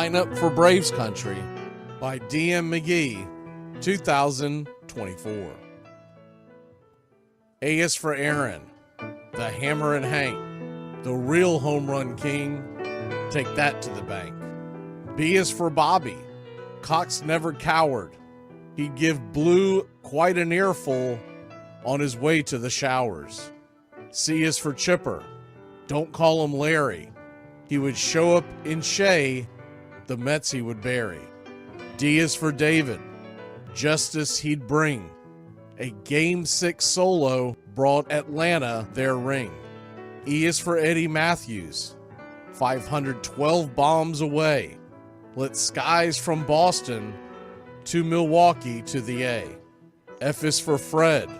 Lineup for Braves Country by DM Magee, 2024. A is for Aaron, the Hammer and Hank, the real home run king. Take that to the bank. B is for Bobby. Cox never cowered. He'd give Blue quite an earful on his way to the showers. C is for Chipper. Don't call him Larry. He would show up in Shea, the Mets he would bury. D is for David. Justice he'd bring. A Game 6 solo brought Atlanta their ring. E is for Eddie Matthews. 512 bombs away. Lit skies from Boston to Milwaukee to the A. F is for Fred.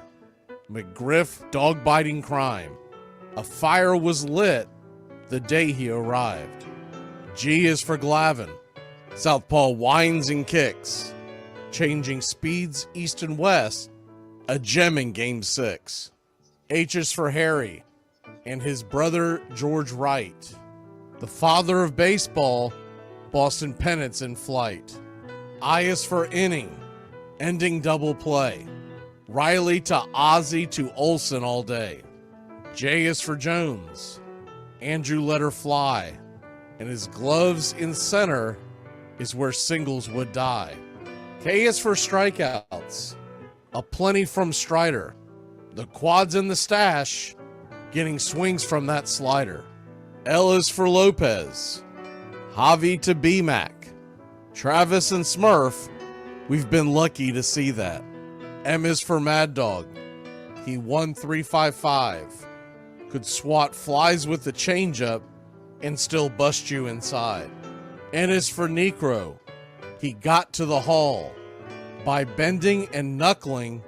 McGriff dog-biting crime. A fire was lit the day he arrived. G is for Glavine. Southpaw winds and kicks. Changing speeds east and west. A gem in Game 6. H is for Harry and his brother George Wright. The father of baseball, Boston pennants in flight. I is for inning, ending double play. Riley to Ozzie to Olsen all day. J is for Jones. Andrew let her fly, and his gloves in center is where singles would die. K is for strikeouts, a plenty from Strider. The quads in the stash, getting swings from that slider. L is for Lopez. Javi to B-Mac. Travis and Smurf, we've been lucky to see that. M is for Mad Dog. He won 355. Could swat flies with the changeup and still bust you inside. N is for Necro. He got to the hall by bending and knuckling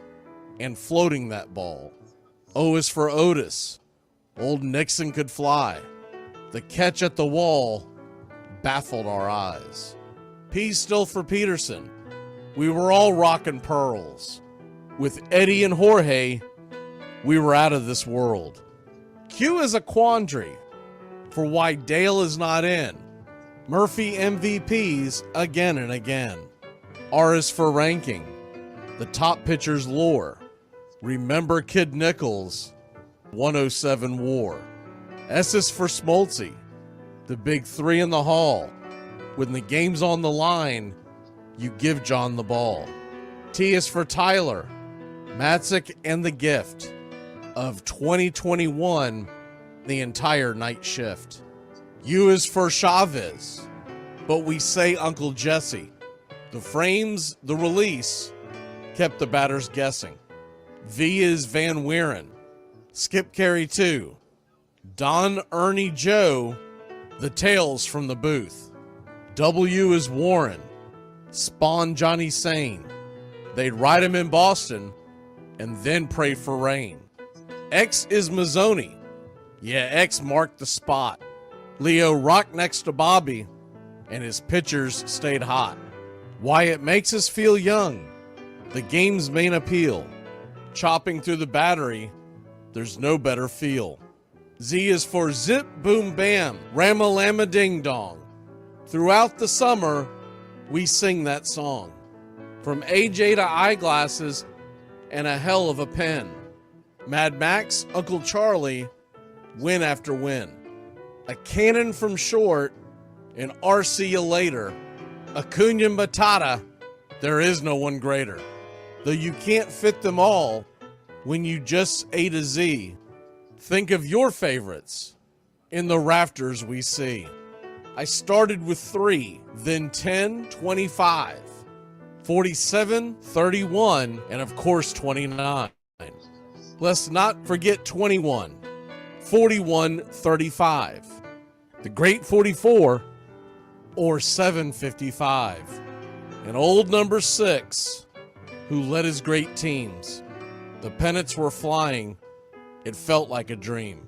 and floating that ball. O is for Otis. Old Nixon could fly. The catch at the wall baffled our eyes. P's still for Peterson. We were all rockin' pearls. With Eddie and Jorge, we were out of this world. Q is a quandary for why Dale is not in. Murphy MVPs again and again. R is for ranking. The top pitchers lore. Remember Kid Nichols, 107 WAR. S is for Smoltzy. The big three in the hall. When the game's on the line, you give John the ball. T is for Tyler. Matzik and the gift of 2021, the entire night shift. U is for Chavez, but we say Uncle Jesse. The frames, the release, kept the batters guessing. V is Van Weeren. Skip Carey 2. Don Ernie Joe, the tales from the booth. W is Warren. Spawn Johnny Sane. They'd ride him in Boston and then pray for rain. X is Mazzoni. Yeah, X marked the spot. Leo rocked next to Bobby, and his pitchers stayed hot. Why it makes us feel young, the game's main appeal. Chopping through the battery, there's no better feel. Z is for Zip Boom Bam, Ramalama Ding Dong. Throughout the summer, we sing that song. From AJ to eyeglasses and a hell of a pen. Mad Max, Uncle Charlie, win after win. A cannon from short, and RC you later. Acuna Matata, there is no one greater. Though you can't fit them all when you just A to Z. Think of your favorites in the rafters we see. I started with 3, then 10, 25, 47, 31, and of course 29. Let's not forget 21, 41, 35, the great 44, or 755, and old number 6, who led his great teams. The pennants were flying. It felt like a dream.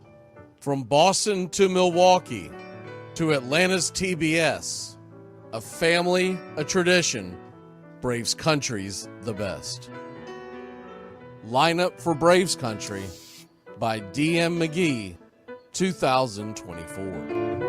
From Boston to Milwaukee to Atlanta's TBS, a family, a tradition, Braves Country's the best. Lineup for Braves Country by DM Magee, 2024.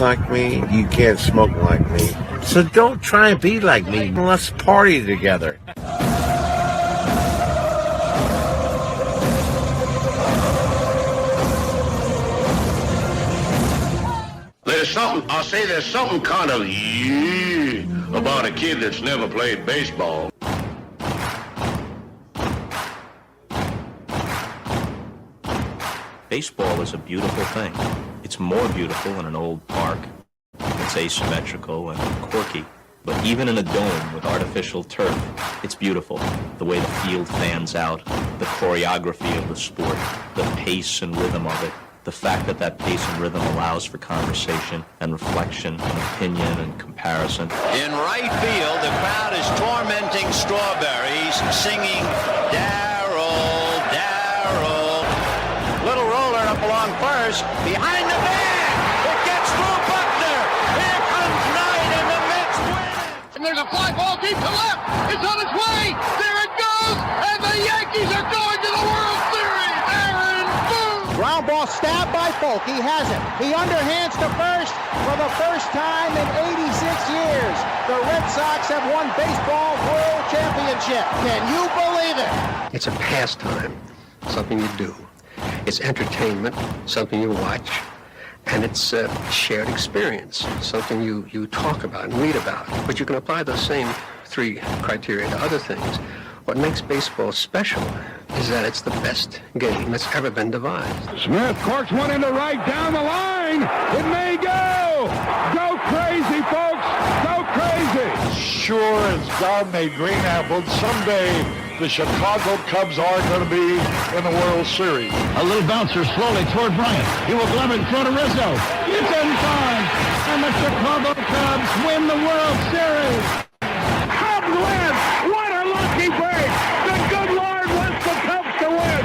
Like me, you can't smoke like me. So don't try and be like me. Let's party together. There's something kind of about a kid that's never played baseball. Baseball is a beautiful thing. It's more beautiful in an old park. It's asymmetrical and quirky. But even in a dome with artificial turf, it's beautiful. The way the field fans out, the choreography of the sport, the pace and rhythm of it, the fact that that pace and rhythm allows for conversation and reflection and opinion and comparison. In right field, the crowd is tormenting Strawberries, singing Darryl, Darryl. Little roller up along first, behind the bag. It gets through Buckner. Here comes Knight, and the Mets win. And there's a fly ball deep to left. It's on its way. There it goes. And the Yankees are going to the World Series. Aaron Boone. Ground ball stabbed by Folk. He has it. He underhands to first for the first time in 86 years. The Red Sox have won baseball world championship. Can you believe it? It's a pastime, something you do. It's entertainment, something you watch. And it's a shared experience, something you talk about and read about. But you can apply those same three criteria to other things. What makes baseball special is that it's the best game that's ever been devised. Smith corks one into right down the line. It may go. Go crazy, folks. Go crazy. God-made green apples. Someday the Chicago Cubs are going to be in the World Series. A little bouncer slowly toward Bryant. He will glove it in front of Rizzo. It's in time, and the Chicago Cubs win the World Series. Cubs win! What a lucky break! The good Lord wants the Cubs to win!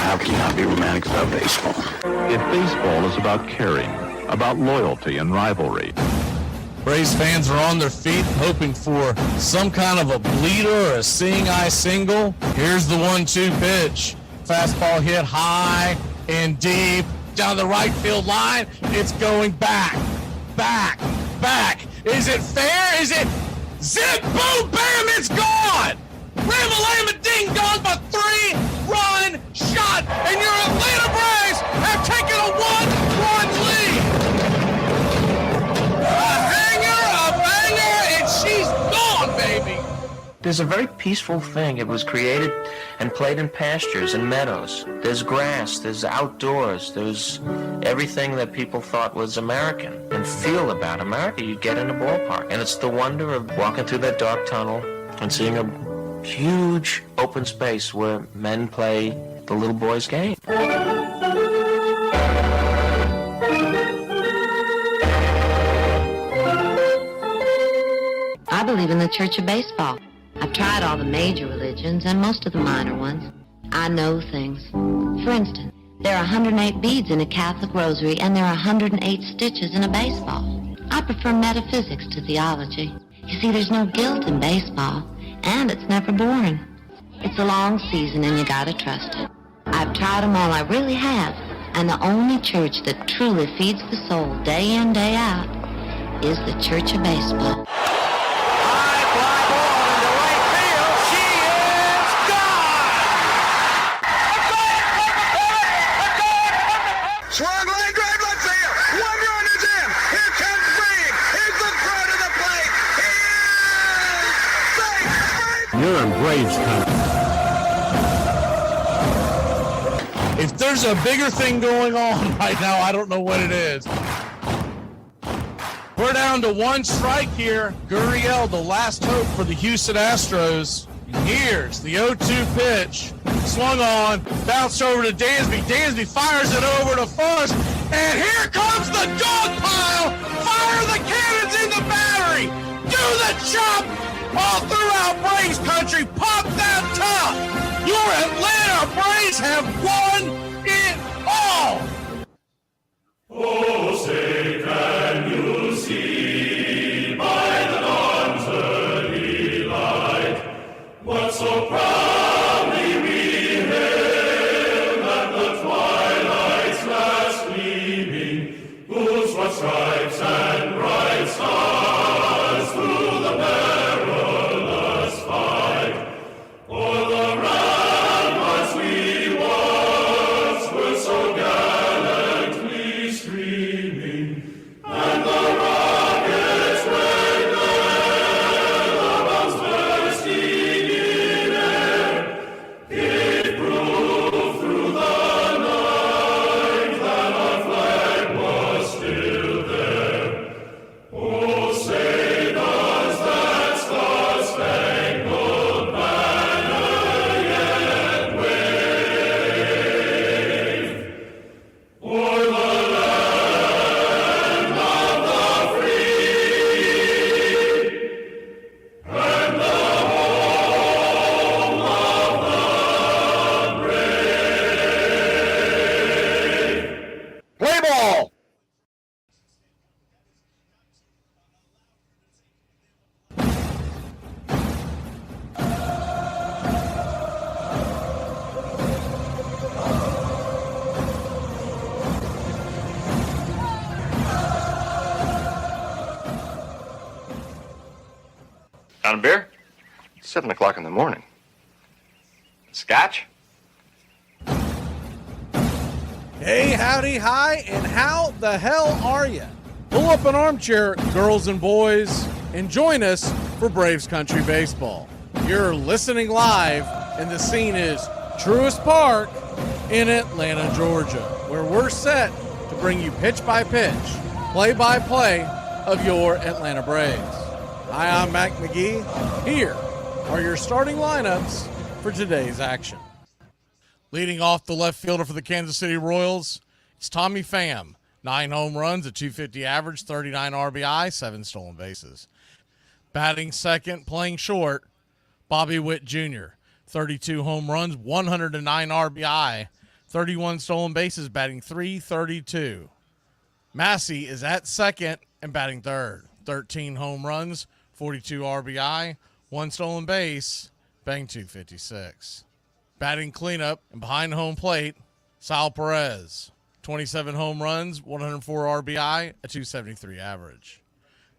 How can you not be romantic about baseball? If baseball is about caring, about loyalty and rivalry. Braves fans are on their feet hoping for some kind of a bleeder or a seeing-eye single. Here's the 1-2 pitch. Fastball hit high and deep down the right field line. It's going back. Is it fair? Is it zip, boom, bam, it's gone! Ram-a-lam-a ding dong, a 3-run shot, and your Atlanta Braves have taken a 1-run lead. A banger, and she's gone, baby. There's a very peaceful thing. It was created and played in pastures and meadows. There's grass, there's outdoors, there's everything that people thought was American and feel about America. You get in a ballpark, and it's the wonder of walking through that dark tunnel and seeing a huge open space where men play the little boy's game. I believe in the Church of Baseball. I've tried all the major religions and most of the minor ones. I know things. For instance, there are 108 beads in a Catholic rosary, and there are 108 stitches in a baseball. I prefer metaphysics to theology. You see, there's no guilt in baseball, and it's never boring. It's a long season, and you gotta trust it. I've tried them all, I really have, and the only church that truly feeds the soul day in, day out is the Church of Baseball. Swung line drive left field. 1 run is in. Here comes Green. Here's the throw to the plate. He is safe. You're in Braves country. If there's a bigger thing going on right now, I don't know what it is. We're down to 1 strike here. Gurriel, the last hope for the Houston Astros. Here's the 0-2 pitch. Swung on, bounced over to Dansby. Dansby fires it over to first, and here comes the dog pile. Fire the cannons in the battery. Do the chop all throughout Braves country. Pop that top. Your Atlanta Braves have won it all. Oh, say can you see by the dawn's early light what so proudly we hailed at the twilight's last gleaming, whose what stripes and bright stars through the perilous fight o'er the ramparts we once were so gallantly streaming, and the rockets went there, the bombs bursting in air, gave proof through the night that our flag was still there. Oh, say does that star-spangled banner yet wave o'er the land of the free and the home of the brave? Play ball. Got a beer? 7 o'clock in the morning. Scotch? Hey, howdy, hi, and how the hell are you? Pull up an armchair, girls and boys, and join us for Braves Country Baseball. You're listening live, and the scene is Truist Park in Atlanta, Georgia, where we're set to bring you pitch by pitch, play by play of your Atlanta Braves. Hi, I'm Mac Magee. Here are your starting lineups for today's action. Leading off the left fielder for the Kansas City Royals, it's Tommy Pham. 9 home runs, a .250 average, 39 RBI, 7 stolen bases. Batting second, playing short, Bobby Witt Jr. 32 home runs, 109 RBI, 31 stolen bases, batting .332. Massey is at second and batting third. 13 home runs, 42 RBI, 1 stolen base, batting .256. Batting cleanup and behind home plate, Sal Perez. 27 home runs, 104 RBI, a .273 average.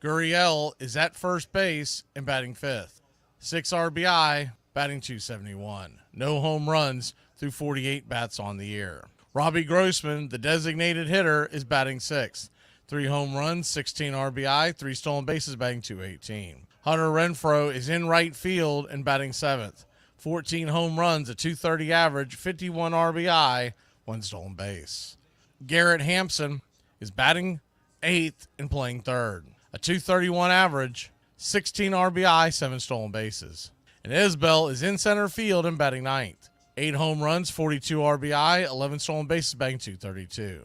Gurriel is at first base and batting fifth. 6 RBI, batting .271. No home runs through 48 bats on the year. Robbie Grossman, the designated hitter, is batting sixth. 3 home runs, 16 RBI, 3 stolen bases, batting .218. Hunter Renfroe is in right field and batting seventh. 14 home runs, a .230 average, 51 RBI, 1 stolen base. Garrett Hampson is batting eighth and playing third. A .231 average, 16 RBI, 7 stolen bases. And Isbell is in center field and batting ninth. 8 home runs, 42 RBI, 11 stolen bases, batting .232.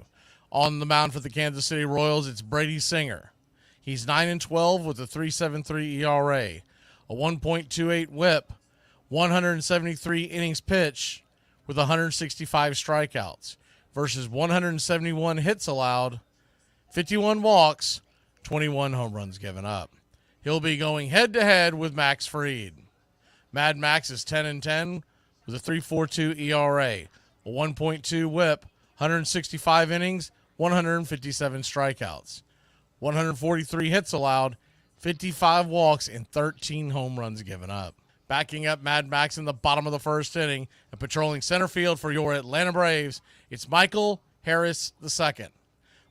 On the mound for the Kansas City Royals, it's Brady Singer. He's 9-12 with a .373 ERA, a 1.28 WHIP, 173 innings pitched with 165 strikeouts versus 171 hits allowed, 51 walks, 21 home runs given up. He'll be going head-to-head with Max Fried. Mad Max is 10-10 with a .342 ERA, a 1.2 WHIP, 165 innings, 157 strikeouts, 143 hits allowed, 55 walks, and 13 home runs given up. Backing up Mad Max in the bottom of the first inning and patrolling center field for your Atlanta Braves, it's Michael Harris II.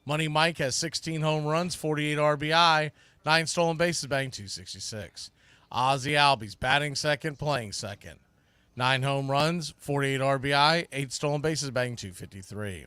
Money Mike has 16 home runs, 48 RBI, 9 stolen bases, batting .266. Ozzie Albies batting second, playing second. 9 home runs, 48 RBI, 8 stolen bases, batting .253.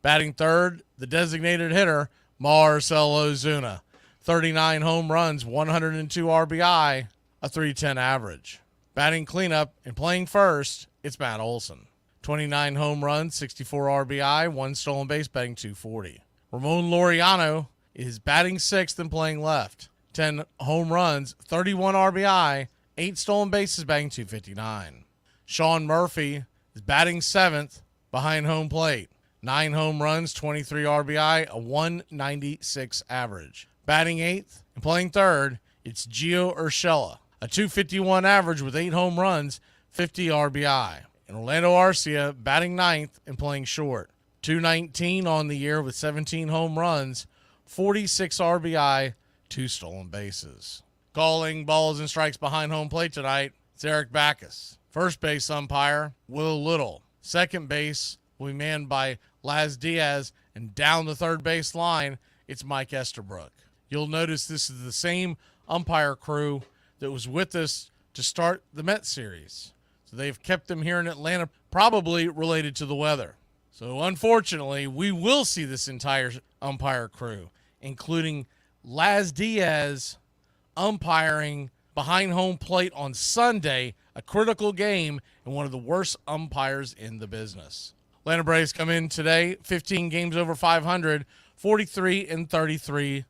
Batting third, the designated hitter, Marcell Ozuna. 39 home runs, 102 RBI, a .310 average. Batting cleanup and playing first, it's Matt Olson. 29 home runs, 64 RBI, 1 stolen base, batting .240. Ramon Laureano is batting sixth and playing left. 10 home runs, 31 RBI, 8 stolen bases, batting .259. Sean Murphy is batting seventh behind home plate. 9 home runs, 23 RBI, a .196 average. Batting eighth and playing third, it's Gio Urshela. A .251 average with 8 home runs, 50 RBI. And Orlando Arcia batting ninth and playing short. .219 on the year with 17 home runs, 46 RBI, 2 stolen bases. Calling balls and strikes behind home plate tonight, it's Eric Backus. First base umpire, Will Little. Second base will be manned by Laz Diaz. And down the third base line, it's Mike Estabrook. You'll notice this is the same umpire crew that was with us to start the Mets series. So they've kept them here in Atlanta, probably related to the weather. So unfortunately, we will see this entire umpire crew, including Laz Diaz umpiring behind home plate on Sunday, a critical game, and one of the worst umpires in the business. Atlanta Braves come in today, 15 games over 500, 43-33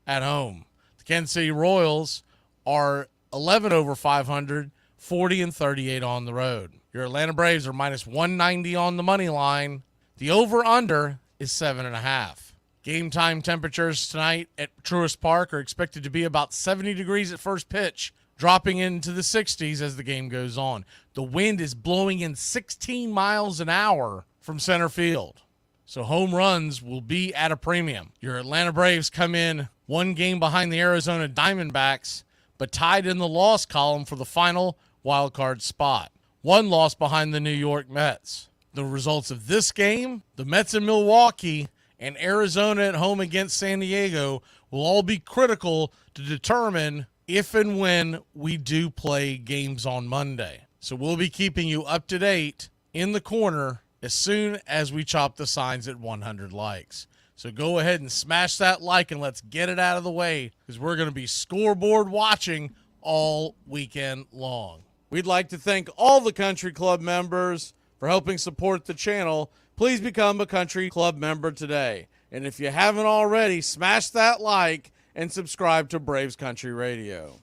at home. The Kansas City Royals are 11 over 500, 40-38 on the road. Your Atlanta Braves are minus 190 on the money line. The over-under is 7.5. Game time temperatures tonight at Truist Park are expected to be about 70 degrees at first pitch, dropping into the 60s as the game goes on. The wind is blowing in 16 miles an hour from center field. So home runs will be at a premium. Your Atlanta Braves come in one game behind the Arizona Diamondbacks, but tied in the loss column for the final wild card spot. One loss behind the New York Mets. The results of this game, the Mets in Milwaukee, and Arizona at home against San Diego will all be critical to determine if and when we do play games on Monday. So we'll be keeping you up to date in the corner as soon as we chop the signs at 100 likes. So go ahead and smash that like and let's get it out of the way because we're going to be scoreboard watching all weekend long. We'd like to thank all the Country Club members for helping support the channel. Please become a Country Club member today. And if you haven't already, smash that like and subscribe to Braves Country Radio.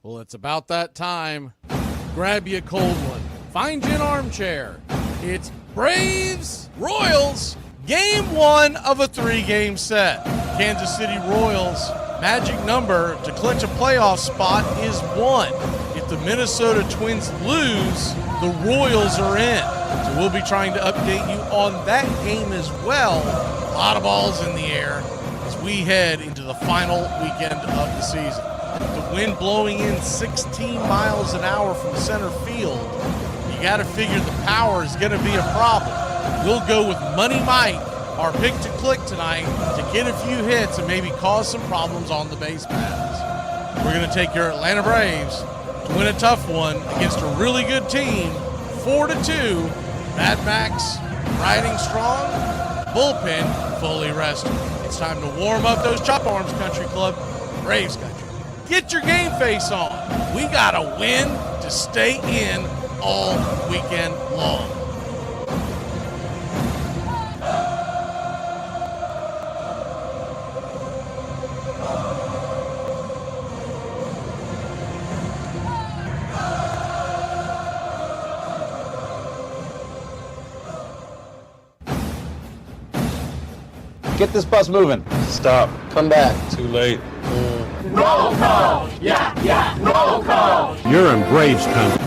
Well, it's about that time. Grab you a cold one. Find you an armchair. It's Braves Royals, game 1 of a 3-game set. Kansas City Royals magic number to clinch a playoff spot is 1. If the Minnesota Twins lose, the Royals are in. So we'll be trying to update you on that game as well. A lot of balls in the air as we head into the final weekend of the season. The wind blowing in 16 miles an hour from center field. You got to figure the power is going to be a problem. We'll go with Money Mike, our pick to click tonight, to get a few hits and maybe cause some problems on the base paths. We're going to take your Atlanta Braves to win a tough one against a really good team, 4-2. Mad Max riding strong, bullpen fully rested. It's time to warm up those chop arms, Country Club, Braves Country. Get your game face on. We got to win to stay in all weekend long. Get this bus moving. Stop. Come back. Too late. Roll call! Yeah, roll call! You're in Braves country.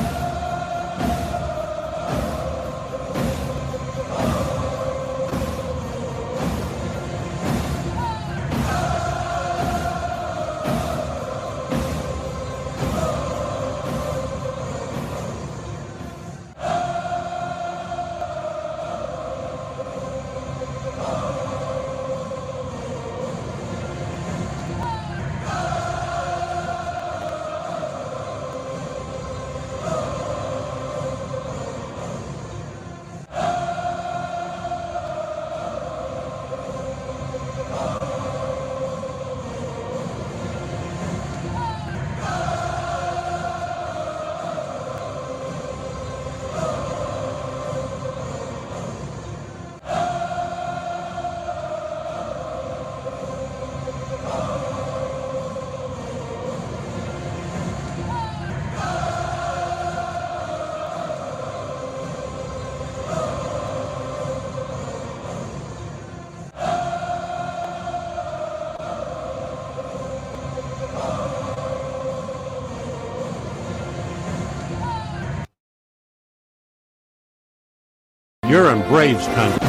You're in Braves country.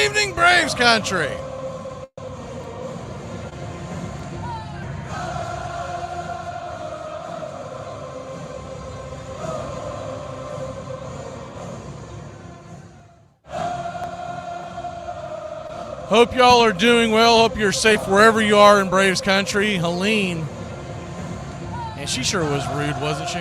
evening, Braves country. Hope y'all are doing well. Hope you're safe wherever you are in Braves country. Helene, and she sure was rude, wasn't she?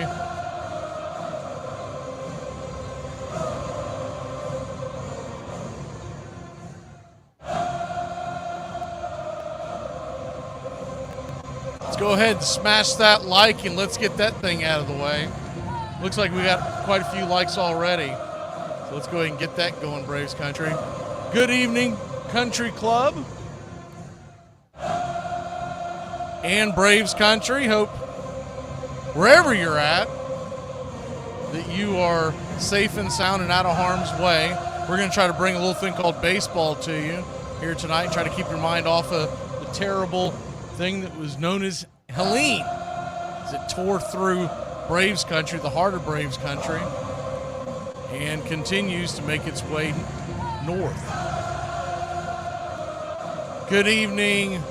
Let's go ahead and smash that like and let's get that thing out of the way. Looks like we got quite a few likes already. So let's go ahead and get that going, Braves country. Good evening, Country Club and Braves country. Hope wherever you're at that you are safe and sound and out of harm's way. We're going to try to bring a little thing called baseball to you here tonight and try to keep your mind off of the terrible thing that was known as Helene as it tore through Braves country, the heart of Braves country, and continues to make its way north. Good evening,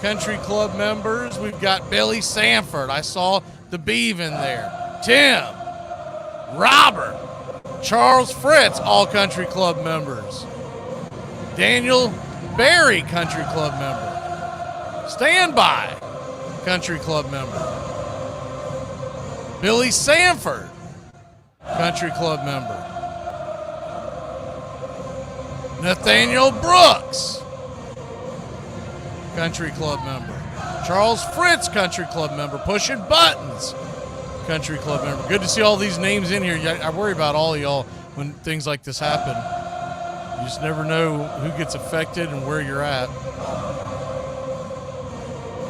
Country Club members. We've got Billy Sanford. I saw the Beav in there. Tim, Robert, Charles Fritz, all Country Club members. Daniel Barry, Country Club member. Standby, Country Club member. Billy Sanford, Country Club member. Nathaniel Brooks, Country Club member. Charles Fritz, Country Club member. Pushing Buttons, Country Club member. Good to see all these names in here. I worry about all of y'all when things like this happen. You just never know who gets affected and where you're at.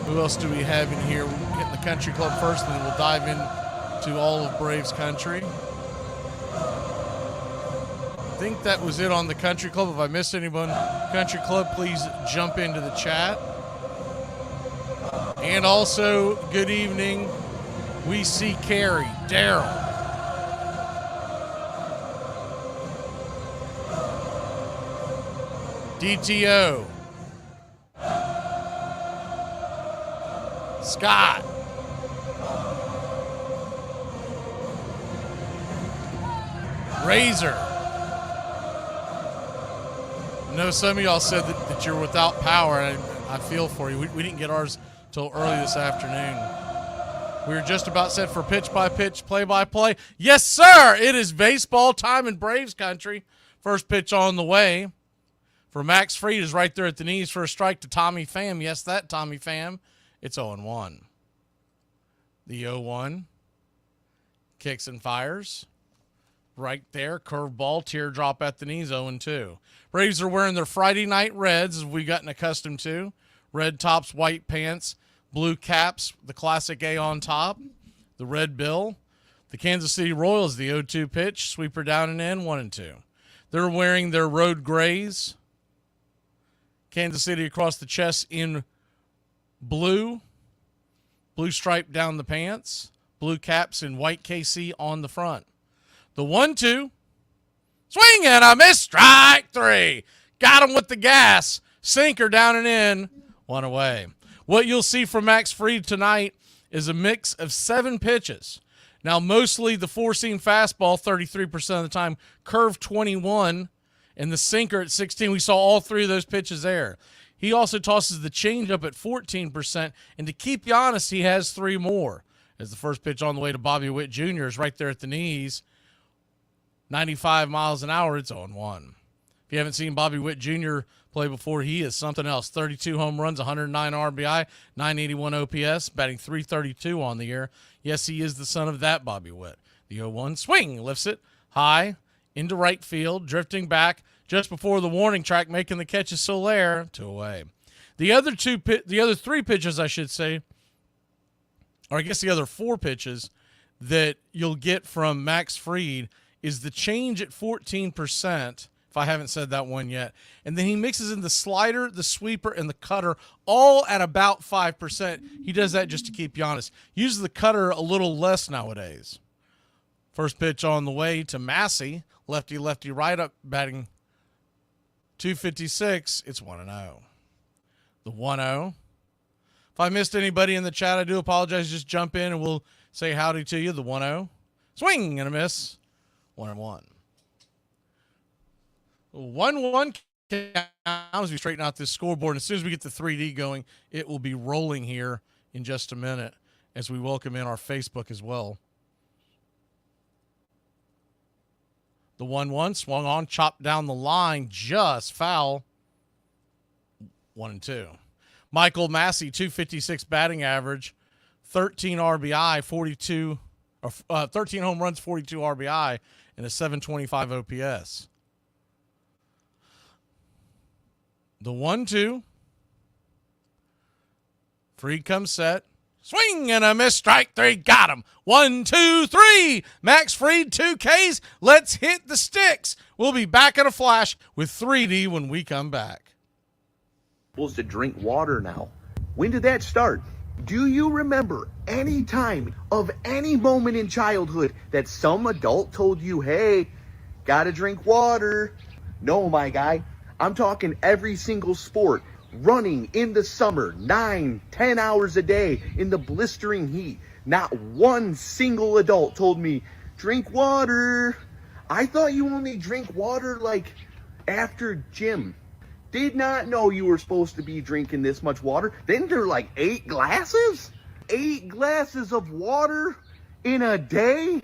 Who else do we have in here? We're getting the Country Club first, and then we'll dive into all of Braves country. I think that was it on the Country Club. If I missed anyone, Country Club, please jump into the chat. And also, good evening. We see Carrie, Daryl. DTO. Scott. Razor. I know some of y'all said that you're without power, and I feel for you. We didn't get ours till early this afternoon. We were just about set for pitch-by-pitch, play-by-play. Yes, sir! It is baseball time in Braves country. First pitch on the way for Max Fried is right there at the knees for a strike to Tommy Pham. Yes, that Tommy Pham. It's 0-1. The 0-1 kicks and fires. Right there, curveball, teardrop at the knees, 0-2. Braves are wearing their Friday night reds, as we've gotten accustomed to. Red tops, white pants, blue caps, the classic A on top, the red bill. The Kansas City Royals, the 0-2 pitch, sweeper down and in, 1-2. They're wearing their road grays. Kansas City across the chest in blue stripe down the pants, blue caps and white KC on the front. The 1-2, swing and a miss, strike three. Got him with the gas, sinker down and in, one away. What you'll see from Max Fried tonight is a mix of 7 pitches. Now, mostly the four-seam fastball, 33% of the time, curve 21, and the sinker at 16. We saw all 3 of those pitches there. He also tosses the changeup at 14%, and to keep you honest, he has 3 more. As the first pitch on the way to Bobby Witt Jr. is right there at the knees, 95 miles an hour, it's 0-1. If you haven't seen Bobby Witt Jr. play before, he is something else. 32 home runs, 109 RBI, 981 OPS, batting .332 on the year. Yes, he is the son of that Bobby Witt. The 0-1 swing, lifts it high into right field, drifting back just before the warning track, making the catch is Soler, 2 away. The other 3 pitches, I should say, or I guess the other 4 pitches that you'll get from Max Fried is the change at 14%, if I haven't said that one yet. And then he mixes in the slider, the sweeper, and the cutter, all at about 5%. He does that just to keep you honest. Uses the cutter a little less nowadays. First pitch on the way to Massey. Lefty, right up, batting 256, it's 1-0. The 1-0. If I missed anybody in the chat, I do apologize. Just jump in and we'll say howdy to you. The 1-0. Swing and a miss. 1-1. 1-1 as we straighten out this scoreboard. As soon as we get the 3D going, it will be rolling here in just a minute as we welcome in our Facebook as well. The 1-1 swung on, chopped down the line, just foul. 1-2. Michael Massey, 256 batting average, 13 RBI, 13 home runs, 42 RBI, and a 725 OPS. The 1-2. Fried comes set. Swing and a miss. Strike three. Got him. 1, 2, 3. Max Fried, 2 Ks. Let's hit the sticks. We'll be back in a flash with 3D when we come back. Supposed to drink water now. When did that start? Do you remember any time of any moment in childhood that some adult told you, hey, gotta drink water? No, my guy. I'm talking every single sport. Running in the summer, 9, 10 hours a day in the blistering heat. Not one single adult told me, drink water. I thought you only drink water like after gym. Did not know you were supposed to be drinking this much water. Then there are like 8 glasses? 8 glasses of water in a day?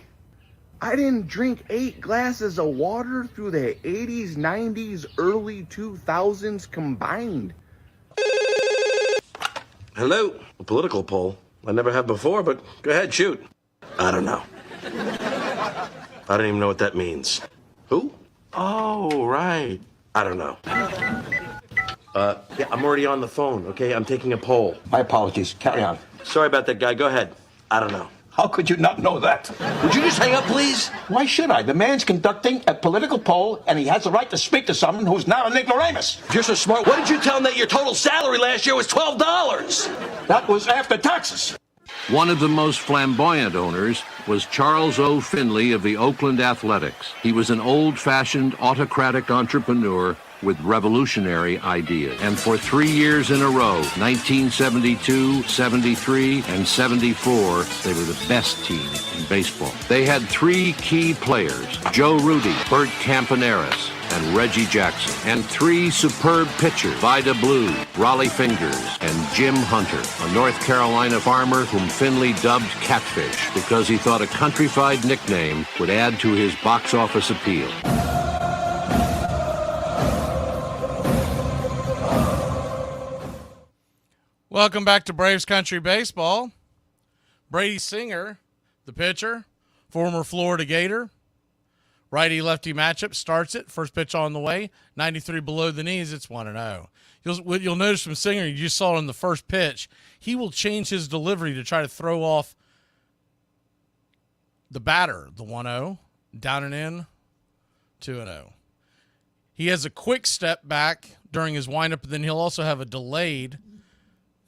I didn't drink 8 glasses of water through the 80s, 90s, early 2000s combined. Hello, a political poll. I never have before, but go ahead, shoot. I don't know. I don't even know what that means. Who? Oh, right. I don't know. Yeah, I'm already on the phone, okay? I'm taking a poll. My apologies. Carry on. Sorry about that, guy. Go ahead. I don't know. How could you not know that? Would you just hang up, please? Why should I? The man's conducting a political poll, and he has the right to speak to someone who's now an ignoramus. If you're so smart, why did you tell him that your total salary last year was $12? That was after taxes. One of the most flamboyant owners was Charles O. Finley of the Oakland Athletics. He was an old-fashioned autocratic entrepreneur with revolutionary ideas. And for 3 years in a row, 1972, 73, and 74, they were the best team in baseball. They had 3 key players, Joe Rudy, Bert Campaneris, and Reggie Jackson, and 3 superb pitchers, Vida Blue, Raleigh Fingers, and Jim Hunter, a North Carolina farmer whom Finley dubbed Catfish because he thought a countrified nickname would add to his box office appeal. Welcome back to Braves Country Baseball. Brady Singer, the pitcher, former Florida Gator. Righty-lefty matchup, starts it. First pitch on the way, 93 below the knees. It's 1-0. You'll notice from Singer, you just saw it in the first pitch, he will change his delivery to try to throw off the batter. The 1-0, down and in, 2-0. He has a quick step back during his windup, and then he'll also have a delayed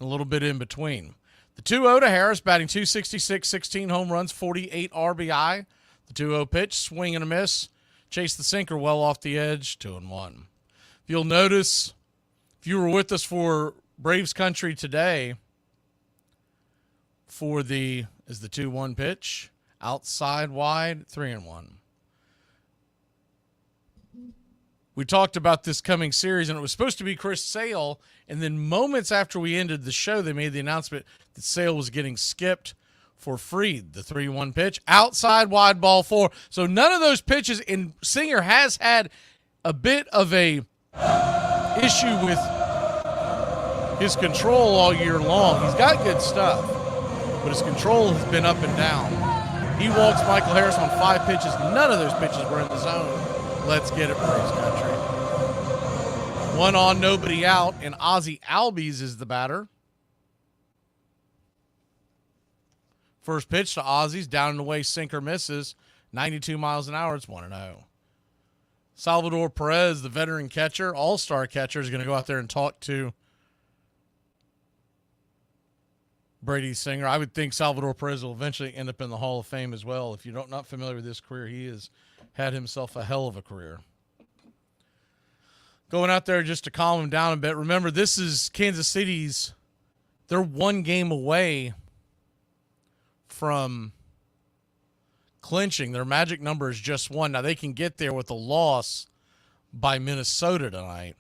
a little bit in between. The 2-0 to Harris, batting .266, 16 home runs, 48 RBI. The 2-0 pitch, swing and a miss. Chase the sinker well off the edge, 2-1. You'll notice, if you were with us for Braves Country today, for the 2-1 pitch, outside wide, 3-1. We talked about this coming series, and it was supposed to be Chris Sale, and then moments after we ended the show, they made the announcement that Sale was getting skipped for Fried. The 3-1 pitch, outside wide, ball 4. So none of those pitches, and Singer has had a bit of a issue with his control all year long. He's got good stuff, but his control has been up and down. He walks Michael Harris on 5 pitches. None of those pitches were in the zone. Let's get it, Braves Country. 1 on, nobody out, and Ozzie Albies is the batter. First pitch to Ozzy's, down and away, sinker misses, 92 miles an hour. It's 1-0. Salvador Perez, the veteran catcher, all-star catcher, is going to go out there and talk to Brady Singer. I would think Salvador Perez will eventually end up in the Hall of Fame as well. If you're not familiar with his career, he has had himself a hell of a career. going out there just to calm him down a bit. Remember, this is Kansas City's. They're one game away from clinching. Their magic number is just 1. Now, they can get there with a loss by Minnesota tonight.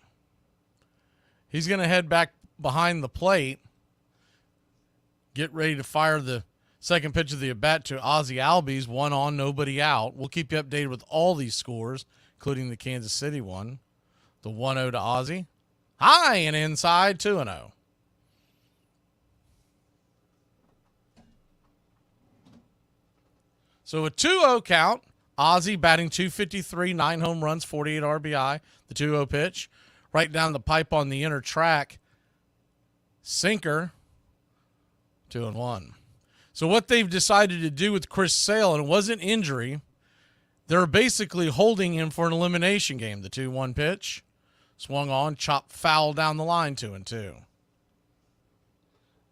He's going to head back behind the plate, get ready to fire the second pitch of the at-bat to Ozzie Albies. 1 on, nobody out. We'll keep you updated with all these scores, including the Kansas City one. The 1-0 to Ozzie. High and inside, 2-0. So a 2-0 count. Ozzie batting .253, 9 home runs, 48 RBI. The 2-0 pitch. Right down the pipe on the inner track. Sinker. 2-1. So what they've decided to do with Chris Sale, and it wasn't injury, they're basically holding him for an elimination game. The 2-1 pitch. Swung on, chopped foul down the line, 2-2.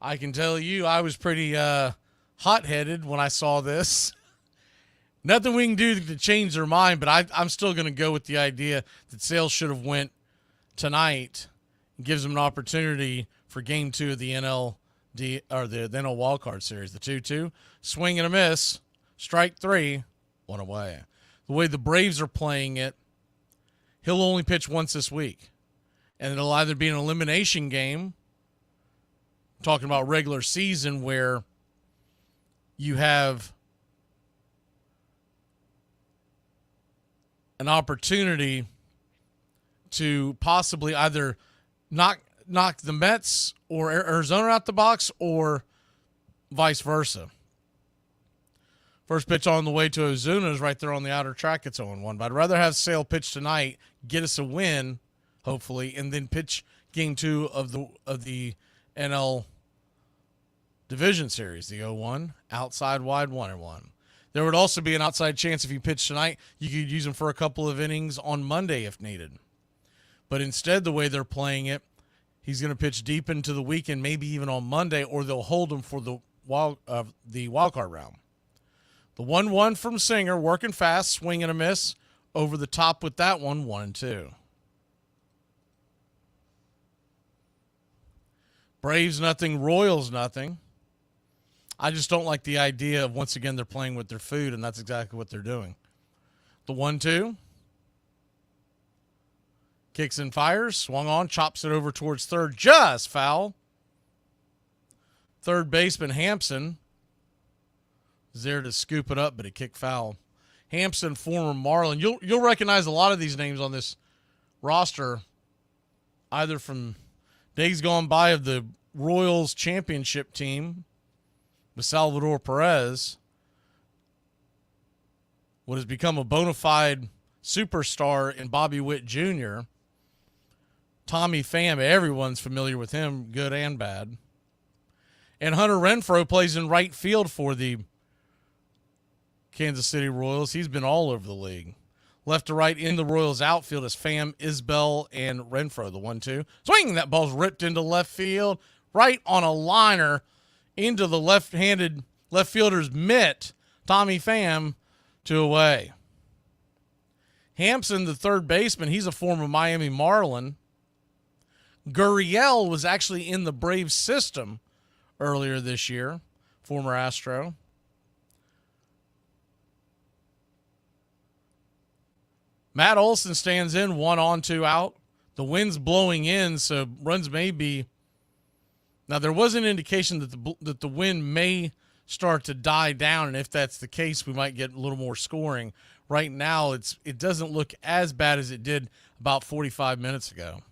I can tell you I was pretty hot-headed when I saw this. Nothing we can do to change their mind, but I'm still going to go with the idea that Sale should have went tonight. It gives them an opportunity for Game 2 of the NL Wildcard Series. The 2-2, swing and a miss, strike 3, 1 away. The way the Braves are playing it, he'll only pitch once this week. And it'll either be an elimination game, talking about regular season, where you have an opportunity to possibly either knock the Mets or Arizona out the box, or vice versa. First pitch on the way to Ozuna is right there on the outer track. It's 0-1. But I'd rather have Sale pitch tonight, get us a win, hopefully, and then pitch Game 2 of the NL Division Series, the 0-1, outside wide 1-1. There would also be an outside chance if you pitch tonight, you could use him for a couple of innings on Monday if needed. But instead, the way they're playing it, he's going to pitch deep into the weekend, maybe even on Monday, or they'll hold him for the wild card round. The 1-1 from Singer, working fast, swing and a miss. Over the top with that one, 1-2. Braves nothing, Royals nothing. I just don't like the idea of, once again, they're playing with their food, and that's exactly what they're doing. The 1-2. Kicks and fires, swung on, chops it over towards third, just foul. Third baseman Hampson is there to scoop it up, but it kicked foul. Hampson, former Marlin. You'll recognize a lot of these names on this roster, either from days gone by of the Royals championship team with Salvador Perez, what has become a bona fide superstar in Bobby Witt Jr., Tommy Pham, everyone's familiar with him, good and bad. And Hunter Renfroe plays in right field for the Kansas City Royals. He's been all over the league. Left to right in the Royals outfield is Pham, Isbell, and Renfroe, the 1-2. Swing, that ball's ripped into left field, right on a liner into the left-handed left fielder's mitt. Tommy Pham, 2 away. Hampson, the third baseman, he's a former Miami Marlin. Gurriel was actually in the Braves system earlier this year, former Astro. Matt Olson stands in, 1 on, 2 out. The wind's blowing in, so runs may be. Now, there was an indication that the wind may start to die down, and if that's the case, we might get a little more scoring. Right now, it doesn't look as bad as it did about 45 minutes ago.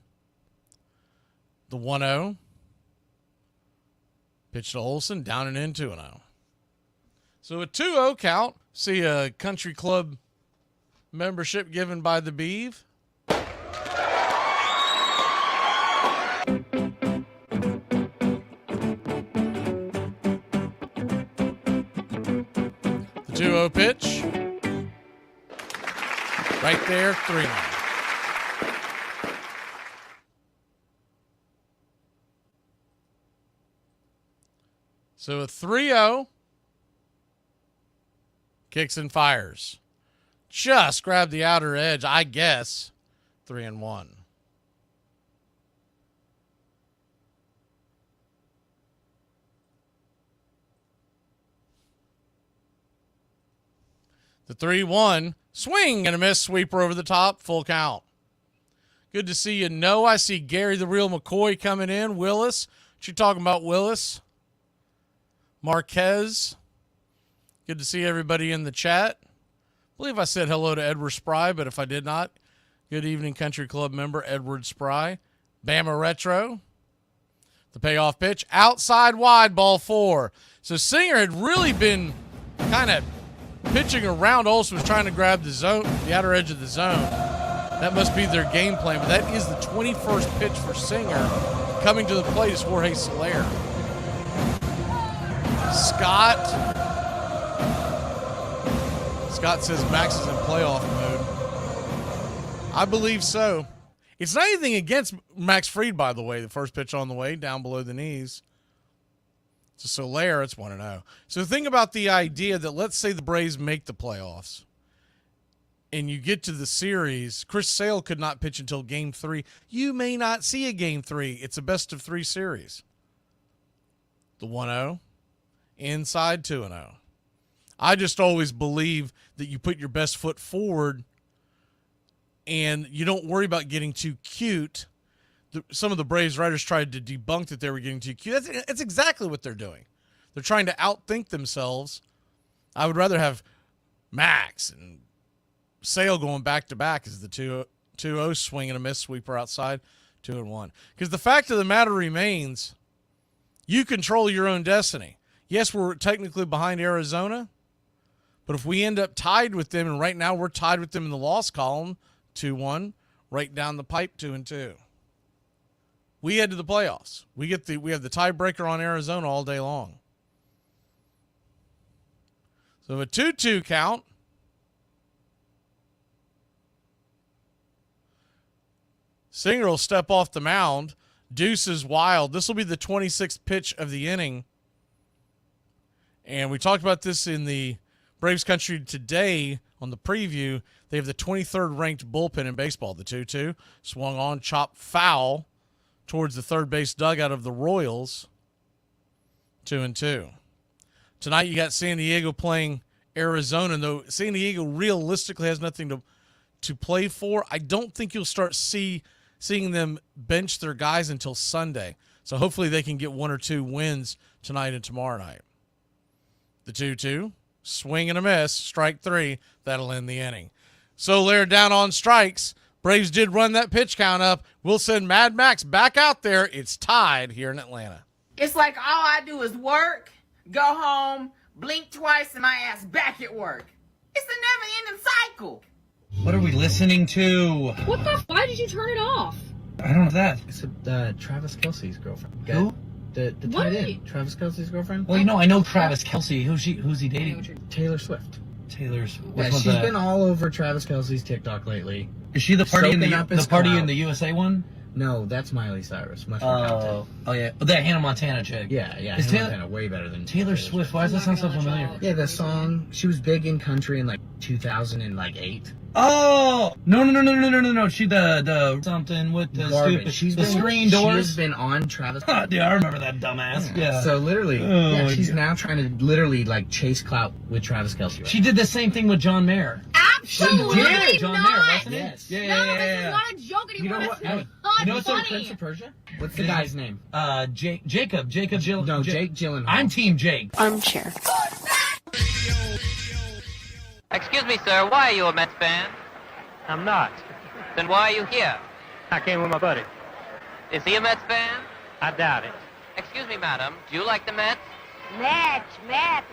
The 1-0. Pitch to Olson, down and in, 2-0. So a 2-0 count. See a country club membership given by the Beeve. The 2-0 pitch. Right there, 3-0. So a 3-0. Kicks and fires. Just grabbed the outer edge, I guess. 3-1. The 3-1. Swing and a miss. Sweeper over the top. Full count. Good to see you. No, I see Gary the Real McCoy coming in. Willis. What you talking about, Willis? Marquez. Good to see everybody in the chat. I believe I said hello to Edward Spry, but if I did not, good evening, Country Club member Edward Spry. Bama Retro. The payoff pitch. Outside wide, ball 4. So Singer had really been kind of pitching around. Olsen was trying to grab the zone, the outer edge of the zone. That must be their game plan, but that is the 21st pitch for Singer. Coming to the plate is Jorge Soler. Scott says Max is in playoff mode. I believe so. It's not anything against Max Fried, by the way. The first pitch on the way, down below the knees. To Soler, it's 1-0. So think about the idea that, let's say the Braves make the playoffs and you get to the series. Chris Sale could not pitch until Game 3. You may not see a Game 3. It's a best-of-3 series. The 1-0, inside 2-0. I just always believe that you put your best foot forward and you don't worry about getting too cute. Some of the Braves writers tried to debunk that they were getting too cute. That's exactly what they're doing. They're trying to outthink themselves. I would rather have Max and Sale going back-to-back as the 2-0 swing and a miss, sweeper outside, 2-1. Because the fact of the matter remains, you control your own destiny. Yes, we're technically behind Arizona, but if we end up tied with them, and right now we're tied with them in the loss column, 2-1, right down the pipe, 2-2. We head to the playoffs. We have the tiebreaker on Arizona all day long. So a 2-2 count. Singer will step off the mound. Deuce is wild. This will be the 26th pitch of the inning. And we talked about this in the Braves Country Today on the preview. They have the 23rd ranked bullpen in baseball. The 2-2 swung on, chopped foul towards the third base dugout of the Royals. 2-2. Tonight you got San Diego playing Arizona, though San Diego realistically has nothing to play for. I don't think you'll start seeing them bench their guys until Sunday. So hopefully they can get 1 or 2 wins tonight and tomorrow night. The 2-2, swing and a miss, strike 3. That'll end the inning. Soler down on strikes. Braves did run that pitch count up. We'll send Mad Max back out there. It's tied here in Atlanta. It's like all I do is work, go home, blink twice, and my ass back at work. It's a never-ending cycle. What are we listening to? What the? Why did you turn it off? I don't know that. It's Travis Kelce's girlfriend. Who? The tight end. Travis Kelce's girlfriend. Well, I know Travis Kelce. Who's he dating? Taylor Swift. Taylor Swift. Yeah, she's been all over Travis Kelce's TikTok lately. Is she the party in the USA one? No, that's Miley Cyrus. Much more content. Oh yeah, that Hannah Montana chick. Yeah. Is Hannah Montana way better than Taylor Swift? Why does that sound so familiar? Yeah, the song. She was big in country in like 2008. Oh no! She the something with the stupid screen doors. She's been on Travis. Yeah, I remember that dumbass. Yeah. So literally, she's now trying to literally like chase clout with Travis Kelce. Right? She did the same thing with John Mayer. Absolutely John not. Mayer, wasn't it? Yes. Yeah. This is not a joke anymore. You know what? You know what's the Prince of Persia? What's the guy's name? Jacob Jake Gyllenhaal. I'm Team Jake. Armchair. Excuse me, sir, why are you a Mets fan? I'm not. Then why are you here? I came with my buddy. Is he a Mets fan? I doubt it. Excuse me, madam, do you like the Mets? Mets.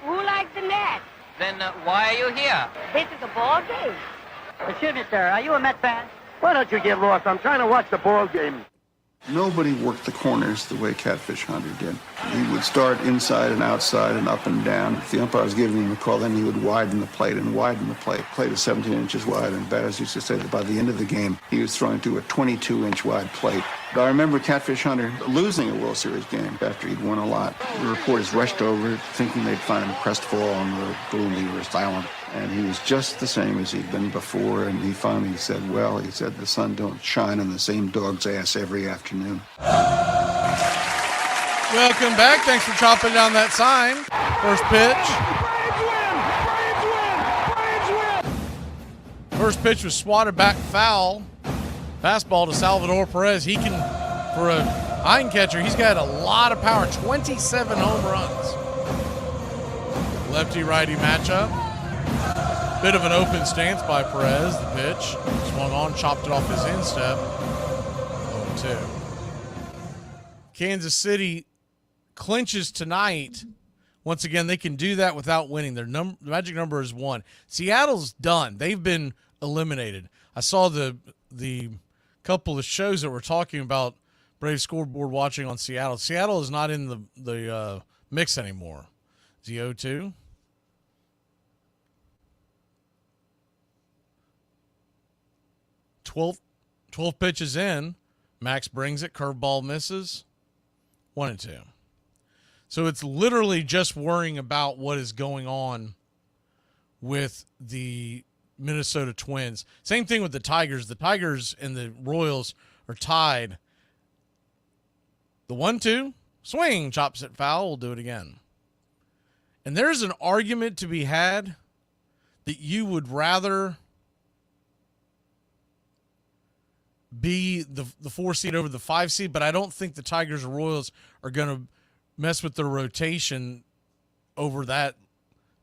Who likes the Mets? Then why are you here? This is a ball game. Excuse me, sir, are you a Mets fan? Why don't you get lost? I'm trying to watch the ball game. Nobody worked the corners the way Catfish Hunter did. He would start inside and outside and up and down. If the umpire was giving him a call, then he would widen the plate and widen the plate. Plate is 17 inches wide, and batters used to say that by the end of the game, he was throwing to a 22-inch wide plate. But I remember Catfish Hunter losing a World Series game after he'd won a lot. The reporters rushed over, thinking they'd find him crestfallen or glooming or silent. And he was just the same as he'd been before, and he finally said, well, he said, the sun don't shine on the same dog's ass every afternoon. Welcome back. Thanks for chopping down that sign. First pitch. First pitch was swatted back foul. Fastball to Salvador Perez. He can, for a iron catcher, he's got a lot of power. 27 home runs. Lefty-righty matchup. Bit of an open stance by Perez. The pitch swung on, chopped it off his instep. 0-2. Kansas City clinches tonight. Once again, they can do that without winning. Their magic number is 1. Seattle's done. They've been eliminated. I saw the couple of shows that were talking about Braves scoreboard watching on Seattle. Seattle is not in the mix anymore. Is he 0-2? Twelve pitches in. Max brings it. Curveball misses. 1-2. So it's literally just worrying about what is going on with the Minnesota Twins. Same thing with the Tigers. The Tigers and the Royals are tied. The 1-2, swing, chops it foul. We'll do it again. And there's an argument to be had that you would rather be the 4 seed over the 5 seed, but I don't think the Tigers or Royals are going to mess with their rotation over that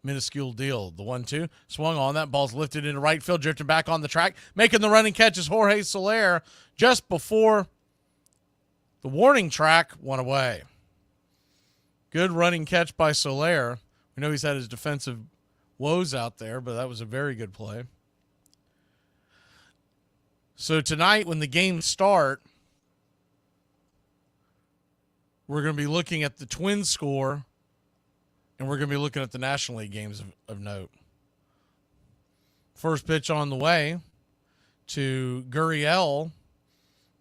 minuscule deal. The 1-2 swung on. That ball's lifted into right field, drifting back on the track. Making the running catch is Jorge Soler just before the warning track went away. Good running catch by Soler. We know he's had his defensive woes out there, but that was a very good play. So tonight when the games start, we're going to be looking at the Twins score, and we're going to be looking at the National League games of note. First pitch on the way to Gurriel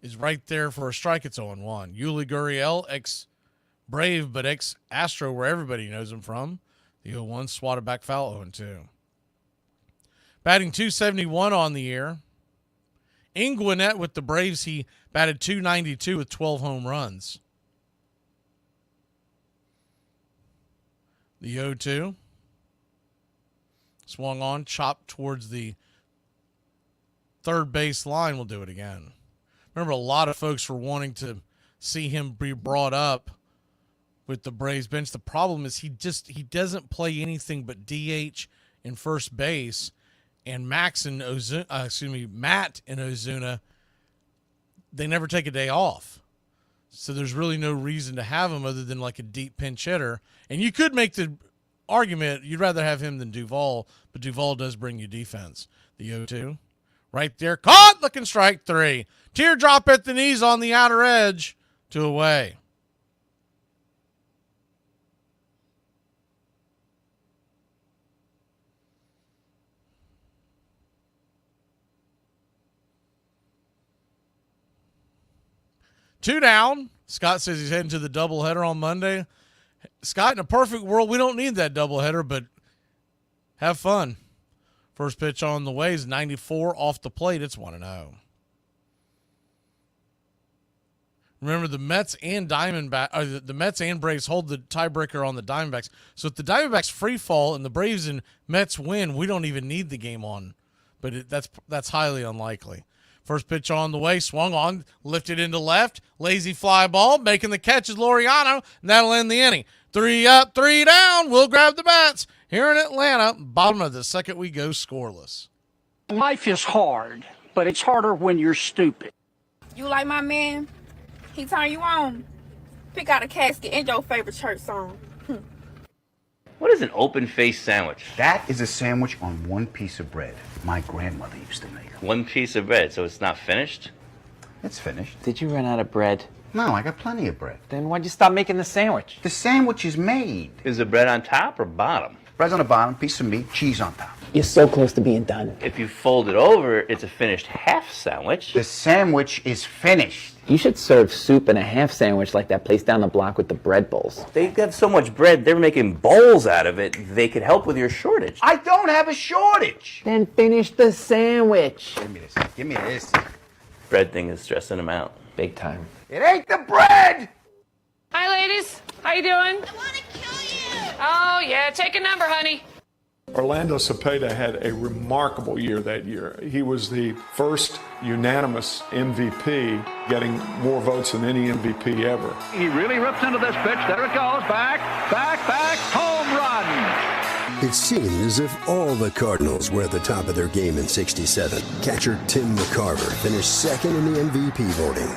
is right there for a strike. It's 0-1. Yuli Gurriel, ex-Brave, but ex-Astro, where everybody knows him from. The 0-1 swatted back foul, 0-2. Batting .271 on the year. In Gwinnett with the Braves, he batted .292 with 12 home runs. The 0-2. Swung on, chopped towards the third base line. We'll do it again. Remember, a lot of folks were wanting to see him be brought up with the Braves bench. The problem is he doesn't play anything but DH in first base. And Matt and Ozuna, they never take a day off. So there's really no reason to have him other than like a deep pinch hitter. And you could make the argument you'd rather have him than Duvall, but Duvall does bring you defense. The 0-2. Right there. Caught, looking strike 3. Teardrop at the knees on the outer edge. 2 away. Two down. Scott says he's heading to the doubleheader on Monday. Scott, in a perfect world, we don't need that doubleheader, but have fun. First pitch on the way is 94 off the plate. It's 1-0. Remember, the Mets and the Mets and Braves hold the tiebreaker on the Diamondbacks. So if the Diamondbacks free fall and the Braves and Mets win, we don't even need the game on. But that's highly unlikely. First pitch on the way, swung on, lifted into left, lazy fly ball, making the catch is Laureano, and that'll end the inning. 3 up, 3 down, we'll grab the bats. Here in Atlanta, bottom of the second we go scoreless. Life is hard, but it's harder when you're stupid. You like my man? He turn you on. Pick out a casket and your favorite church song. What is an open-faced sandwich? That is a sandwich on one piece of bread. My grandmother used to make. One piece of bread, so it's not finished? It's finished. Did you run out of bread? No, I got plenty of bread. Then why'd you stop making the sandwich? The sandwich is made. Is the bread on top or bottom? Bread's on the bottom, piece of meat, cheese on top. You're so close to being done. If you fold it over, it's a finished half sandwich. The sandwich is finished. You should serve soup in a half sandwich like that place down the block with the bread bowls. They have so much bread, they're making bowls out of it. They could help with your shortage. I don't have a shortage. Then finish the sandwich. Give me this. Give me this. Bread thing is stressing them out. Big time. It ain't the bread! Hi, ladies. How you doing? I want to kill you. Oh, yeah. Take a number, honey. Orlando Cepeda had a remarkable year that year. He was the first unanimous MVP, getting more votes than any MVP ever. He really rips into this pitch. There it goes. Back, home run. It seemed as if all the Cardinals were at the top of their game in '67. Catcher Tim McCarver finished second in the MVP voting.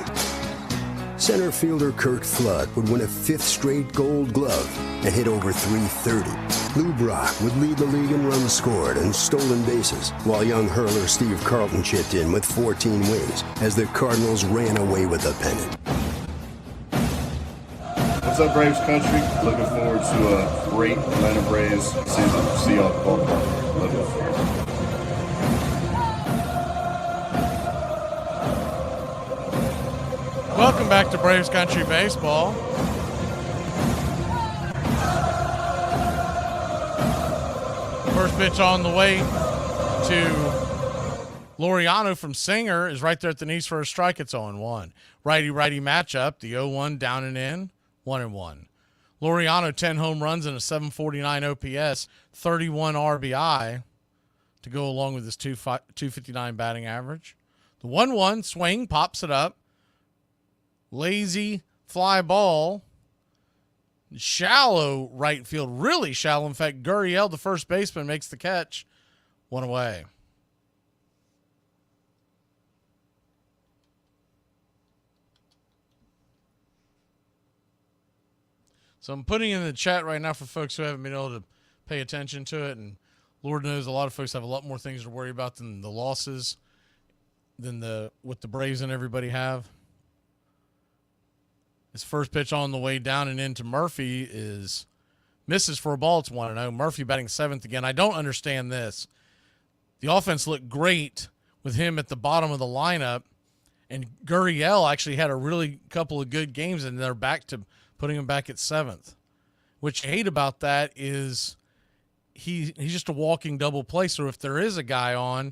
Center fielder Kurt Flood would win a 5th straight Gold Glove and hit over .330. Lou Brock would lead the league in runs scored and stolen bases, while young hurler Steve Carlton chipped in with 14 wins as the Cardinals ran away with the pennant. What's up, Braves country? Looking forward to a great Atlanta Braves season. See y'all at the ballpark. Love you. Welcome back to Braves Country Baseball. First pitch on the way to Laureano from Singer is right there at the knees for a strike. It's 0-1. Righty-righty matchup. The 0-1 down and in, 1-1. Laureano, 10 home runs and a 749 OPS, 31 RBI to go along with his 259 batting average. The 1-1 swing, pops it up. Lazy fly ball. Shallow right field, really shallow. In fact, Gurriel, the first baseman, makes the catch. 1 away. So I'm putting in the chat right now for folks who haven't been able to pay attention to it. And Lord knows a lot of folks have a lot more things to worry about than the losses, than what the Braves and everybody have. His first pitch on the way down and into Murphy misses for a ball. It's 1-0. Murphy batting 7th again. I don't understand this. The offense looked great with him at the bottom of the lineup, and Gurriel actually had a really couple of good games, and they're back to putting him back at 7th. What I hate about that is he's just a walking double play, so if there is a guy on,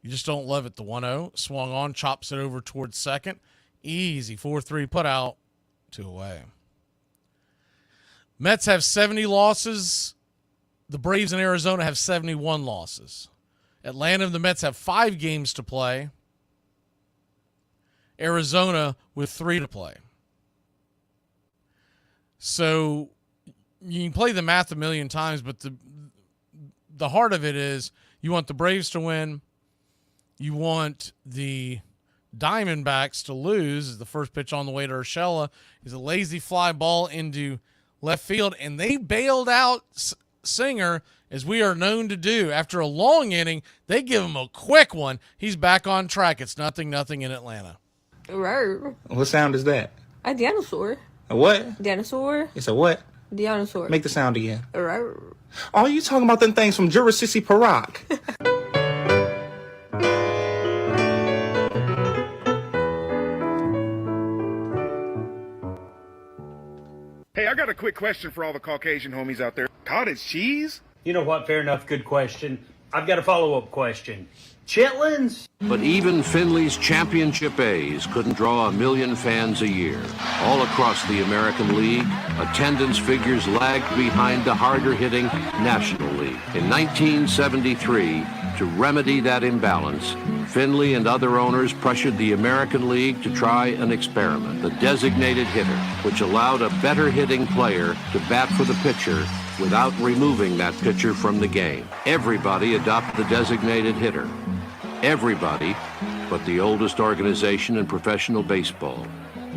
you just don't love it. The 1-0 swung on, chops it over towards second. Easy 4-3 put out, 2 away. Mets have 70 losses. The Braves in Arizona have 71 losses. Atlanta and the Mets have 5 games to play. Arizona with 3 to play. So you can play the math a million times, but the heart of it is you want the Braves to win. You want the Diamondbacks to lose. The first pitch on the way to Urshela is a lazy fly ball into left field, and they bailed out Singer, as we are known to do. After a long inning, they give him a quick one. He's back on track. It's 0-0 in Atlanta. Right. What sound is that? A dinosaur. A what? Dinosaur. It's a what? Dinosaur. Make the sound again. Right. Oh, you talking about them things from Jurassic Park? Hey, I got a quick question for all the Caucasian homies out there. Cottage cheese? You know what? Fair enough. Good question. I've got a follow-up question. Chitlins? But even Finley's championship A's couldn't draw 1 million fans a year. All across the American League, attendance figures lagged behind the harder-hitting National League. In 1973, to remedy that imbalance, Finley and other owners pressured the American League to try an experiment, the designated hitter, which allowed a better-hitting player to bat for the pitcher without removing that pitcher from the game. Everybody adopted the designated hitter. Everybody but the oldest organization in professional baseball,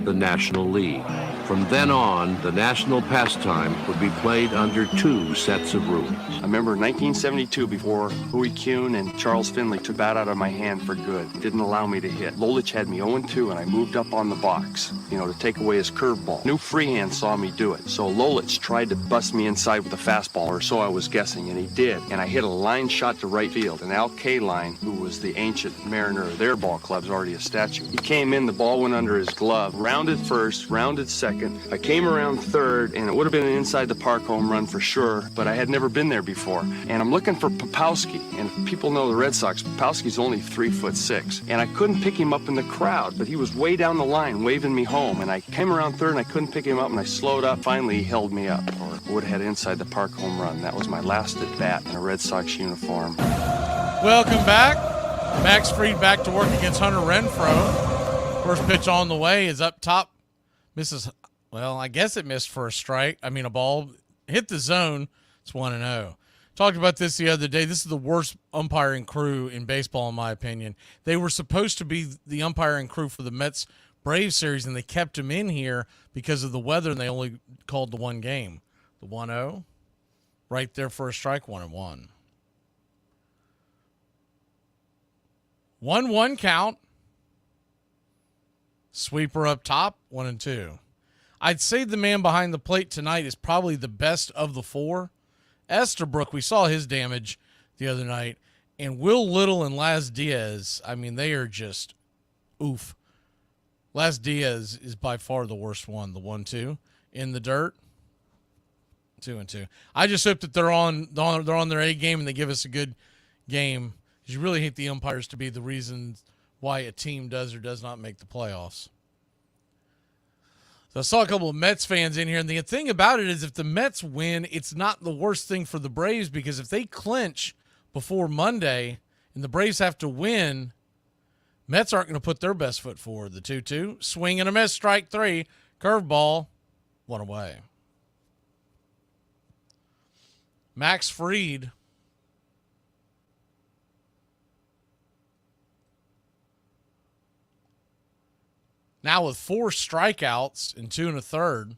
the National League. From then on, the national pastime would be played under 2 sets of rules. I remember 1972, before Huey Kuhn and Charles Finley took bat out of my hand for good. Didn't allow me to hit. Lolich had me 0-2, and I moved up on the box, to take away his curveball. New Freehand saw me do it, so Lolich tried to bust me inside with a fastball, or so I was guessing, and he did. And I hit a line shot to right field, and Al Kaline, who was the ancient mariner of their ball club's already a statue. He came in, the ball went under his glove, rounded first, rounded second, second. I came around third, and it would have been an inside the park home run for sure, but I had never been there before. And I'm looking for Popowski, and if people know the Red Sox, Popowski's only 3'6", and I couldn't pick him up in the crowd, but he was way down the line waving me home, and I came around third, and I couldn't pick him up, and I slowed up. Finally, he held me up, or would have had inside the park home run. That was my last at bat in a Red Sox uniform. Welcome back. Max Fried back to work against Hunter Renfroe. First pitch on the way is up top. Misses, well, I guess it missed for a strike. I mean, a ball hit the zone. It's 1-0. Talked about this the other day. This is the worst umpiring crew in baseball, in my opinion. They were supposed to be the umpiring crew for the Mets-Braves series, and they kept them in here because of the weather, and they only called the one game. The 1-0, right there for a strike, 1-1. 1-1 count. Sweeper up top, 1-2. I'd say the man behind the plate tonight is probably the best of the four. Estabrook, we saw his damage the other night. And Will Little and Laz Diaz, I mean, they are just oof. Laz Diaz is by far the worst one, the 1-2. In the dirt, 2-2. I just hope that they're on their A game and they give us a good game. You really hate the umpires to be the reason why a team does or does not make the playoffs. So I saw a couple of Mets fans in here, and the thing about it is if the Mets win, it's not the worst thing for the Braves, because if they clinch before Monday and the Braves have to win, Mets aren't going to put their best foot forward. The 2-2, swing and a miss, strike three, curveball, one away. Max Fried now with 4 strikeouts and 2 1/3.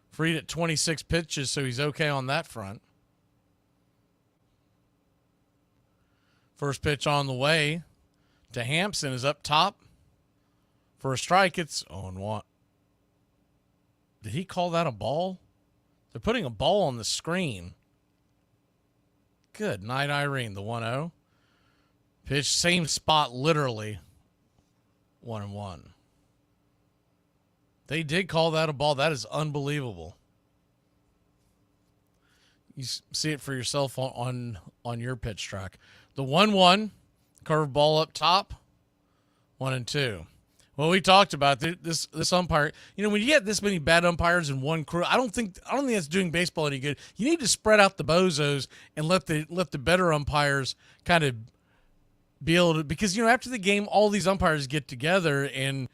Fried at 26 pitches, so he's okay on that front. First pitch on the way to Hampson is up top. For a strike, it's 0-1. Did he call that a ball? They're putting a ball on the screen. Good night, Irene, the 1-0. Pitch, same spot, literally. 1-1. They did call that a ball. That is unbelievable. You see it for yourself on your pitch track. The 1-1, curveball up top, 1-2. Well, we talked about this umpire. You know, when you get this many bad umpires in one crew, I don't think that's doing baseball any good. You need to spread out the bozos and let the better umpires kind of be able to, because, you know, after the game, all these umpires get together, and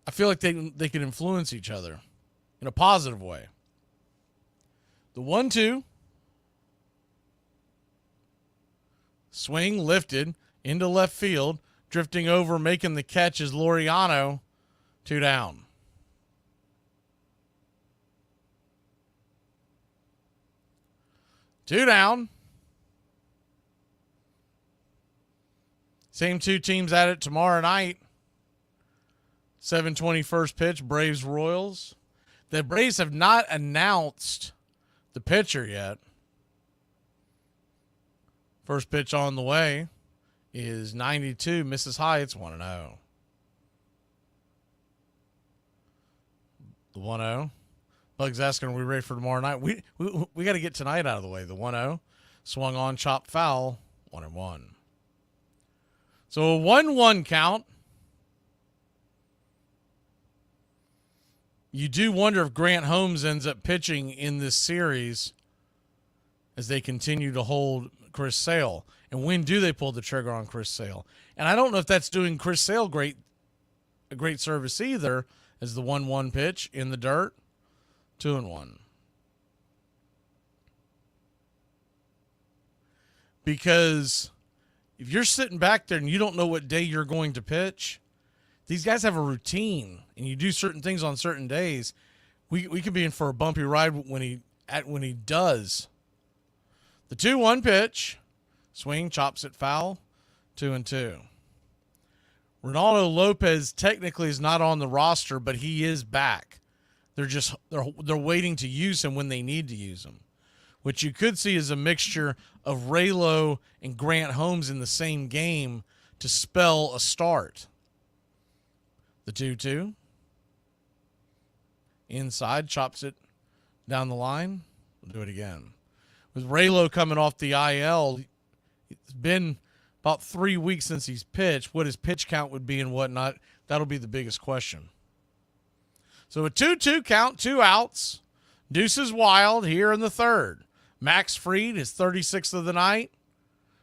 I feel like they can influence each other in a positive way. The 1-2, swing lifted into left field, drifting over, making the catch is Laureano, 2 down. Two down. Same two teams at it tomorrow night. 7:20 first pitch, Braves-Royals. The Braves have not announced the pitcher yet. First pitch on the way is 92, misses high, it's 1-0. The 1-0. Bug's asking, are we ready for tomorrow night? We got to get tonight out of the way. The 1-0. Swung on, chopped foul, 1-1. So a 1-1 count. You do wonder if Grant Holmes ends up pitching in this series as they continue to hold Chris Sale. And when do they pull the trigger on Chris Sale? And I don't know if that's doing Chris Sale a great service either, as the 1-1 pitch in the dirt, 2-1. Because if you're sitting back there and you don't know what day you're going to pitch, these guys have a routine, and you do certain things on certain days. We could be in for a bumpy ride when he does. The 2-1 pitch, swing, chops it foul, 2-2. Ronaldo Lopez technically is not on the roster, but he is back. They're waiting to use him when they need to use him. What you could see is a mixture of Raylo and Grant Holmes in the same game to spell a start. The 2-2. Inside, chops it down the line. We'll do it again. With Raylo coming off the IL, it's been about 3 weeks since he's pitched. What his pitch count would be and whatnot, that'll be the biggest question. So a 2-2 count, 2 outs. Deuces wild here in the third. Max Fried, his 36th of the night.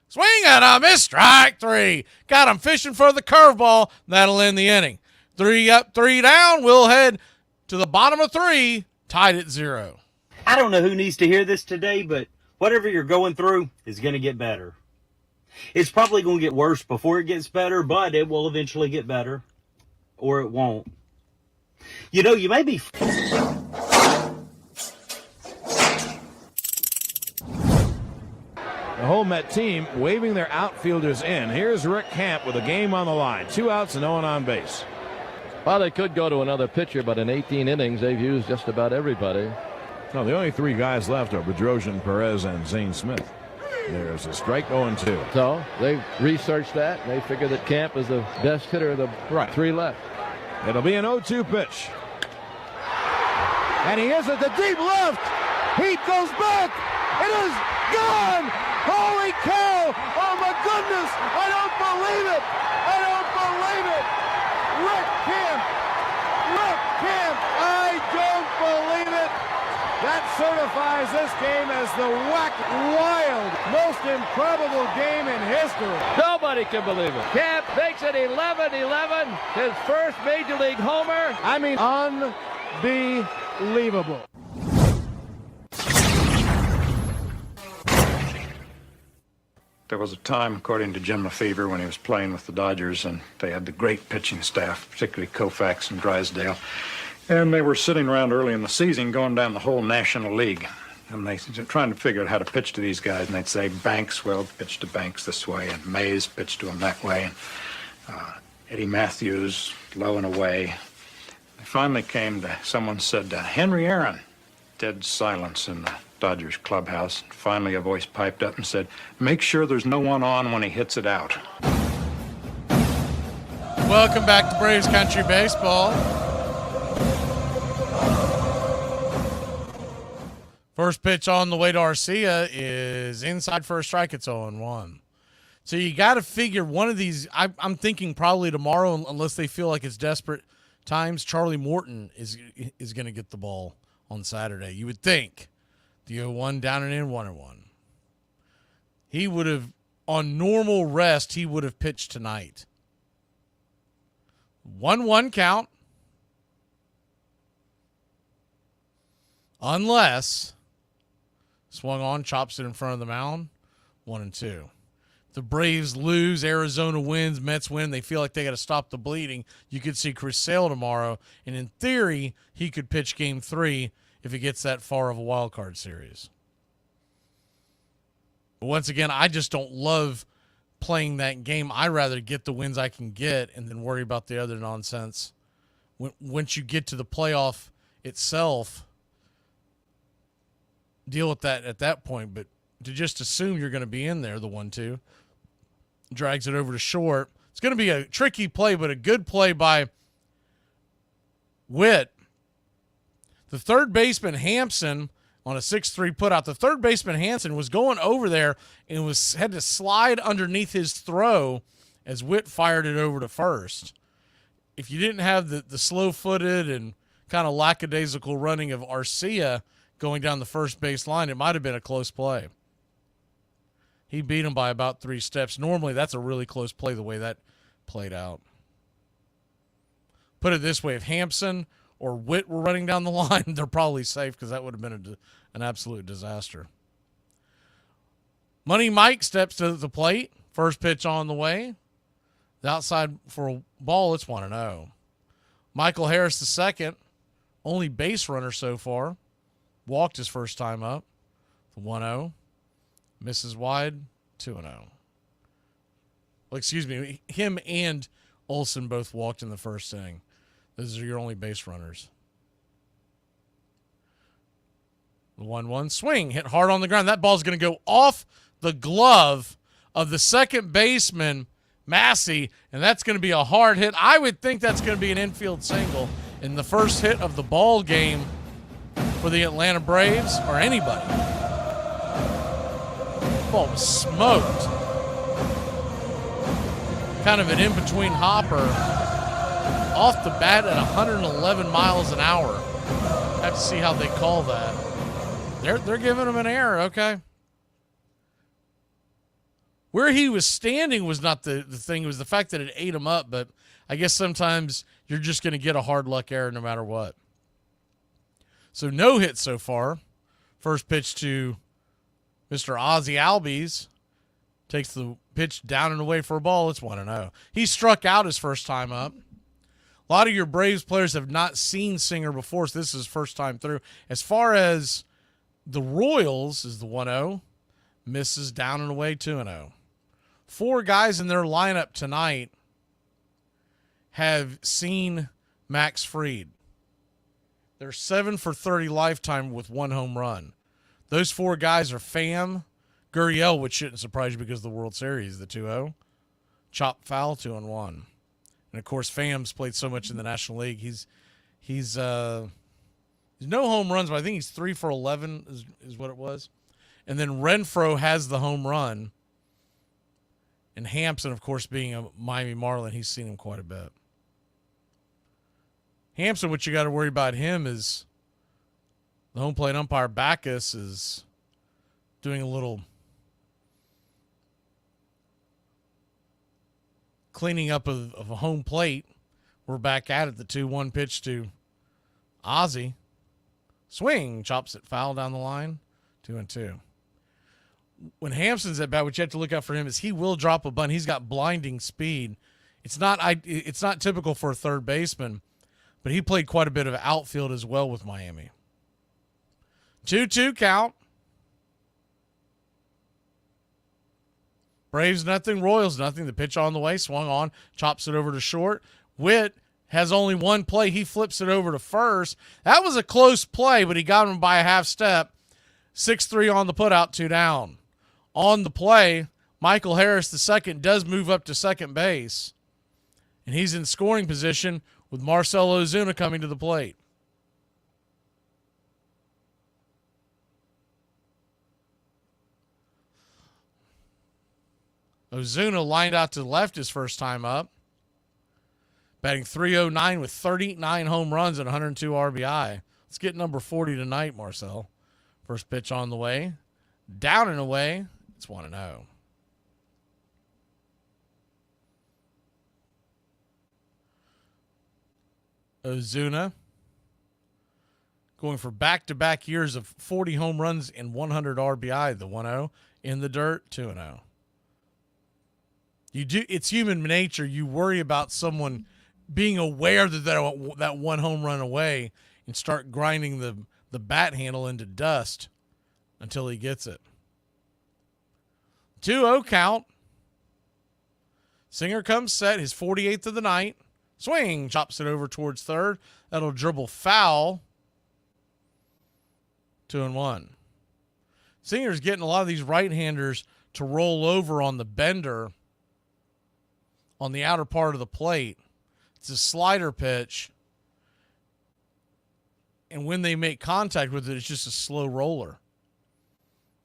Swing and a miss, strike 3. Got him fishing for the curveball. That'll end the inning. 3 up, 3 down. We'll head to the bottom of 3, tied at 0. I don't know who needs to hear this today, but whatever you're going through is going to get better. It's probably going to get worse before it gets better, but it will eventually get better, or it won't. You know, you may be... The whole Met team waving their outfielders in. Here's Rick Camp with a game on the line. 2 outs and no one on base. Well, they could go to another pitcher, but in 18 innings, they've used just about everybody. No, the only 3 guys left are Bedrosian, Perez, and Zane Smith. There's a strike 0-2. So they researched that, and they figure that Camp is the best hitter of the 3 left. It'll be an 0-2 pitch. And he is at the deep left. Heat goes back. It is gone. Holy cow. Oh, my goodness. I don't believe it. I don't believe it. Rick Camp. Rick Camp. I don't believe it. That certifies this game as the wild, most improbable game in history. Nobody can believe it. Camp makes it 11-11, his first Major League homer. I mean, unbelievable. There was a time, according to Jim Lefevre, when he was playing with the Dodgers, and they had the great pitching staff, particularly Koufax and Drysdale. And they were sitting around early in the season going down the whole National League. And they were trying to figure out how to pitch to these guys. And they'd say, Banks, well, pitch to Banks this way. And Mays, pitch to him that way. And Eddie Matthews, low and away. They finally came to, someone said, Henry Aaron. Dead silence in the Dodgers clubhouse. Finally, a voice piped up and said, make sure there's no one on when he hits it out. Welcome back to Braves Country Baseball. First pitch on the way to Arcia is inside for a strike. It's 0-1. So you got to figure one of these. I'm thinking probably tomorrow, unless they feel like it's desperate times. Charlie Morton is going to get the ball on Saturday. You would think the 0-1 down and in 1-1. He would have, on normal rest, he would have pitched tonight. 1-1 count, unless swung on, chops it in front of the mound, 1-2. The Braves lose, Arizona wins, Mets win. They feel like they got to stop the bleeding. You could see Chris Sale tomorrow, and in theory, he could pitch Game 3 if he gets that far of a wild card series. But once again, I just don't love playing that game. I'd rather get the wins I can get and then worry about the other nonsense. Once you get to the playoff itself, deal with that at that point. But to just assume you're going to be in there, the 1-2 drags it over to short. It's going to be a tricky play, but a good play by Witt. The third baseman, Hampson, on a 6-3 putout, the third baseman, Hansen, was going over there and had to slide underneath his throw as Witt fired it over to first. If you didn't have the slow-footed and kind of lackadaisical running of Arcia going down the first base line, it might have been a close play. He beat him by about 3 steps. Normally, that's a really close play the way that played out. Put it this way, if Hampson or Witt were running down the line, they're probably safe because that would have been an absolute disaster. Money Mike steps to the plate. First pitch on the way. The outside for a ball, it's 1-0. Michael Harris, the second, only base runner so far. Walked his first time up. 1-0. Misses wide, 2-0. Well, excuse me, him and Olsen both walked in the first inning. Those are your only base runners. The 1-1 swing, hit hard on the ground. That ball's going to go off the glove of the second baseman, Massey, and that's going to be a hard hit. I would think that's going to be an infield single in the first hit of the ball game for the Atlanta Braves or anybody. Ball was smoked. Kind of an in-between hopper off the bat at 111 miles an hour. Have to see how they call that. They're giving him an error, okay. Where he was standing was not the thing. It was the fact that it ate him up, but I guess sometimes you're just going to get a hard luck error no matter what. So no hit so far. First pitch to Mr. Ozzie Albies. Takes the pitch down and away for a ball. It's 1-0. He struck out his first time up. A lot of your Braves players have not seen Singer before, so this is his first time through. As far as the Royals is the 1-0. Misses down and away 2-0. 4 guys in their lineup tonight have seen Max Fried. They're 7 for 30 lifetime with 1 home run. Those 4 guys are Pham, Gurriel, which shouldn't surprise you because of the World Series, the 2-0. Chop foul, 2-1. And of course, Pham's played so much in the National League. He's no home runs, but I think he's 3 for 11 is what it was. And then Renfroe has the home run. And Hampson, of course, being a Miami Marlin, he's seen him quite a bit. Hampson, what you got to worry about him is the home plate umpire Backus is doing a little cleaning up of a home plate. We're back at it. The 2-1 pitch to Ozzie. Swing, chops it foul down the line. 2-2. When Hampson's at bat, what you have to look out for him is he will drop a bunt. He's got blinding speed. It's not typical for a third baseman, but he played quite a bit of outfield as well with Miami. 2-2 count. Braves nothing, Royals nothing. The pitch on the way, swung on, chops it over to short. Witt has only one play. He flips it over to first. That was a close play, but he got him by a half step. 6-3 on the putout, 2 down. On the play, Michael Harris, the second, does move up to second base. And he's in scoring position with Marcell Ozuna coming to the plate. Ozuna lined out to the left his first time up. Batting .309 with 39 home runs and 102 RBI. Let's get number 40 tonight, Marcell. First pitch on the way. Down and away. It's 1-0. Ozuna going for back-to-back years of 40 home runs and 100 RBI. The 1-0 in the dirt, 2-0. It's human nature. You worry about someone being aware that one home run away and start grinding the bat handle into dust until he gets it. 2-0 count. Singer comes set, his 48th of the night. Swing, chops it over towards third. That'll dribble foul. 2-1. Singer's getting a lot of these right-handers to roll over on the bender on the outer part of the plate. It's a slider pitch. And when they make contact with it, it's just a slow roller.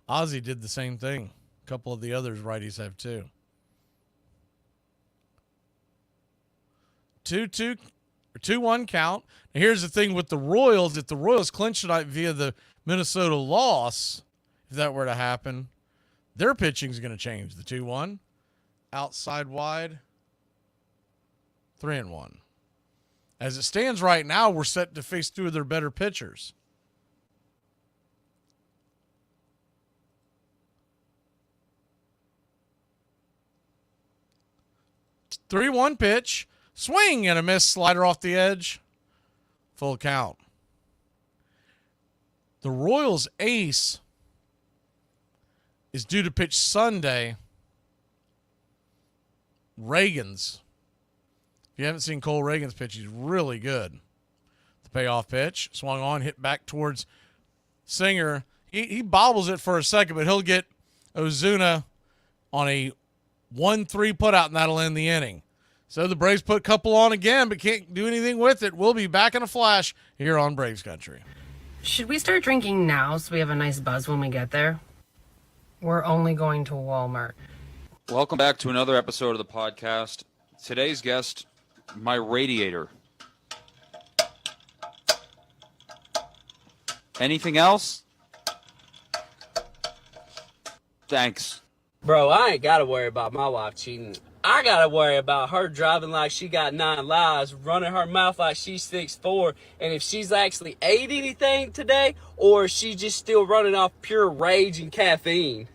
Ozzie did the same thing. A couple of the others righties have too. 2-1 count. Now here's the thing with the Royals. If the Royals clinch tonight via the Minnesota loss, if that were to happen, their pitching is going to change. The 2-1. Outside wide. 3-1. As it stands right now, we're set to face 2 of their better pitchers. The 3-1 pitch. Swing and a miss, slider off the edge. Full count. The Royals ace is due to pitch Sunday. Reagan's. If you haven't seen Cole Reagan's pitch, he's really good. The payoff pitch. Swung on, hit back towards Singer. He bobbles it for a second, but he'll get Ozuna on a 1-3 putout, and that'll end the inning. So the Braves put a couple on again, but can't do anything with it. We'll be back in a flash here on Braves Country. Should we start drinking now so we have a nice buzz when we get there? We're only going to Walmart. Welcome back to another episode of the podcast. Today's guest, my radiator. Anything else? Thanks. Bro, I ain't got to worry about my wife cheating. I got to worry about her driving like she got 9 lives, running her mouth like she's 6'4", and if she's actually ate anything today, or is she just still running off pure rage and caffeine.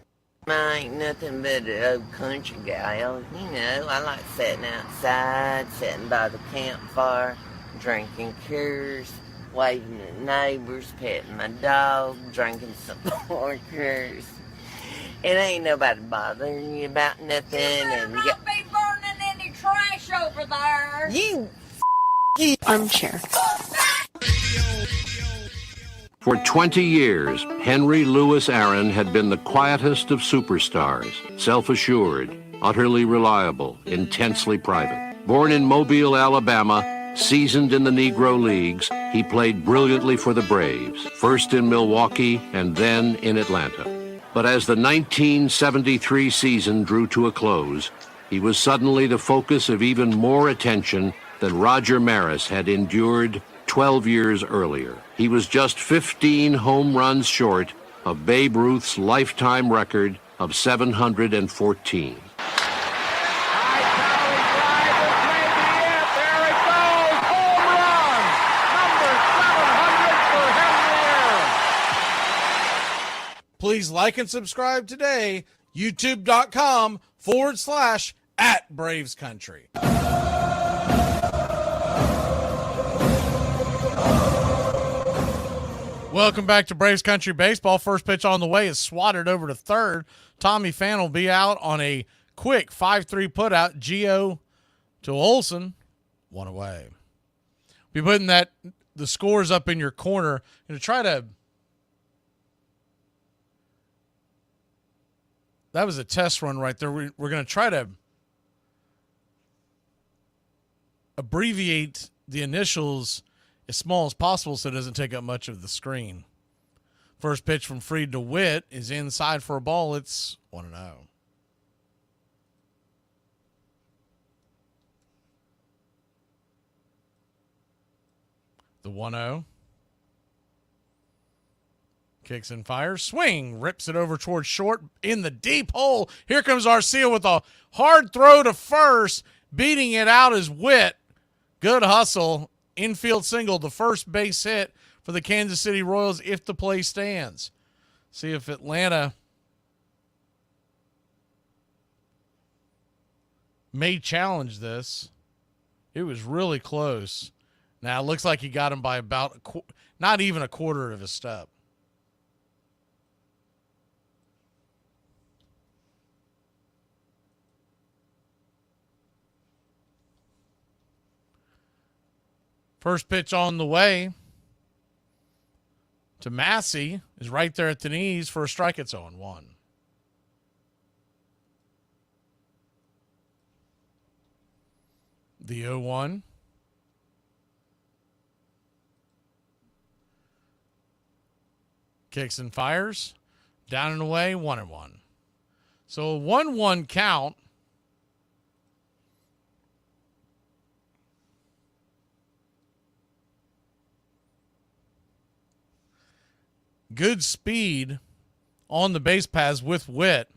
I ain't nothing but an old country gal. You know, I like sitting outside, sitting by the campfire, drinking Coors, waving at neighbors, petting my dog, drinking some more Coors. It ain't nobody bothering you about nothing. You better not be burning any trash over there. You armchair. For 20 years, Henry Louis Aaron had been the quietest of superstars, self-assured, utterly reliable, intensely private. Born in Mobile, Alabama, seasoned in the Negro Leagues, he played brilliantly for the Braves, first in Milwaukee and then in Atlanta. But as the 1973 season drew to a close, he was suddenly the focus of even more attention than Roger Maris had endured 12 years earlier. He was just 15 home runs short of Babe Ruth's lifetime record of 714. Please like and subscribe today, youtube.com/@BravesCountry. Welcome back to Braves Country Baseball. First pitch on the way is swatted over to third. Tommy Pham will be out on a quick 5-3 putout. Gio to Olsen, 1 away. Be putting the scores up in your corner and to try to. That was a test run right there. We're going to try to abbreviate the initials as small as possible so it doesn't take up much of the screen. First pitch from Fried to Witt is inside for a ball. It's 1-0. The 1-0. Kicks and fires. Swing. Rips it over towards short in the deep hole. Here comes Arcia with a hard throw to first. Beating it out is Witt. Good hustle. Infield single. The first base hit for the Kansas City Royals if the play stands. See if Atlanta may challenge this. It was really close. Now it looks like he got him by about not even a quarter of a step. First pitch on the way to Massey is right there at the knees for a strike. It's 0-1. The 0-1. Kicks and fires. Down and away, 1-1. So a 1-1 count. Good speed on the base paths with Witt.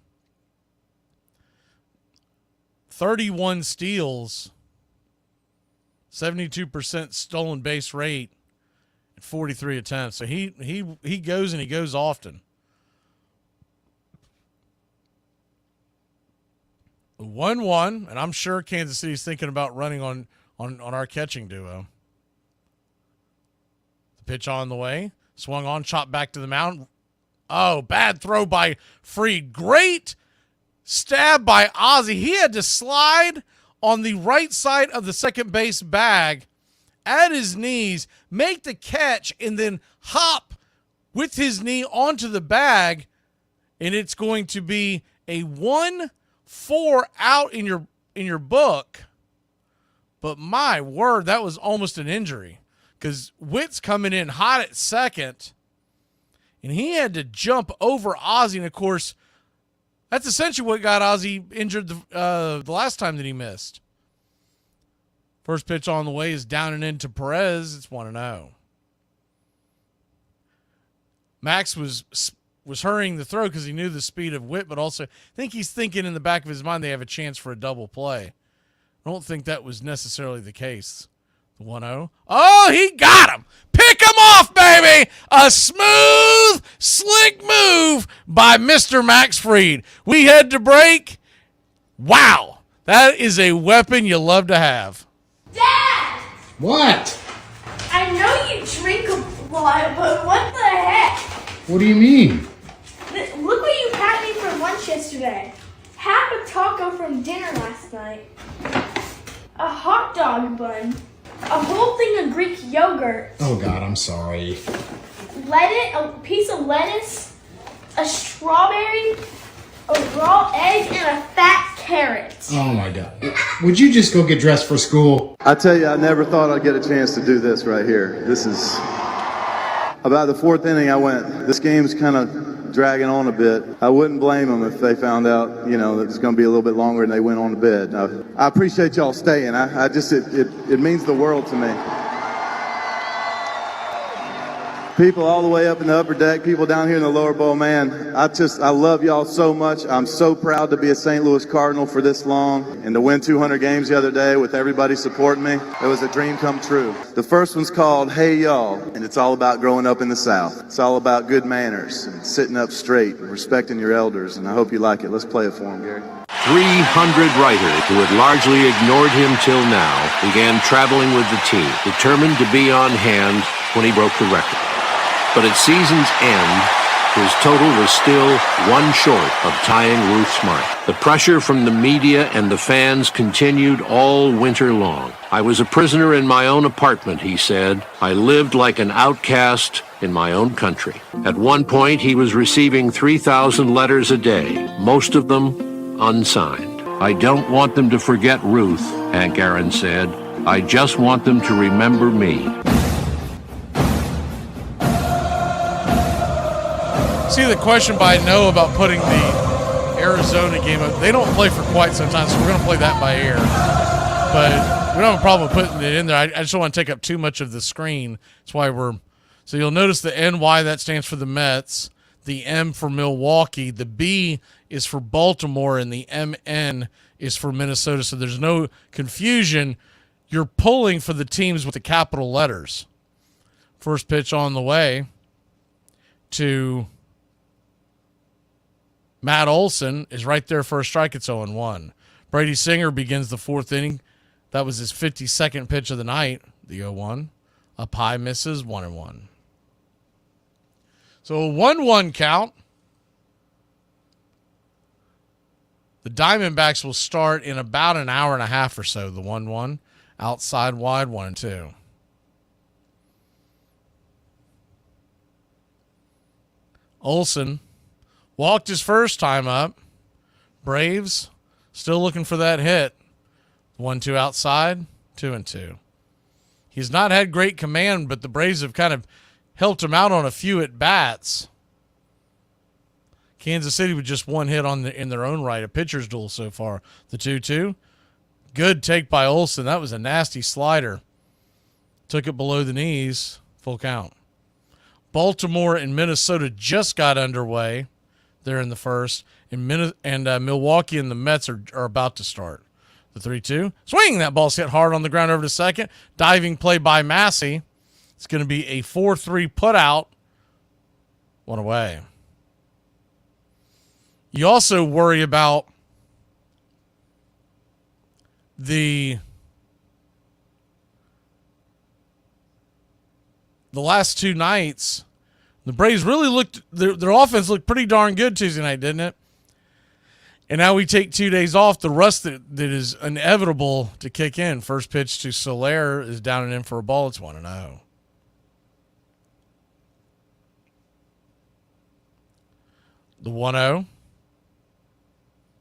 31 steals, 72% stolen base rate, at 43 attempts. So he goes and he goes often. 1-1, and I'm sure Kansas City's thinking about running on our catching duo. The pitch on the way. Swung on, chopped back to the mound. Oh, bad throw by Fried. Great stab by Ozzie. He had to slide on the right side of the second base bag at his knees, make the catch, and then hop with his knee onto the bag. And it's going to be a 1-4 4 out in your book, but my word, that was almost an injury because Witt's coming in hot at second, and he had to jump over Ozzie. And of course, that's essentially what got Ozzie injured the last time that he missed. First pitch on the way is down and into Perez. It's 1-0. Max was hurrying the throw because he knew the speed of Witt, but also I think he's thinking in the back of his mind they have a chance for a double play. I don't think that was necessarily the case. The 1-0. Oh, he got him. Pick him off, baby. A smooth, slick move by Mr. Max Fried. We head to break. Wow. That is a weapon you love to have. Dad! What? I know you drink a lot, but what the heck? What do you mean? Look what you had me for lunch yesterday. Half a taco from dinner last night. A hot dog bun. A whole thing of Greek yogurt. Oh, God, I'm sorry. A piece of lettuce. A strawberry. A raw egg and a fat carrot. Oh, my God. Would you just go get dressed for school? I tell you, I never thought I'd get a chance to do this right here. This is about the 4th inning I went. This game's kind of dragging on a bit. I wouldn't blame them if they found out, that it's going to be a little bit longer and they went on to bed. I appreciate y'all staying. It means the world to me. People all the way up in the upper deck, people down here in the lower bowl, man, I love y'all so much. I'm so proud to be a St. Louis Cardinal for this long and to win 200 games the other day with everybody supporting me. It was a dream come true. The first one's called Hey Y'all, and it's all about growing up in the South. It's all about good manners and sitting up straight and respecting your elders, and I hope you like it. Let's play it for him, Gary. 300 writers who had largely ignored him till now began traveling with the team, determined to be on hand when he broke the record. But at season's end, his total was still one short of tying Ruth's mark. The pressure from the media and the fans continued all winter long. I was a prisoner in my own apartment, he said. I lived like an outcast in my own country. At one point, he was receiving 3,000 letters a day, most of them unsigned. I don't want them to forget Ruth, Hank Aaron said. I just want them to remember me. See the question by Noah about putting the Arizona game up. They don't play for quite some time, so we're going to play that by ear. But we don't have a problem putting it in there. I just don't want to take up too much of the screen. That's why so you'll notice the NY, that stands for the Mets. The M for Milwaukee. The B is for Baltimore, and the MN is for Minnesota. So there's no confusion. You're pulling for the teams with the capital letters. First pitch on the way to Matt Olson is right there for a strike. It's 0-1. Brady Singer begins the 4th inning. That was his 52nd pitch of the night, the 0-1. Up high, misses, 1-1. So a 1-1 count. The Diamondbacks will start in about an hour and a half or so, the 1-1. Outside wide, 1-2. Olson walked his first time up. Braves still looking for that hit. 1-2 outside, 2-2. He's not had great command, but the Braves have kind of helped him out on a few at-bats. Kansas City with just one hit in their own right, a pitcher's duel so far. The 2-2. Good take by Olson. That was a nasty slider. Took it below the knees. Full count. Baltimore and Minnesota just got underway. They're in the first. And Milwaukee and the Mets are about to start. The 3-2. Swing. That ball's hit hard on the ground over to second. Diving play by Massey. It's going to be a 4-3 put out. One away. You also worry about the last two nights. The Braves really looked, their offense looked pretty darn good Tuesday night, didn't it? And now we take 2 days off. The rust that is inevitable to kick in. First pitch to Soler is down and in for a ball. It's 1-0. The 1-0.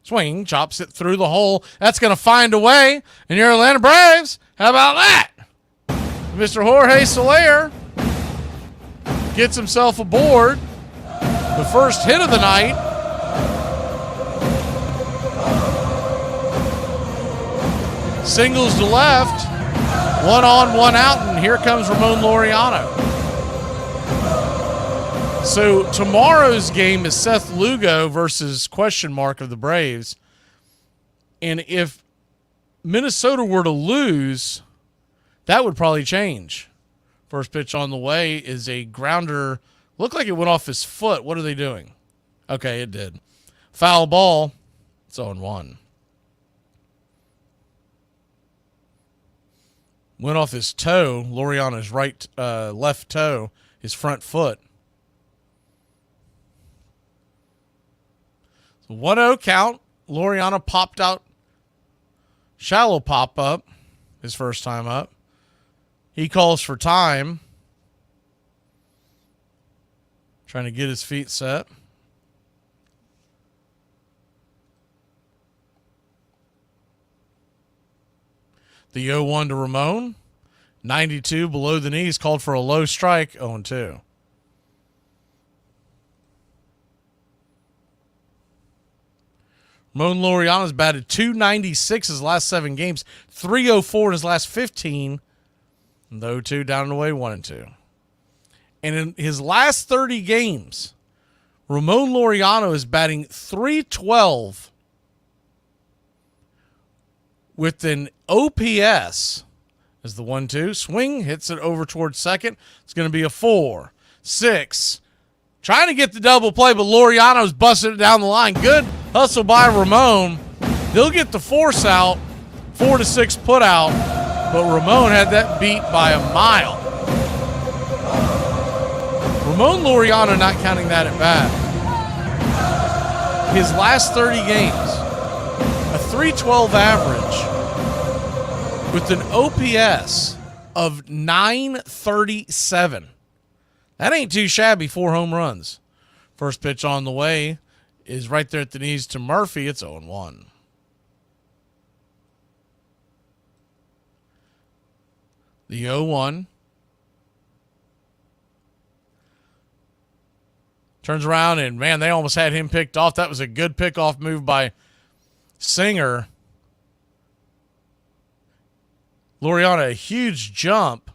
Swing, chops it through the hole. That's going to find a way. And your Atlanta Braves, how about that? Mr. Jorge Soler gets himself aboard. The first hit of the night. Singles to left. 1 on, 1 out, and here comes Ramon Laureano. So tomorrow's game is Seth Lugo versus question mark of the Braves. And if Minnesota were to lose, that would probably change. First pitch on the way is a grounder. Looked like it went off his foot. What are they doing? Okay, it did. Foul ball. It's 0-1. Went off his toe, Laureano's left toe, his front foot. 1-0 count. Laureano popped out. Shallow pop up. His first time up. He calls for time. Trying to get his feet set. The 0-1 to Ramon. 92 below the knees. Called for a low strike. 0-2. Ramon Laureano's batted .296 his last 7 games. .304 in his last 15. And the 0-2 down and away 1-2. And in his last 30 games, Ramon Laureano is batting .312 with an OPS as the 1-2. Swing, hits it over towards second. It's going to be a 4-6. Trying to get the double play, but Laureano's busted it down the line. Good hustle by Ramon. They'll get the force out. 4-6 put out, but Ramon had that beat by a mile. Ramon Laureano not counting that at bat. His last 30 games, a .312 average with an OPS of .937. That ain't too shabby. 4 home runs. First pitch on the way is right there at the knees to Murphy. It's 0-1. The 0-1. Turns around and, man, they almost had him picked off. That was a good pickoff move by Singer. Laureano, a huge jump.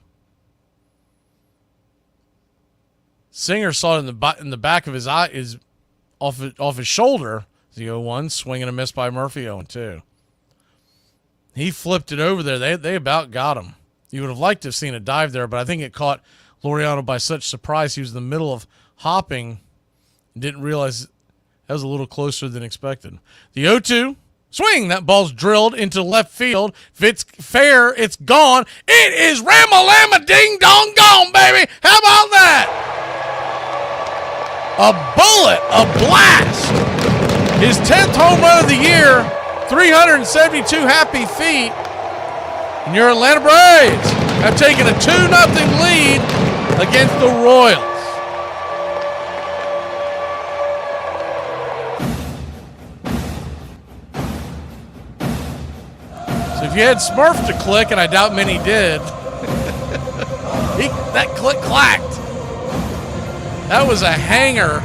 Singer saw it in the back of his eye, is off his shoulder. The 0-1, swing and a miss by Murphy. 0-2. He flipped it over there. They about got him. You would have liked to have seen a dive there, but I think it caught Laureano by such surprise. He was in the middle of hopping and didn't realize that was a little closer than expected. The 0-2, swing. That ball's drilled into left field. If it's fair, it's gone. It is Ramalama Ding Dong Gone, baby. How about that? A bullet, a blast. His 10th home run of the year, 372 happy feet. And your Atlanta Braves have taken a 2-0 lead against the Royals. So if you had Smurf to click, and I doubt many did, that click clacked. That was a hanger.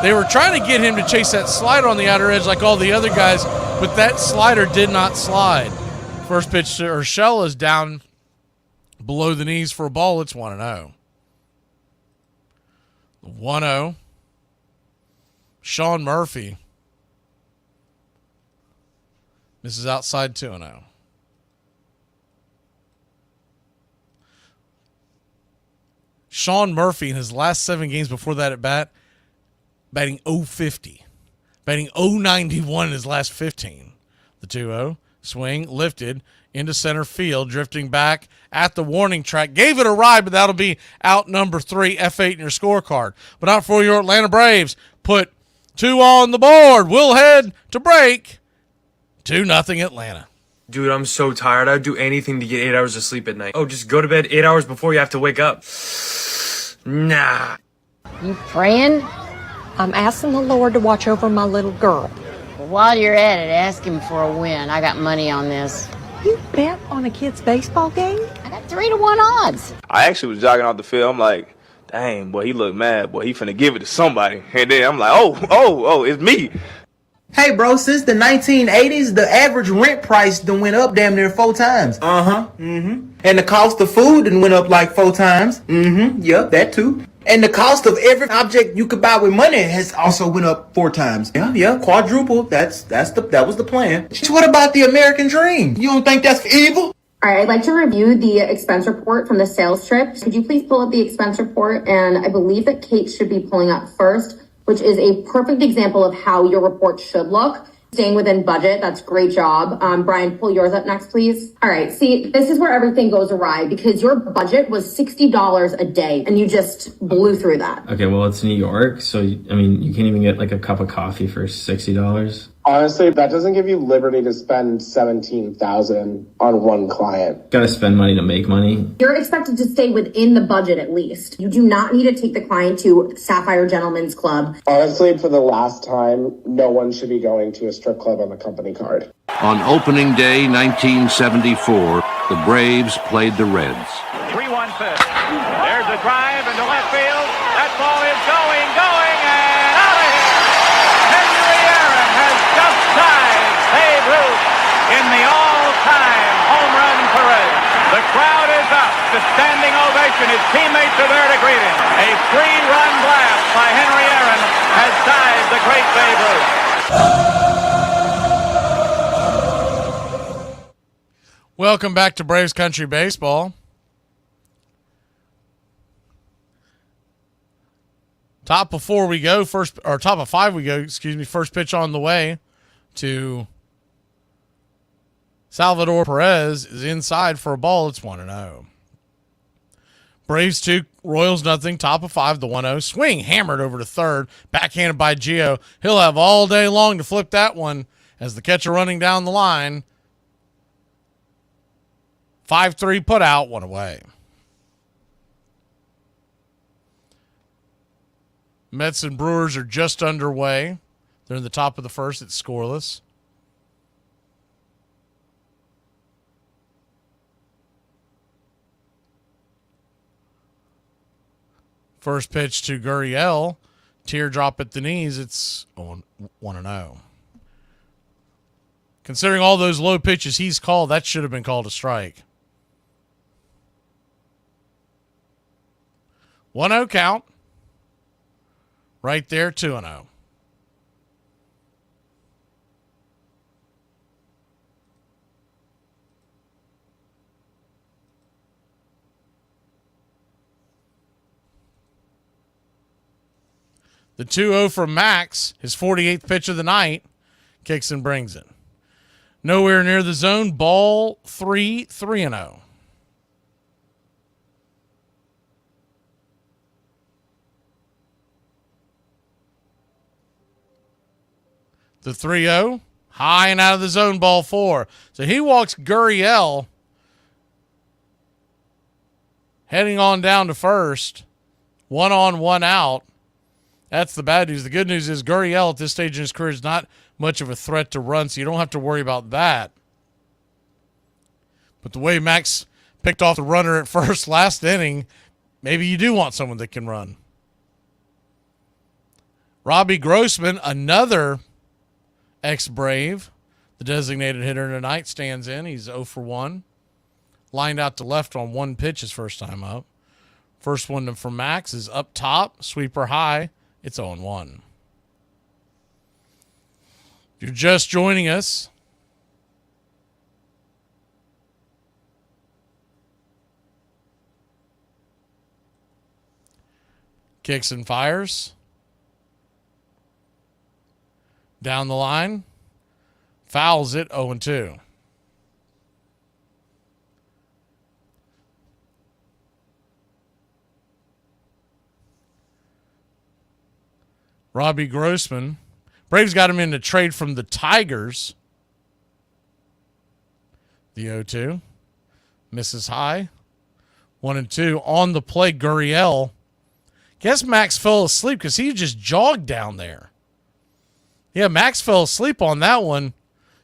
They were trying to get him to chase that slider on the outer edge like all the other guys, but that slider did not slide. First pitch to Urshela is down below the knees for a ball. It's 1-0. 1-0. Sean Murphy misses outside 2-0. Sean Murphy in his last 7 games before that at bat, batting .050. Batting .091 in his last 15. The 2-0. Swing, lifted into center field, drifting back at the warning track. Gave it a ride, but that'll be out number 3, F8 in your scorecard. But not for your Atlanta Braves. Put 2 on the board. We'll head to break. 2-0 Atlanta. Dude, I'm so tired. I'd do anything to get 8 hours of sleep at night. Oh, just go to bed 8 hours before you have to wake up. Nah. You praying? I'm asking the Lord to watch over my little girl. While you're at it, ask him for a win. I got money on this. You bet on a kid's baseball game? I got 3-1 odds. I actually was jogging off the field. I'm like, dang, boy, he looked mad. Boy, he finna give it to somebody. And then I'm like, oh, it's me. Hey, bro, since the 1980s, the average rent price done went up damn near 4 times. And the cost of food done went up like 4 times. Yep, that too. And the cost of every object you could buy with money has also went up 4 times. Yeah, quadruple. That was the plan. What about the American dream? You don't think that's evil? All right, I'd like to review the expense report from the sales trip. Could you please pull up the expense report? And I believe that Kate should be pulling up first, which is a perfect example of how your report should look. Staying within budget, that's great job. Brian, pull yours up next, please. All right, see, this is where everything goes awry because your budget was $60 a day and you just blew through that. Okay, well, it's New York, so, you can't even get like a cup of coffee for $60. Honestly, that doesn't give you liberty to spend $17,000 on one client. Gotta spend money to make money. You're expected to stay within the budget at least. You do not need to take the client to Sapphire Gentlemen's Club. Honestly, for the last time, no one should be going to a strip club on the company card. On opening day 1974, the Braves played the Reds. 3-1 pitch. There's a drive into left field. That ball is going, and out of here. Henry Aaron has just tied Babe Ruth in the all-time home run parade. The crowd is up. The standing ovation. His teammates are there to greet him. A 3-run blast by Henry Aaron has tied the great Babe Ruth. Welcome back to Braves Country Baseball. Top of 5 we go. First pitch on the way to Salvador Perez is inside for a ball. It's 1-0. Braves 2, Royals nothing. Top of 5, the 1-0. Swing hammered over to third. Backhanded by Gio. He'll have all day long to flip that one as the catcher running down the line. 5-3 put out, 1 away. Mets and Brewers are just underway. They're in the top of the first. It's scoreless. First pitch to Gurriel. Teardrop at the knees. It's 1-0. Considering all those low pitches he's called, that should have been called a strike. 1-0 count. Right there, 2-0. The 2-0 from Max, his 48th pitch of the night, kicks and brings it. Nowhere near the zone, ball 3, 3-0. The 3-0, high and out of the zone, ball 4. So he walks Gurriel heading on down to first. 1 on, 1 out. That's the bad news. The good news is Gurriel at this stage in his career is not much of a threat to run, so you don't have to worry about that. But the way Max picked off the runner at first last inning, maybe you do want someone that can run. Robbie Grossman, another ex-Brave, the designated hitter tonight, stands in. He's 0 for 1. Lined out to left on 1 pitch his first time up. First one from Max is up top, sweeper high. It's 0-1. If you're just joining us, kicks and fires. Down the line. Fouls it, 0-2. Robbie Grossman. Braves got him in a trade from the Tigers. The 0-2. Misses high. 1-2. On the play, Gurriel. Guess Max fell asleep because he just jogged down there. Yeah, Max fell asleep on that one.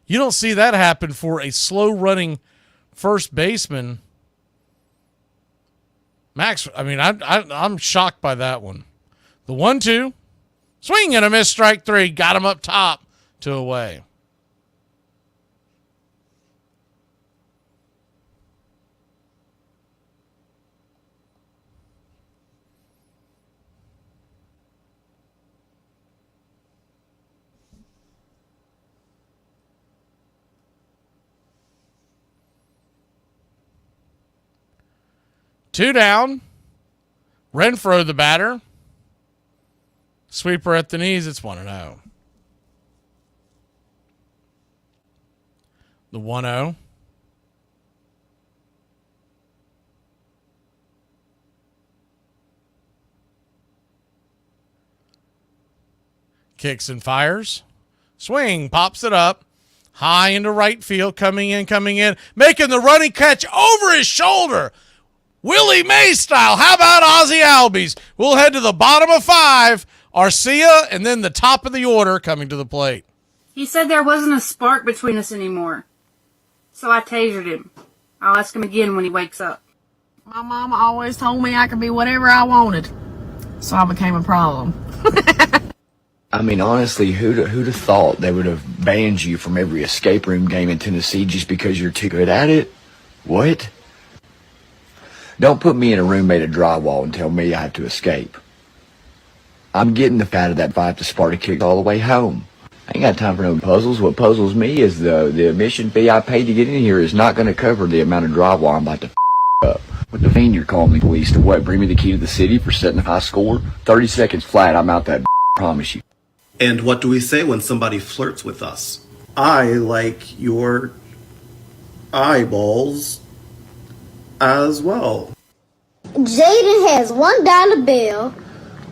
You don't see that happen for a slow-running first baseman. Max, I mean, I'm shocked by that one. The 1-2, swing and a miss, strike three, got him up top, 2 away. Two down. Renfroe, the batter. Sweeper at the knees. It's 1-0. The 1-0. Kicks and fires. Swing. Pops it up. High into right field. Coming in. Making the running catch over his shoulder. Willie Mays style. How about Ozzie Albies? We'll head to the bottom of 5. Arcia, and then the top of the order coming to the plate. He said there wasn't a spark between us anymore. So I tasered him. I'll ask him again when he wakes up. My mama always told me I could be whatever I wanted. So I became a problem. I mean, honestly, who'd have thought they would have banned you from every escape room game in Tennessee just because you're too good at it? What? Don't put me in a room made of drywall and tell me I have to escape. I'm getting the fat of that 5 to Sparta kick all the way home. I ain't got time for no puzzles. What puzzles me is the admission fee I paid to get in here is not going to cover the amount of drywall I'm about to up. What the fiend you're calling the police to what? Bring me the key to the city for setting a high score? 30 seconds flat, I'm out that promise you. And what do we say when somebody flirts with us? I like your eyeballs as well. Jaden has $1 bill,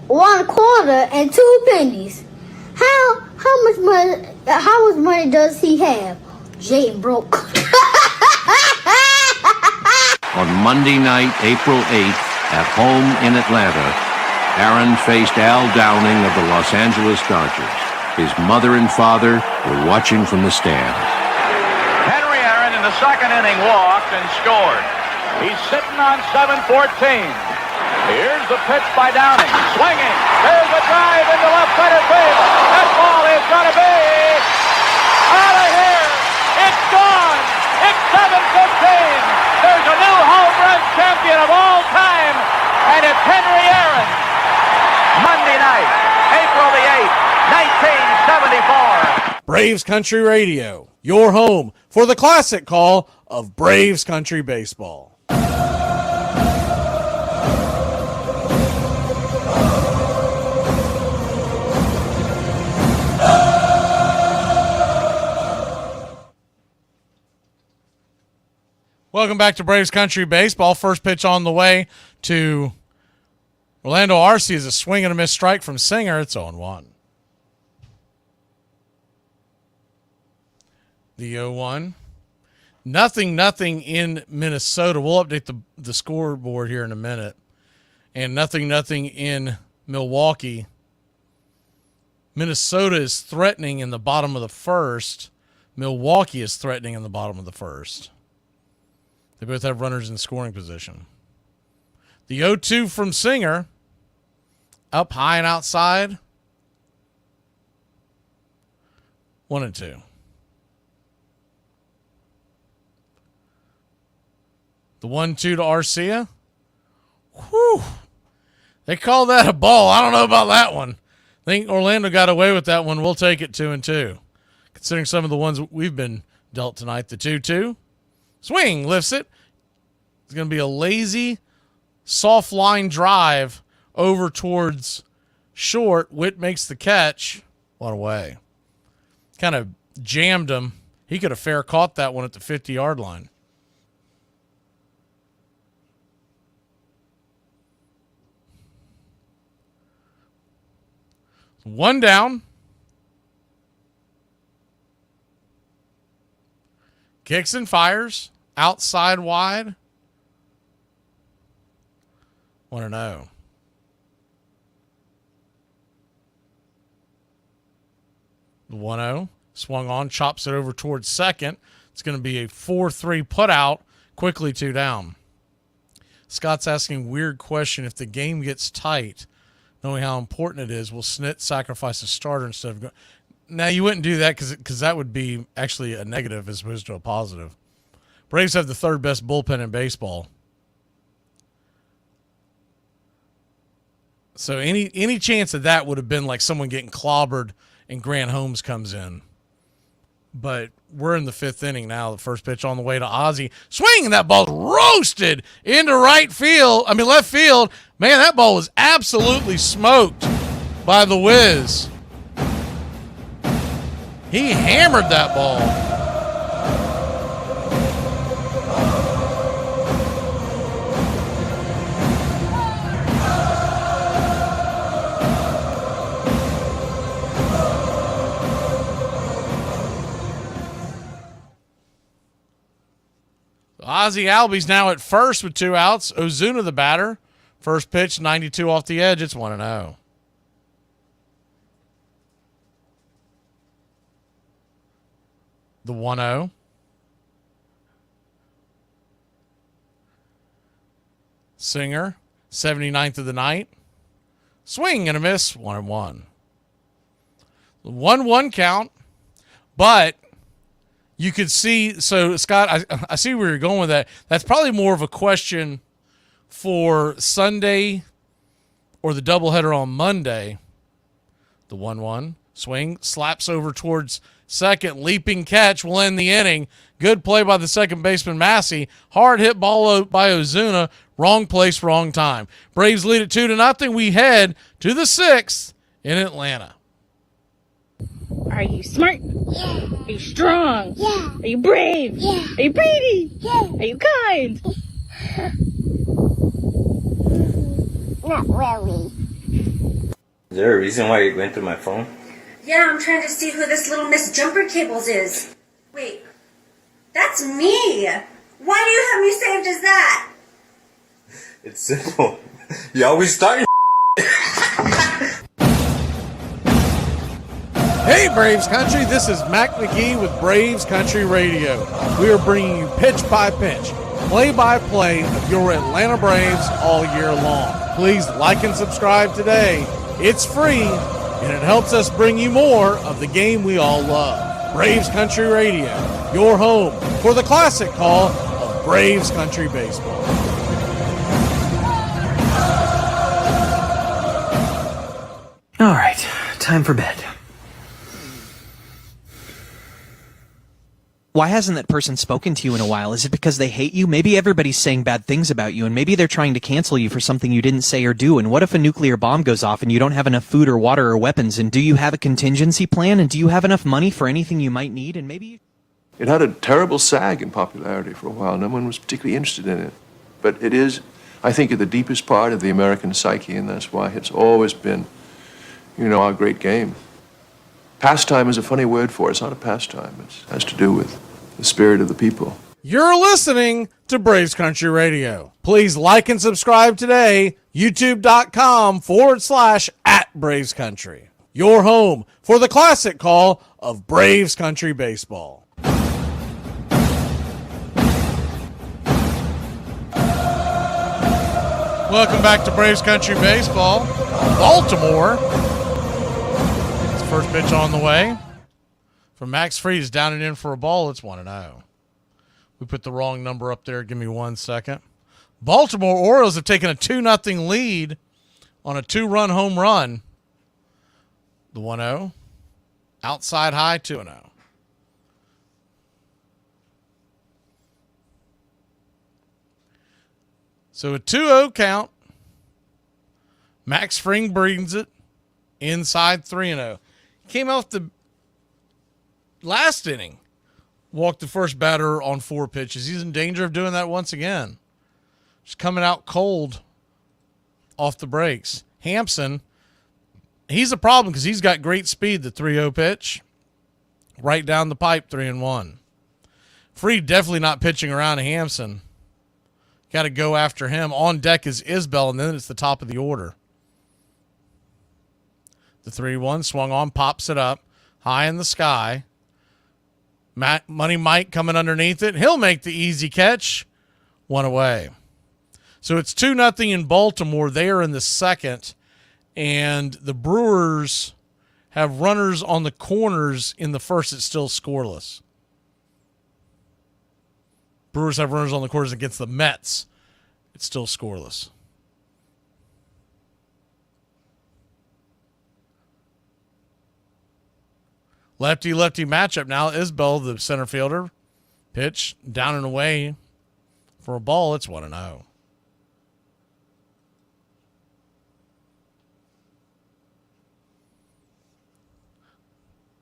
1 quarter, and 2 pennies. How much money does he have? Jaden broke. On Monday night, April 8th, at home in Atlanta, Aaron faced Al Downing of the Los Angeles Dodgers. His mother and father were watching from the stands. Henry Aaron in the second inning walked and scored. He's sitting on 7-14. Here's the pitch by Downing. Swinging. There's a drive into left center field. That ball is going to be out of here. It's gone. It's 7-15. There's a new home run champion of all time, and it's Henry Aaron. Monday night, April the 8th, 1974. Braves Country Radio, your home for the classic call of Braves Country Baseball. Welcome back to Braves Country Baseball. First pitch on the way to Orlando Arcia is a swing and a miss strike from Singer. It's 0-1. The 0-1. Nothing in Minnesota. We'll update the scoreboard here in a minute. And nothing in Milwaukee. Minnesota is threatening in the bottom of the first. Milwaukee is threatening in the bottom of the first. They both have runners in scoring position. The 0-2 from Singer. Up high and outside. 1-2. The 1-2 to Arcia. Whew. They call that a ball. I don't know about that one. I think Orlando got away with that one. We'll take it 2-2. Considering some of the ones we've been dealt tonight. The 2-2. Swing, lifts it. It's going to be a lazy, soft line drive over towards short. Witt makes the catch. What a way. Kind of jammed him. He could have fair caught that one at the 50-yard line. One down. Kicks and fires. Outside wide. 1-0. The 1-0 swung on, chops it over towards second. It's going to be a 4-3 put out, quickly 2 down. Scott's asking weird question. If the game gets tight, knowing how important it is, will Snit sacrifice a starter instead of going? Now, you wouldn't do that because that would be actually a negative as opposed to a positive. Braves have the 3rd best bullpen in baseball. So any chance of that would have been like someone getting clobbered and Grant Holmes comes in. But we're in the 5th inning now. The first pitch on the way to Ozzie. Swing, and that ball's roasted into left field. Man, that ball was absolutely smoked by the Wiz. He hammered that ball. Ozzie Albies now at first with 2 outs. Ozuna the batter. First pitch, 92 off the edge. It's 1-0. The 1-0. Singer, 79th of the night. Swing and a miss, 1-1. The 1-1 count, but you could see, so Scott, I see where you're going with that. That's probably more of a question for Sunday or the doubleheader on Monday. The 1-1 swing, slaps over towards second, leaping catch will end the inning. Good play by the second baseman, Massey. Hard hit ball by Ozuna. Wrong place, wrong time. Braves lead it 2-0. We head to the 6th in Atlanta. Are you smart? Yeah. Are you strong? Yeah. Are you brave? Yeah. Are you pretty? Yeah. Are you kind? Not really. Is there a reason why you're going through my phone? Yeah, I'm trying to see who this little Miss Jumper Cables is. Wait, that's me. Why do you have me saved as that? It's simple. You always start your Hey, Braves Country, this is Mac Magee with Braves Country Radio. We are bringing you pitch by pitch, play by play of your Atlanta Braves all year long. Please like and subscribe today. It's free, and it helps us bring you more of the game we all love. Braves Country Radio, your home for the classic call of Braves Country Baseball. All right, time for bed. Why hasn't that person spoken to you in a while? Is it because they hate you? Maybe everybody's saying bad things about you, and maybe they're trying to cancel you for something you didn't say or do. And what if a nuclear bomb goes off and you don't have enough food or water or weapons? And do you have a contingency plan? And do you have enough money for anything you might need? And maybe it had a terrible sag in popularity for a while. No one was particularly interested in it. But it is, I think, at the deepest part of the American psyche, and that's why it's always been, our great game. Pastime is a funny word for it. It's not a pastime. It has to do with the spirit of the people. You're listening to Braves Country Radio. Please like and subscribe today. YouTube.com/@Braves Country. Your home for the classic call of Braves Country Baseball. Welcome back to Braves Country Baseball. Baltimore. It's first pitch on the way. From Max Fried is down and in for a ball. It's 1-0. We put the wrong number up there. Give me 1 second. Baltimore Orioles have taken a 2-0 lead on a 2-run home run. The 1-0. Outside high, 2-0. So a 2-0 count. Max Fried brings it inside 3-0. Came off the last inning, walked the first batter on 4 pitches. He's in danger of doing that once again. Just coming out cold off the breaks. Hampson, he's a problem because he's got great speed, the 3-0 pitch. Right down the pipe, 3-1. Fried definitely not pitching around Hampson. Got to go after him. On deck is Isbell, and then it's the top of the order. The 3-1 swung on, pops it up. high in the sky. Money Mike coming underneath it. He'll make the easy catch. One away. So it's 2-0 in Baltimore. They are in the second. And the Brewers have runners on the corners in the first. It's still scoreless. Brewers have runners on the corners against the Mets. It's still scoreless. Lefty-lefty matchup now. Isbell, the center fielder. Pitch down and away for a ball. It's 1-0.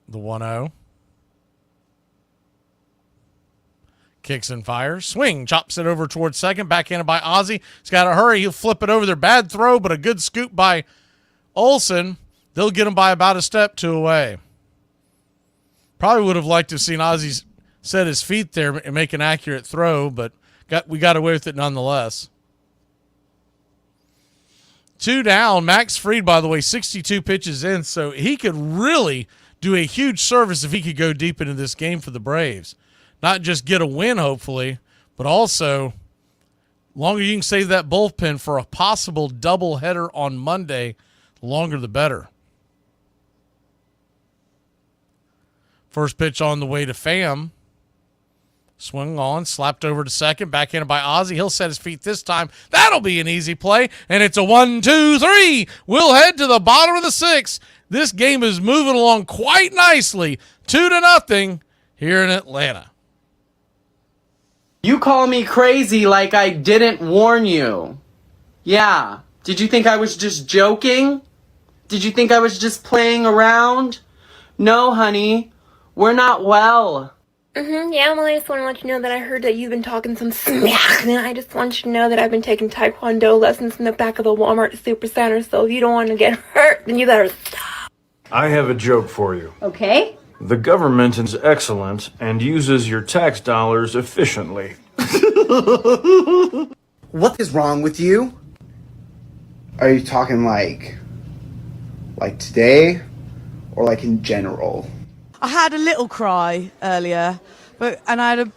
The 1-0. Kicks and fires. Swing. Chops it over towards second. Backhanded by Ozzie. He's got to hurry. He'll flip it over there. Bad throw, but a good scoop by Olsen. They'll get him by about a step, 2 away. Probably would have liked to have seen Ozzie set his feet there and make an accurate throw, but we got away with it nonetheless. 2 down. Max Fried, by the way, 62 pitches in, so he could really do a huge service if he could go deep into this game for the Braves. Not just get a win, hopefully, but also longer you can save that bullpen for a possible doubleheader on Monday, the longer the better. First pitch on the way to Pham. Swung on, slapped over to second, backhanded by Ozzie. He'll set his feet this time. That'll be an easy play, and it's a 1-2-3. We'll head to the bottom of the 6th. This game is moving along quite nicely, 2-0 here in Atlanta. You call me crazy like I didn't warn you. Yeah. Did you think I was just joking? Did you think I was just playing around? No, honey. We're not well. Yeah, well, I just want to let you know that I heard that you've been talking some smack, and I just want you to know that I've been taking Taekwondo lessons in the back of the Walmart Supercenter, so if you don't want to get hurt, then you better stop. I have a joke for you. Okay? The government is excellent and uses your tax dollars efficiently. What is wrong with you? Are you talking like today or like in general? I had a little cry earlier, and I had a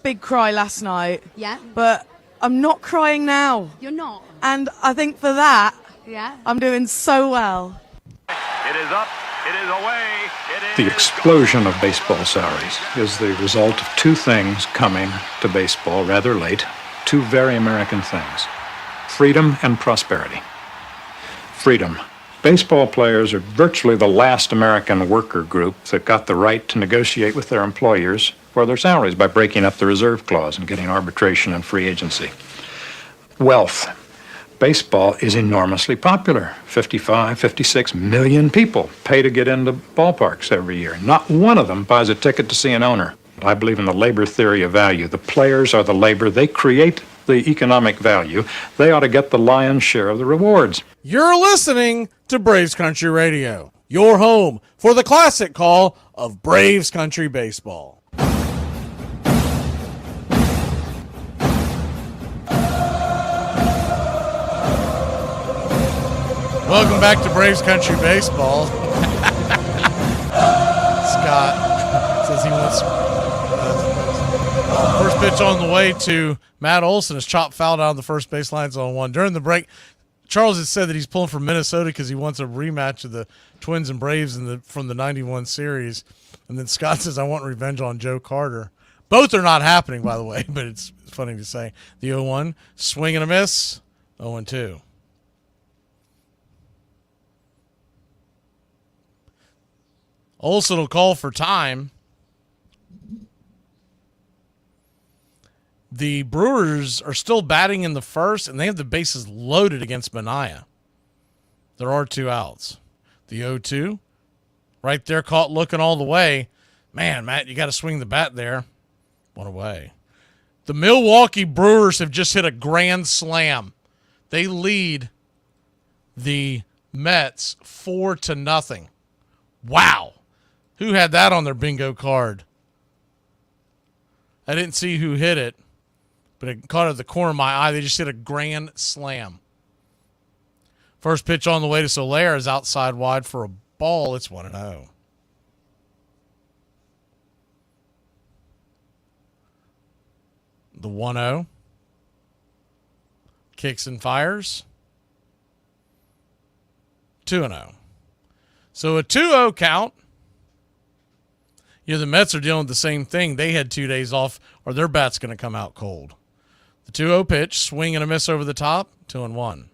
big cry last night. Yeah. But I'm not crying now. You're not? And I think for that, Yeah. I'm doing so well. It is up. It is away. The explosion of baseball salaries is the result of two things coming to baseball rather late, two very American things: freedom and prosperity. Freedom. Baseball players are virtually the last American worker group that got the right to negotiate with their employers for their salaries by breaking up the reserve clause and getting arbitration and free agency. Wealth. Baseball is enormously popular. 55, 56 million people pay to get into ballparks every year. Not one of them buys a ticket to see an owner. I believe in the labor theory of value. The players are the labor. They create the economic value. They ought to get the lion's share of the rewards. You're listening to Braves Country Radio, your home for the classic call of Braves Country Baseball. Welcome back to Braves Country Baseball. Scott says he wants first pitch on the way to Matt Olson. His chop foul down the first base line's on one. During the break, Charles has said that he's pulling for Minnesota because he wants a rematch of the Twins and Braves from the 91 series. And then Scott says, I want revenge on Joe Carter. Both are not happening, by the way, but it's funny to say. The 0-1, swing and a miss, 0-2. Olsen will call for time. The Brewers are still batting in the first, and they have the bases loaded against Manaea. There are 2 outs. The 0-2, right there, caught looking all the way. Man, Matt, you got to swing the bat there. 1 away. The Milwaukee Brewers have just hit a grand slam. They lead the Mets 4-0. Wow. Who had that on their bingo card? I didn't see who hit it, but it caught it at the corner of my eye. They just hit a grand slam. First pitch on the way to Soler is outside wide for a ball. It's 1-0. The 1-0. Kicks and fires. 2-0. So a 2-0 count. The Mets are dealing with the same thing. They had 2 days off, or their bat's going to come out cold. The 2-0 pitch, swing and a miss over the top, 2-1.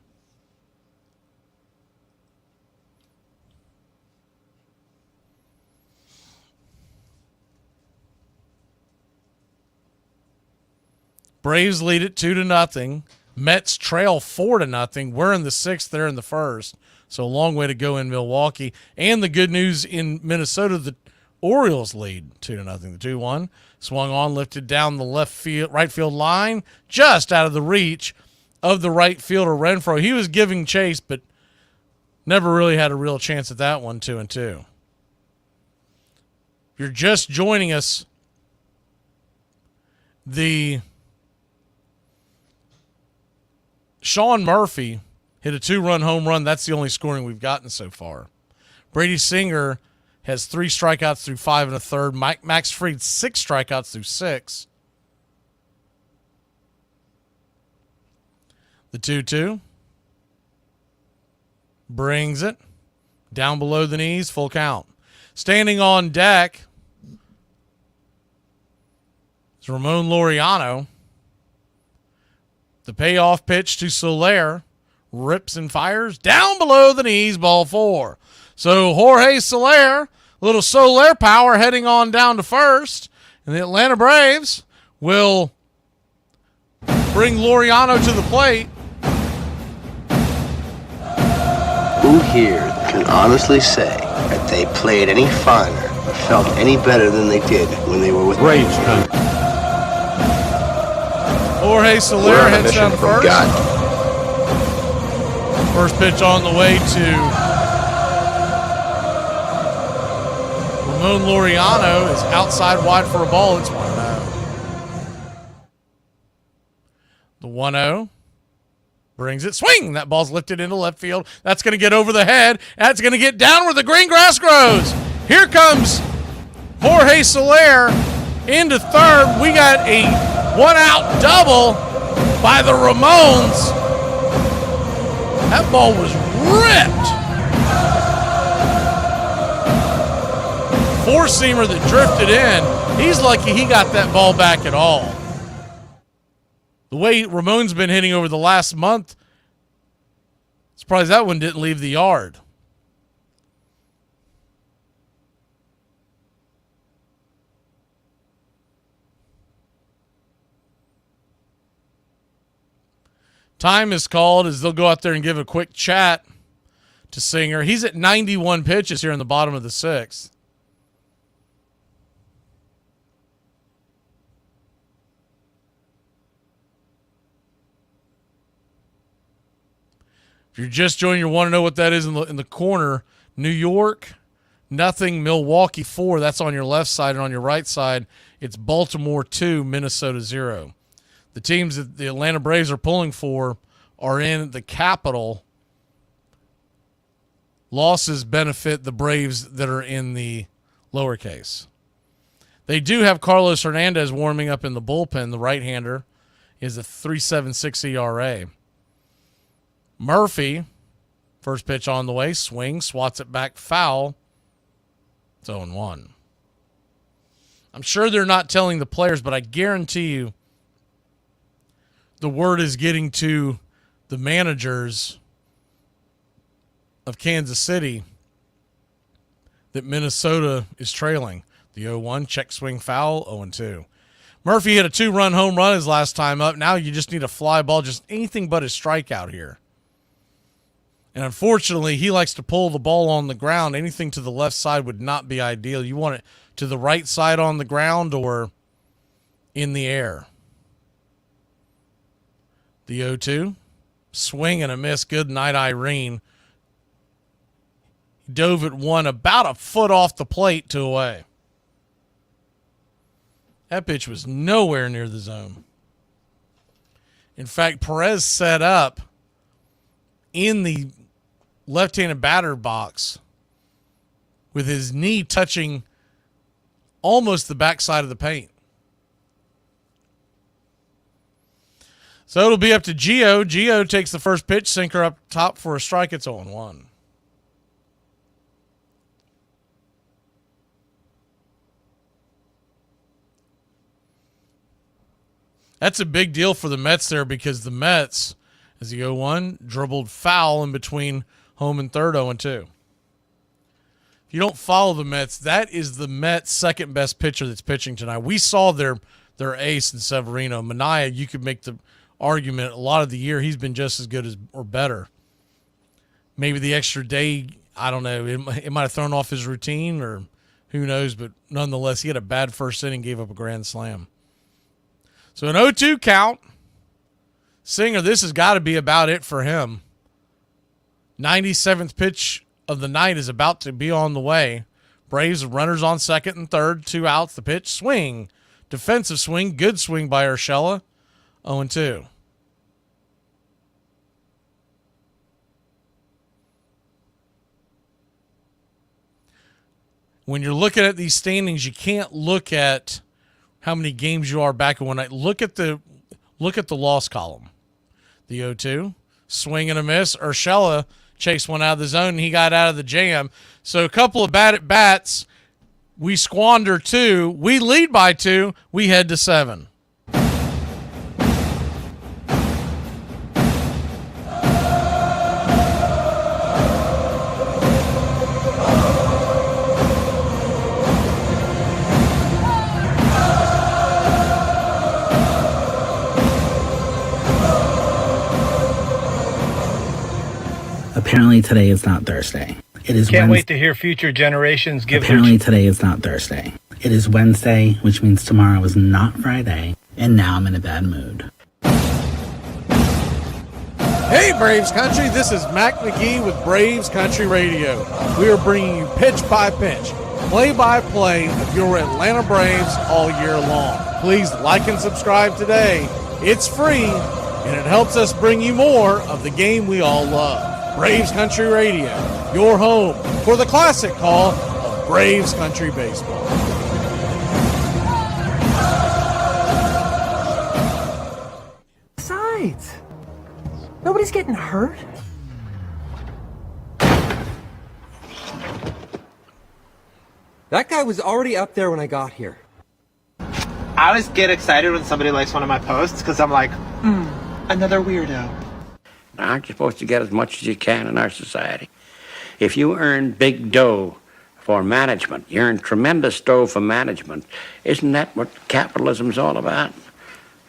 Braves lead it 2-0. Mets trail 4-0. We're in the 6th, they're in the 1st. So a long way to go in Milwaukee. And the good news in Minnesota, the Orioles lead 2-0. The 2-1 swung on, lifted down the right field line, just out of the reach of the right fielder Renfroe. He was giving chase, but never really had a real chance at that one. 2-2. If you're just joining us, the Sean Murphy hit a 2-run home run. That's the only scoring we've gotten so far. Brady Singer has 3 strikeouts through 5 1/3. Max Fried 6 strikeouts through 6. The 2-2 brings it down below the knees, full count. Standing on deck is Ramon Laureano. The payoff pitch to Soler, rips and fires down below the knees, ball 4. So Jorge Soler, a little Soler power heading on down to first, and the Atlanta Braves will bring Laureano to the plate. Who here can honestly say that they played any finer or felt any better than they did when they were with Braves country? Jorge Soler heads down to first. First pitch on the way to Ramon Laureano is outside wide for a ball. It's 1-0. The 1-0 brings it. Swing! That ball's lifted into left field. That's going to get over the head. That's going to get down where the green grass grows. Here comes Jorge Soler into third. We got a 1-out double by the Ramones. That ball was ripped. 4-seamer that drifted in. He's lucky he got that ball back at all. The way Ramon's been hitting over the last month, surprised that one didn't leave the yard. Time is called as they'll go out there and give a quick chat to Singer. He's at 91 pitches here in the bottom of the 6th. If you're just joining, you want to know what that is in the corner. New York, 0. Milwaukee, 4. That's on your left side. And on your right side, it's Baltimore, 2. Minnesota, 0. The teams that the Atlanta Braves are pulling for are in the capital. Losses benefit the Braves that are in the lowercase. They do have Carlos Hernandez warming up in the bullpen. The right-hander is a 3.76 ERA. Murphy, first pitch on the way, swing, swats it back foul. It's 0-1. I'm sure they're not telling the players, but I guarantee you the word is getting to the managers of Kansas City that Minnesota is trailing. The 0-1, check swing foul, 0-2. Murphy hit a 2-run home run his last time up. Now you just need a fly ball, just anything but a strikeout here. And unfortunately, he likes to pull the ball on the ground. Anything to the left side would not be ideal. You want it to the right side on the ground or in the air. The 0-2, swing and a miss. Good night, Irene. He dove at one about a foot off the plate to away. That pitch was nowhere near the zone. In fact, Perez set up in the left-handed batter box with his knee touching almost the backside of the paint. So it'll be up to Gio. Gio takes the first pitch, sinker up top for a strike. It's 0-1. That's a big deal for the Mets there because the Mets, as the 0-1, dribbled foul in between home and third 0-2. If you don't follow the Mets, that is the Mets' second best pitcher that's pitching tonight. We saw their ace in Severino. Manaea, you could make the argument a lot of the year he's been just as good as or better. Maybe the extra day, I don't know, it might have thrown off his routine or who knows, but nonetheless, he had a bad first inning, gave up a grand slam. So an 0-2 count. Singer, this has got to be about it for him. 97th pitch of the night is about to be on the way. Braves runners on second and third, 2 outs. The pitch, swing. Defensive swing, good swing by Urshela. 0-2. When you're looking at these standings, you can't look at how many games you are back in one night. Look at the loss column. The 0-2, swing and a miss. Urshela chased one out of the zone, and he got out of the jam. So a couple of bad at bats. We squander 2. We lead by 2. We head to 7. Apparently today is not Thursday. It is Can't wait to hear future generations give Apparently today is not Thursday. It is Wednesday, which means tomorrow is not Friday, and now I'm in a bad mood. Hey, Braves Country, this is Mac Magee with Braves Country Radio. We are bringing you pitch by pitch, play-by-play of your Atlanta Braves all year long. Please like and subscribe today. It's free, and it helps us bring you more of the game we all love. Braves Country Radio, your home for the classic call of Braves Country Baseball. Besides, nobody's getting hurt. That guy was already up there when I got here. I always get excited when somebody likes one of my posts because I'm like, another weirdo. Aren't you supposed to get as much as you can in our society? If you earn big dough for management, you earn tremendous dough for management. Isn't that what capitalism's all about?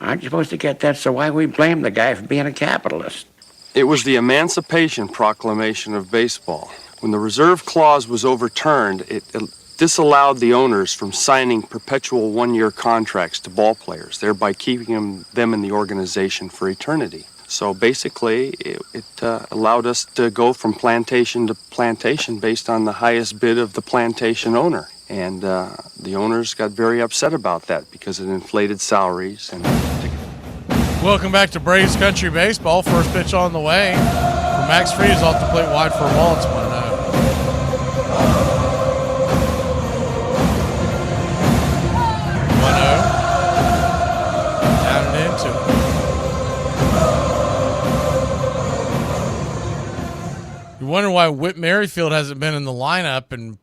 Aren't you supposed to get that? So why we blame the guy for being a capitalist? It was the Emancipation Proclamation of baseball. When the reserve clause was overturned, it disallowed the owners from signing perpetual one-year contracts to ball players, thereby keeping them in the organization for eternity. So basically, it allowed us to go from plantation to plantation based on the highest bid of the plantation owner. And the owners got very upset about that because it inflated salaries. And Welcome back to Braves Country Baseball. First pitch on the way. For Max Fried is off the plate wide for a ball. It's 1-0. Down and into it. You wonder why Whit Merrifield hasn't been in the lineup and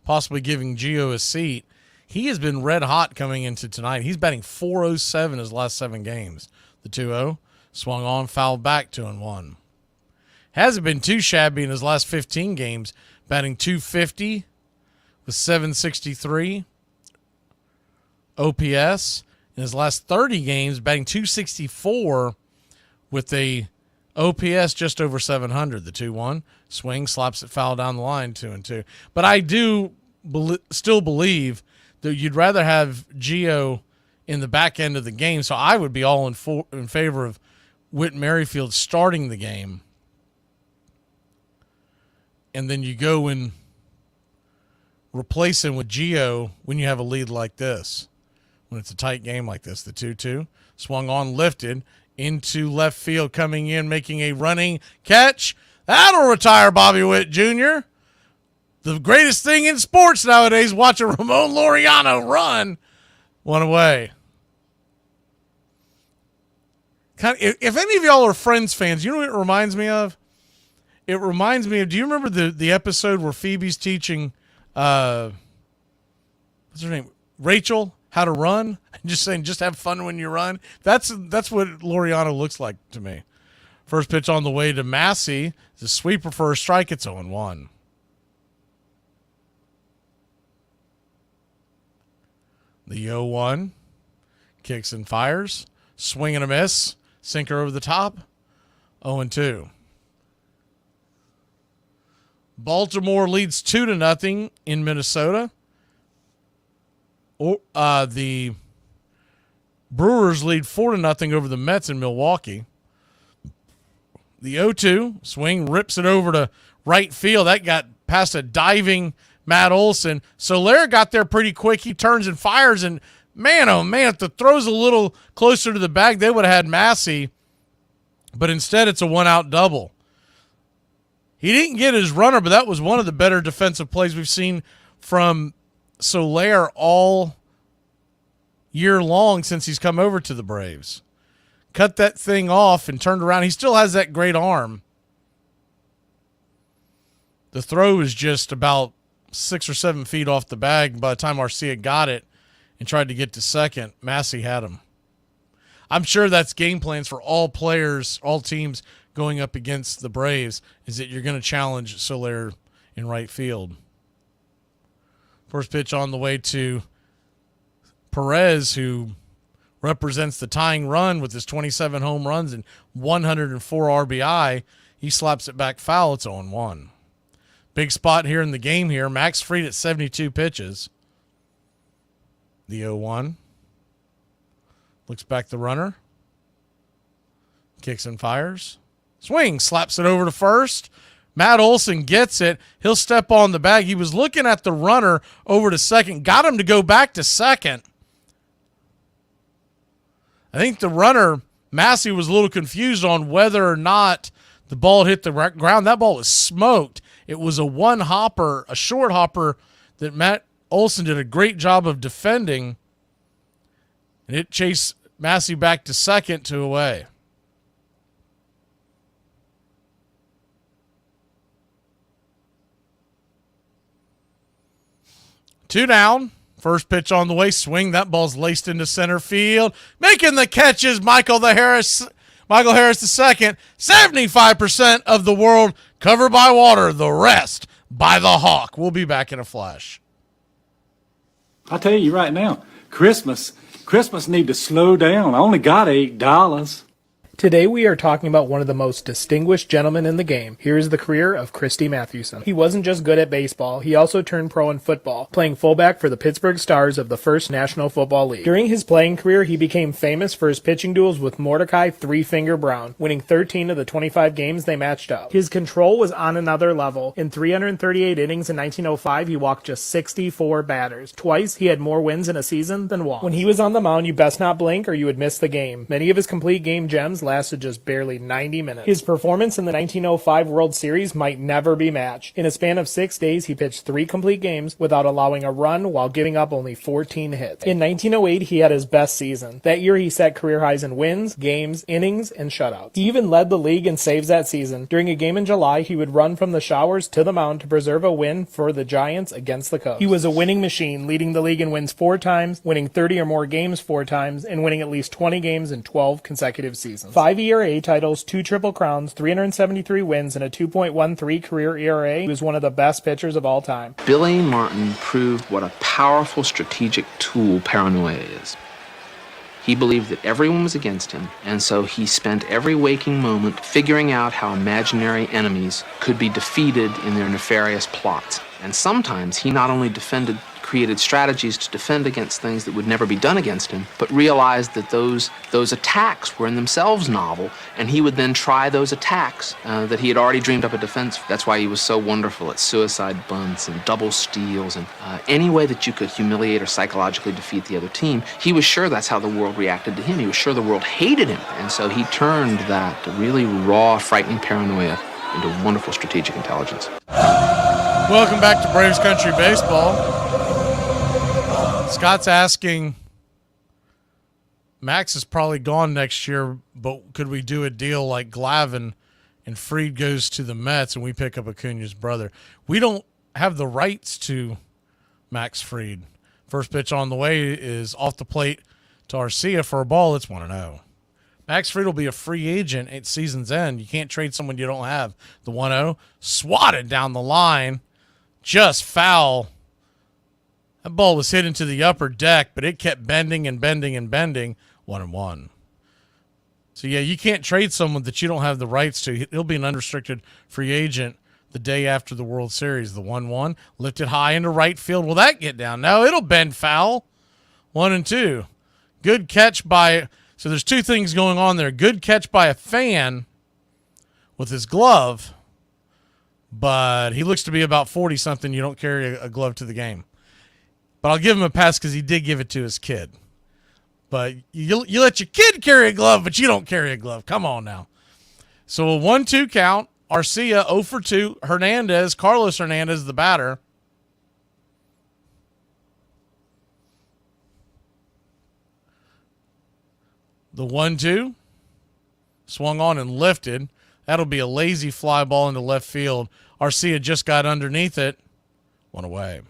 possibly giving Gio a seat. He has been red hot coming into tonight. He's batting .407 his last 7 games. The 2-0 swung on, fouled back 2-1. Hasn't been too shabby in his last 15 games, batting .250 with .763 OPS. In his last 30 games, batting .264 with a OPS just over 700. The 2-1 swing, slaps it foul down the line, 2-2. But I do still believe that you'd rather have Gio in the back end of the game. So I would be all in favor of Whit Merrifield starting the game. And then you go and replace him with Gio when you have a lead like this. When it's a tight game like this. The 2-2 swung on, lifted into left field, coming in, making a running catch. That'll retire Bobby Witt Jr. The greatest thing in sports nowadays, watching Ramon Laureano run. One away. If any of y'all are Friends fans, you know what it reminds me of? It reminds me of, do you remember the episode where Phoebe's teaching, what's her name? Rachel, how to run? Just saying, just have fun when you run. That's what Laureano looks like to me. First pitch on the way to Massey. It's a sweeper for a strike. It's 0-1. The 0-1. Kicks and fires. Swing and a miss. Sinker over the top. 0-2. Baltimore leads 2-0 in Minnesota. The Brewers lead 4-0 over the Mets in Milwaukee. The 0-2 swing rips it over to right field. That got past a diving Matt Olson. Soler got there pretty quick. He turns and fires, and man, oh man, if the throw's a little closer to the bag, they would have had Massey. But instead, it's a one-out double. He didn't get his runner, but that was one of the better defensive plays we've seen from Soler all year long since he's come over to the Braves. Cut that thing off and turned around. He still has that great arm. The throw is just about 6 or 7 feet off the bag by the time Arcia got it and tried to get to second. Massey had him. I'm sure that's game plans for all players, all teams going up against the Braves, is that you're going to challenge Soler in right field. First pitch on the way to Perez, who represents the tying run with his 27 home runs and 104 RBI. He slaps it back foul. It's 0-1. Big spot here in the game here. Max Fried at 72 pitches. The 0-1. Looks back the runner. Kicks and fires. Swing, slaps it over to first. Matt Olson gets it. He'll step on the bag. He was looking at the runner over to second. Got him to go back to second. I think the runner, Massey, was a little confused on whether or not the ball hit the ground. That ball was smoked. It was a one-hopper, a short hopper that Matt Olson did a great job of defending. And it chased Massey back to second to away. Two down. First pitch on the way. Swing. That ball's laced into center field. Making the catches, Michael Harris the second. 75% of the world covered by water. The rest by the Hawk. We'll be back in a flash. I'll tell you right now, Christmas need to slow down. I only got $8. Today we are talking about one of the most distinguished gentlemen in the game. Here is the career of Christy Mathewson. He wasn't just good at baseball, he also turned pro in football, playing fullback for the Pittsburgh Stars of the First National Football League. During his playing career, he became famous for his pitching duels with Mordecai Three-Finger Brown, winning 13 of the 25 games they matched up. His control was on another level. In 338 innings in 1905, he walked just 64 batters. Twice, he had more wins in a season than walks. When he was on the mound, you best not blink or you would miss the game. Many of his complete game gems lasted just barely 90 minutes. His performance in the 1905 World Series might never be matched. In a span of 6 days, he pitched 3 complete games without allowing a run while giving up only 14 hits. In 1908, he had his best season. That year, he set career highs in wins, games, innings, and shutouts. He even led the league in saves that season. During a game in July, he would run from the showers to the mound to preserve a win for the Giants against the Cubs. He was a winning machine, leading the league in wins 4 times, winning 30 or more games 4 times, and winning at least 20 games in 12 consecutive seasons. 5 ERA titles, 2 Triple Crowns, 373 wins, and a 2.13 career ERA. He was one of the best pitchers of all time. Billy Martin proved what a powerful strategic tool paranoia is. He believed that everyone was against him, and so he spent every waking moment figuring out how imaginary enemies could be defeated in their nefarious plots. And sometimes he not only created strategies to defend against things that would never be done against him, but realized that those attacks were in themselves novel, and he would then try those attacks that he had already dreamed up a defense for. That's why he was so wonderful at suicide bunts and double steals and any way that you could humiliate or psychologically defeat the other team. He was sure that's how the world reacted to him. He was sure the world hated him, and so he turned that really raw, frightening paranoia into wonderful strategic intelligence. Welcome back to Braves Country Baseball. Scott's asking Max is probably gone next year, but could we do a deal like Glavine and Fried goes to the Mets and we pick up Acuna's brother? We don't have the rights to Max Fried. First pitch on the way is off the plate to Arcia for a ball. It's 1-0. Max Fried will be a free agent at season's end. You can't trade someone you don't have. The 1-0 swatted down the line, just foul. That ball was hit into the upper deck, but it kept bending and bending and bending. 1-1. So, yeah, you can't trade someone that you don't have the rights to. He'll be an unrestricted free agent the day after the World Series. The 1-1 lifted high into right field. Will that get down? No, it'll bend foul. 1-2. Good catch by... So there's two things going on there. Good catch by a fan with his glove, but he looks to be about 40-something. You don't carry a glove to the game. But I'll give him a pass because he did give it to his kid. But you let your kid carry a glove, but you don't carry a glove. Come on now. So a 1-2 count. Arcia 0 for 2. Carlos Hernandez, the batter. The 1-2 swung on and lifted. That'll be a lazy fly ball into left field. Arcia just got underneath it. One away.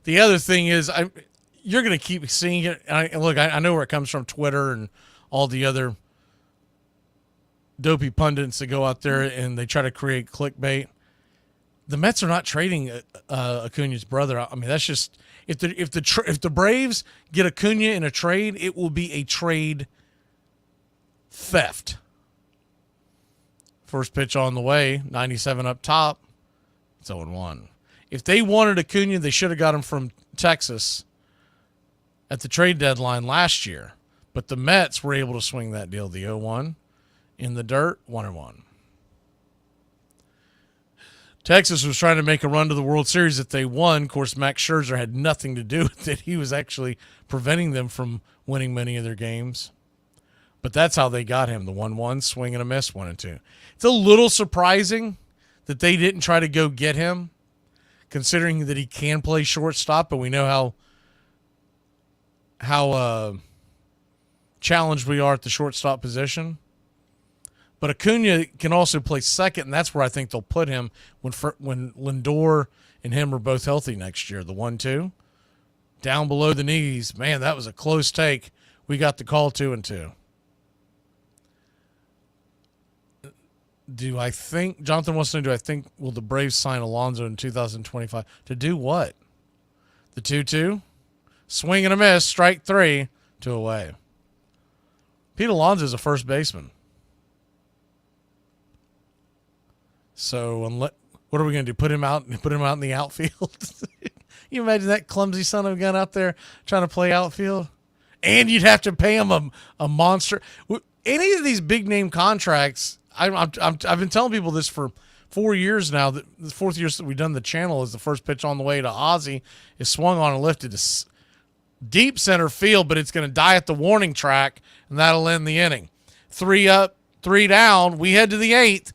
The other thing is, you're going to keep seeing it. I know where it comes from, Twitter and all the other dopey pundits that go out there and they try to create clickbait. The Mets are not trading Acuna's brother. I mean, that's just if the Braves get Acuna in a trade, it will be a trade theft. First pitch on the way, 97 up top. It's 0-1. If they wanted Acuna, they should have got him from Texas at the trade deadline last year. But the Mets were able to swing that deal. The 0-1 in the dirt, 1-1. Texas was trying to make a run to the World Series that they won. Of course, Max Scherzer had nothing to do with it. He was actually preventing them from winning many of their games. But that's how they got him. The 1-1, swing and a miss, 1-2. It's a little surprising that they didn't try to go get him, considering that he can play shortstop, but we know how challenged we are at the shortstop position. But Acuna can also play second, and that's where I think they'll put him when Lindor and him are both healthy next year. The 1-2, down below the knees. Man, that was a close take. We got the call 2-2. Jonathan wants to know, do I think will the Braves sign Alonso in 2025? To do what? The 2-2, swing and a miss, strike 3, 2 away. Pete Alonso is a first baseman. So what are we going to do? Put him out in the outfield? You imagine that clumsy son of a gun out there trying to play outfield? And you'd have to pay him a monster. Any of these big name contracts, I've been telling people this for 4 years now. That the fourth year that we've done the channel is the first pitch on the way to Ozzie is swung on and lifted to deep center field, but it's going to die at the warning track, and that'll end the inning. 3 up, 3 down. We head to the 8th.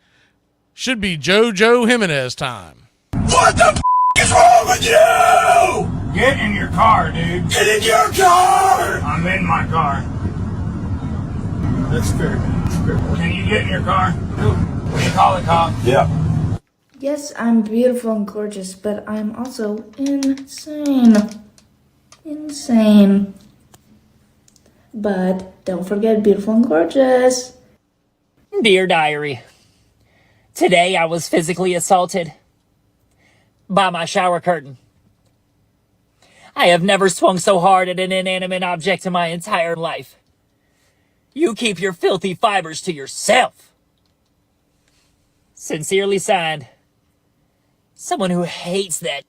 Should be JoJo Jimenez time. What the is wrong with you? Get in your car, dude. Get in your car! I'm in my car. That's fair, man. Can you get in your car? Will you call the cop? Yeah. Yes, I'm beautiful and gorgeous, but I'm also insane. Insane. But don't forget beautiful and gorgeous. Dear Diary, today I was physically assaulted by my shower curtain. I have never swung so hard at an inanimate object in my entire life. You keep your filthy fibers to yourself. Sincerely signed, someone who hates that.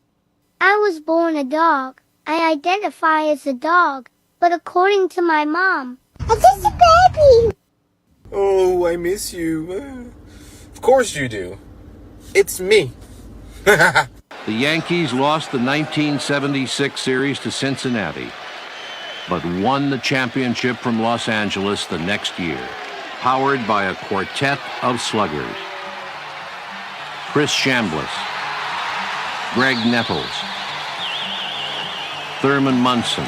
I was born a dog. I identify as a dog, but according to my mom, I'm just a baby. Oh, I miss you. Of course you do. It's me. The Yankees lost the 1976 series to Cincinnati, but won the championship from Los Angeles the next year, powered by a quartet of sluggers. Chris Chambliss, Greg Nettles, Thurman Munson,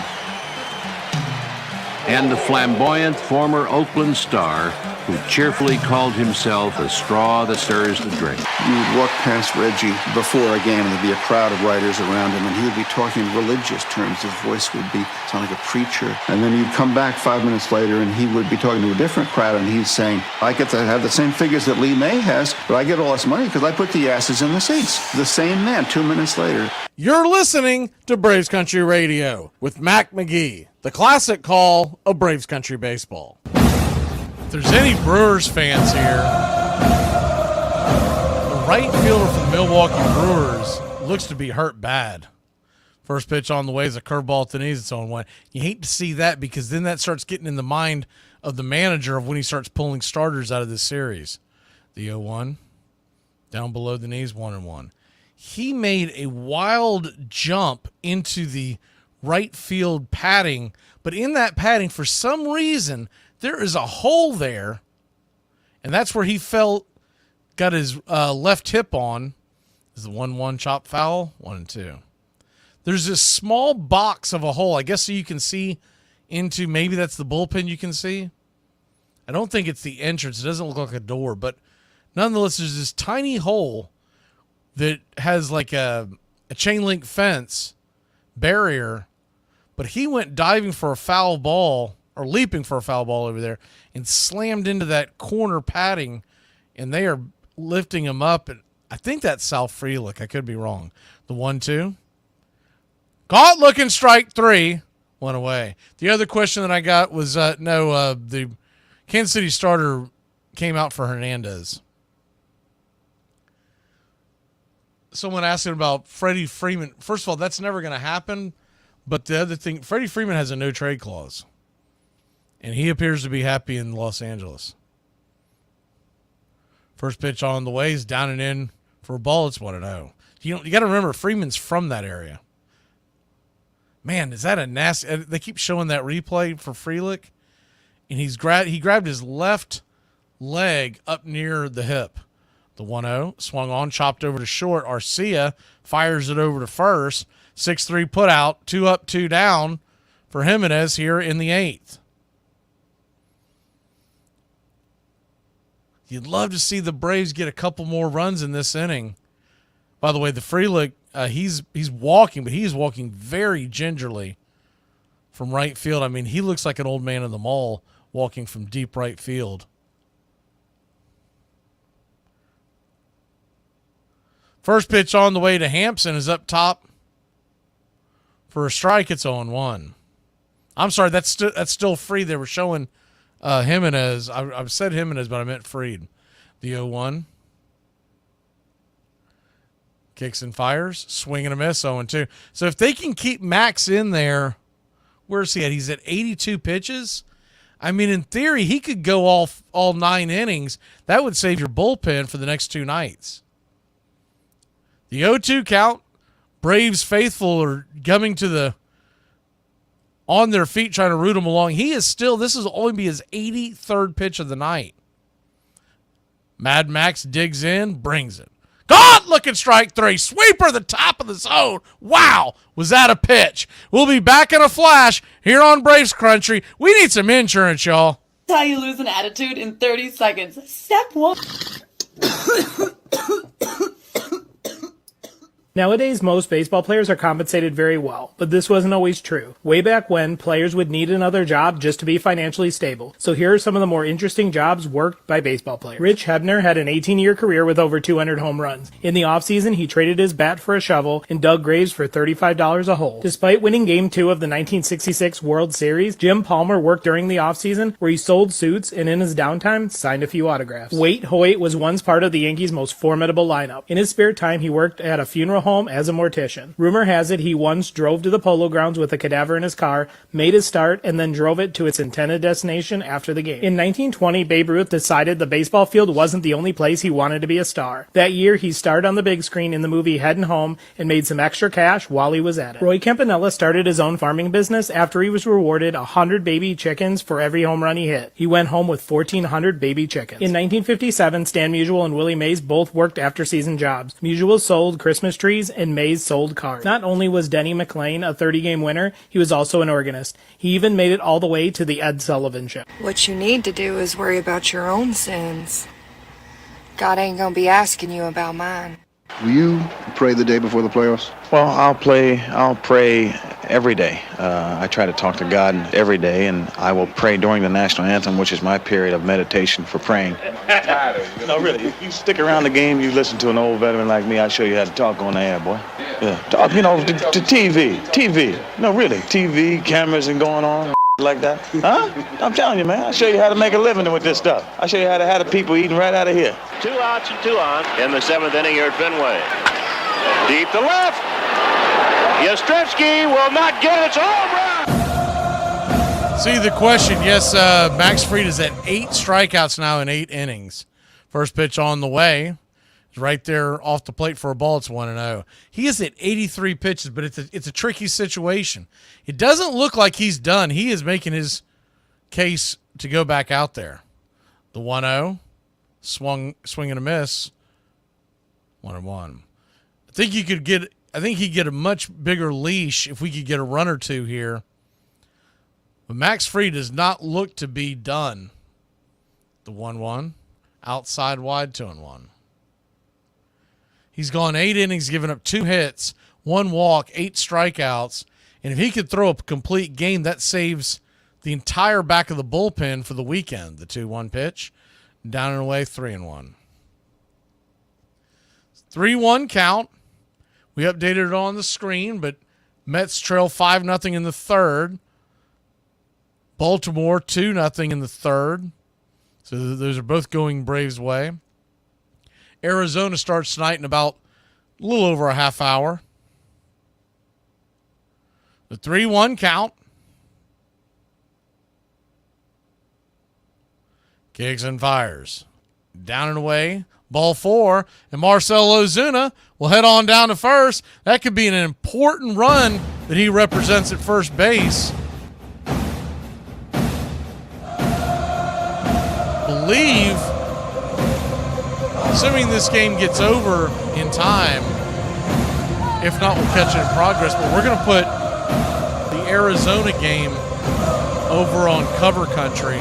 and the flamboyant former Oakland star who cheerfully called himself a straw that stirs the drink. You would walk past Reggie before a game, and there'd be a crowd of writers around him, and he would be talking in religious terms. His voice would be sound like a preacher. And then you'd come back 5 minutes later, and he would be talking to a different crowd, and he's saying, I get to have the same figures that Lee May has, but I get all this money because I put the asses in the seats. The same man 2 minutes later. You're listening to Braves Country Radio with Mac Magee, the classic call of Braves Country Baseball. If there's any Brewers fans here, the right fielder for the Milwaukee Brewers looks to be hurt bad. First pitch on the way is a curveball at the knees. It's on one. You hate to see that because then that starts getting in the mind of the manager of when he starts pulling starters out of this series. The 0-1, down below the knees, 1-1. He made a wild jump into the right field padding, but in that padding, for some reason, there is a hole there, and that's where he got his left hip on. Is the 1-1 chop foul? 1-2. There's this small box of a hole, I guess, so you can see into, maybe that's the bullpen you can see. I don't think it's the entrance. It doesn't look like a door, but nonetheless, there's this tiny hole that has like a chain link fence barrier, but he went diving for a foul ball, or leaping for a foul ball over there, and slammed into that corner padding, and they are lifting him up. And I think that's Sal Frelick. I could be wrong. The 1-2. Caught looking, strike 3. Went away. The other question that I got was, the Kansas City starter came out for Hernandez. Someone asked him about Freddie Freeman. First of all, that's never going to happen. But the other thing, Freddie Freeman has a no-trade clause. And he appears to be happy in Los Angeles. First pitch on the way is down and in for a ball. It's 1-0. You got to remember, Freeman's from that area. Man, is that a nasty... They keep showing that replay for Frelick. And he grabbed his left leg up near the hip. The 1-0 swung on, chopped over to short. Arcia fires it over to first. 6-3 put out, 2 up, 2 down for Jimenez here in the 8th. You'd love to see the Braves get a couple more runs in this inning. By the way, the Frelick, he's walking, but he's walking very gingerly from right field. I mean, he looks like an old man in the mall walking from deep right field. First pitch on the way to Hampson is up top for a strike. It's 0-1. I'm sorry, that's still free. They were showing Jimenez. I've said Jimenez, but I meant Fried. The 0-1. Kicks and fires. Swing and a miss, 0-2. So if they can keep Max in there, where's he at? He's at 82 pitches. I mean, in theory, he could go all 9 innings. That would save your bullpen for the next 2 nights. The 0-2 count. Braves faithful are coming to on their feet trying to root him along. He is still, this is only be his 83rd pitch of the night. Mad Max digs in, brings it. God, looking strike 3. Sweeper the top of the zone. Wow, was that a pitch? We'll be back in a flash here on Braves Country. We need some insurance, y'all. That's how you lose an attitude in 30 seconds. Step 1. Nowadays, most baseball players are compensated very well, but this wasn't always true. Way back when, players would need another job just to be financially stable. So here are some of the more interesting jobs worked by baseball players. Rich Hebner had an 18-year career with over 200 home runs. In the offseason, he traded his bat for a shovel and dug graves for $35 a hole. Despite winning Game 2 of the 1966 World Series, Jim Palmer worked during the offseason where he sold suits and in his downtime signed a few autographs. Waite Hoyt was once part of the Yankees' most formidable lineup. In his spare time, he worked at a funeral home as a mortician. Rumor has it he once drove to the Polo Grounds with a cadaver in his car, made his start, and then drove it to its intended destination after the game. In 1920, Babe Ruth decided the baseball field wasn't the only place he wanted to be a star. That year, he starred on the big screen in the movie Headin' Home and made some extra cash while he was at it. Roy Campanella started his own farming business after he was rewarded 100 baby chickens for every home run he hit. He went home with 1,400 baby chickens. In 1957, Stan Musial and Willie Mays both worked after-season jobs. Musial sold Christmas trees entries in May's sold cars. Not only was Denny McLean a 30-game winner, he was also an organist. He even made it all the way to the Ed Sullivan Show. What you need to do is worry about your own sins. God ain't gonna be asking you about mine. Will you pray the day before the playoffs? Well, I'll pray every day. I try to talk to God every day, and I will pray during the national anthem, which is my period of meditation for praying. No, really, if you stick around the game, you listen to an old veteran like me, I'll show you how to talk on the air, boy. Yeah, talk, to TV. No, really, TV, cameras and going on like that. Huh? I'm telling you, man, I'll show you how to make a living with this stuff. I'll show you how to have the people eating right out of here. 2 outs and 2 on in the 7th inning here at Fenway. Deep to left. Yastrzemski will not get it. It's a home run. See the question. Yes, Max Fried is at 8 strikeouts now in 8 innings. First pitch on the way. It's right there off the plate for a ball. It's 1-0. He is at 83 pitches, but it's a tricky situation. It doesn't look like he's done. He is making his case to go back out there. The 1-0, swing and a miss. 1-1. I think he'd get a much bigger leash if we could get a run or two here. But Max Fried does not look to be done. The 1-1, outside wide, 2-1. He's gone 8 innings, given up 2 hits, 1 walk, 8 strikeouts. And if he could throw a complete game, that saves the entire back of the bullpen for the weekend. The 2-1 pitch, down and away, 3-1. 3-1 count. We updated it on the screen, but Mets trail 5-0 in the 3rd. Baltimore 2-0 in the 3rd. So those are both going Braves' way. Arizona starts tonight in about a little over a half hour. The 3-1 count. Kicks and fires. Down and away. Ball 4. And Marcell Ozuna will head on down to first. That could be an important run that he represents at first base. Believe, assuming this game gets over in time, if not, we'll catch it in progress. But we're going to put the Arizona game over on Cover Country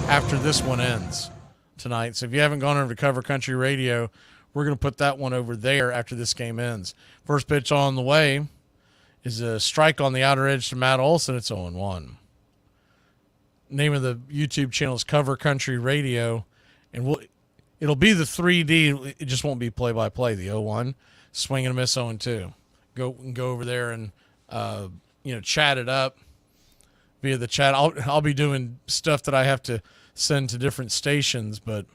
after this one ends tonight. So if you haven't gone over to Cover Country Radio, we're going to put that one over there after this game ends. First pitch on the way is a strike on the outer edge to Matt Olson. It's 0-1. Name of the YouTube channel is Cover Country Radio, and it'll be the 3D. It just won't be play-by-play. The 0-1, swing and a miss, 0-2. Go over there and chat it up via the chat. I'll be doing stuff that I have to send to different stations, but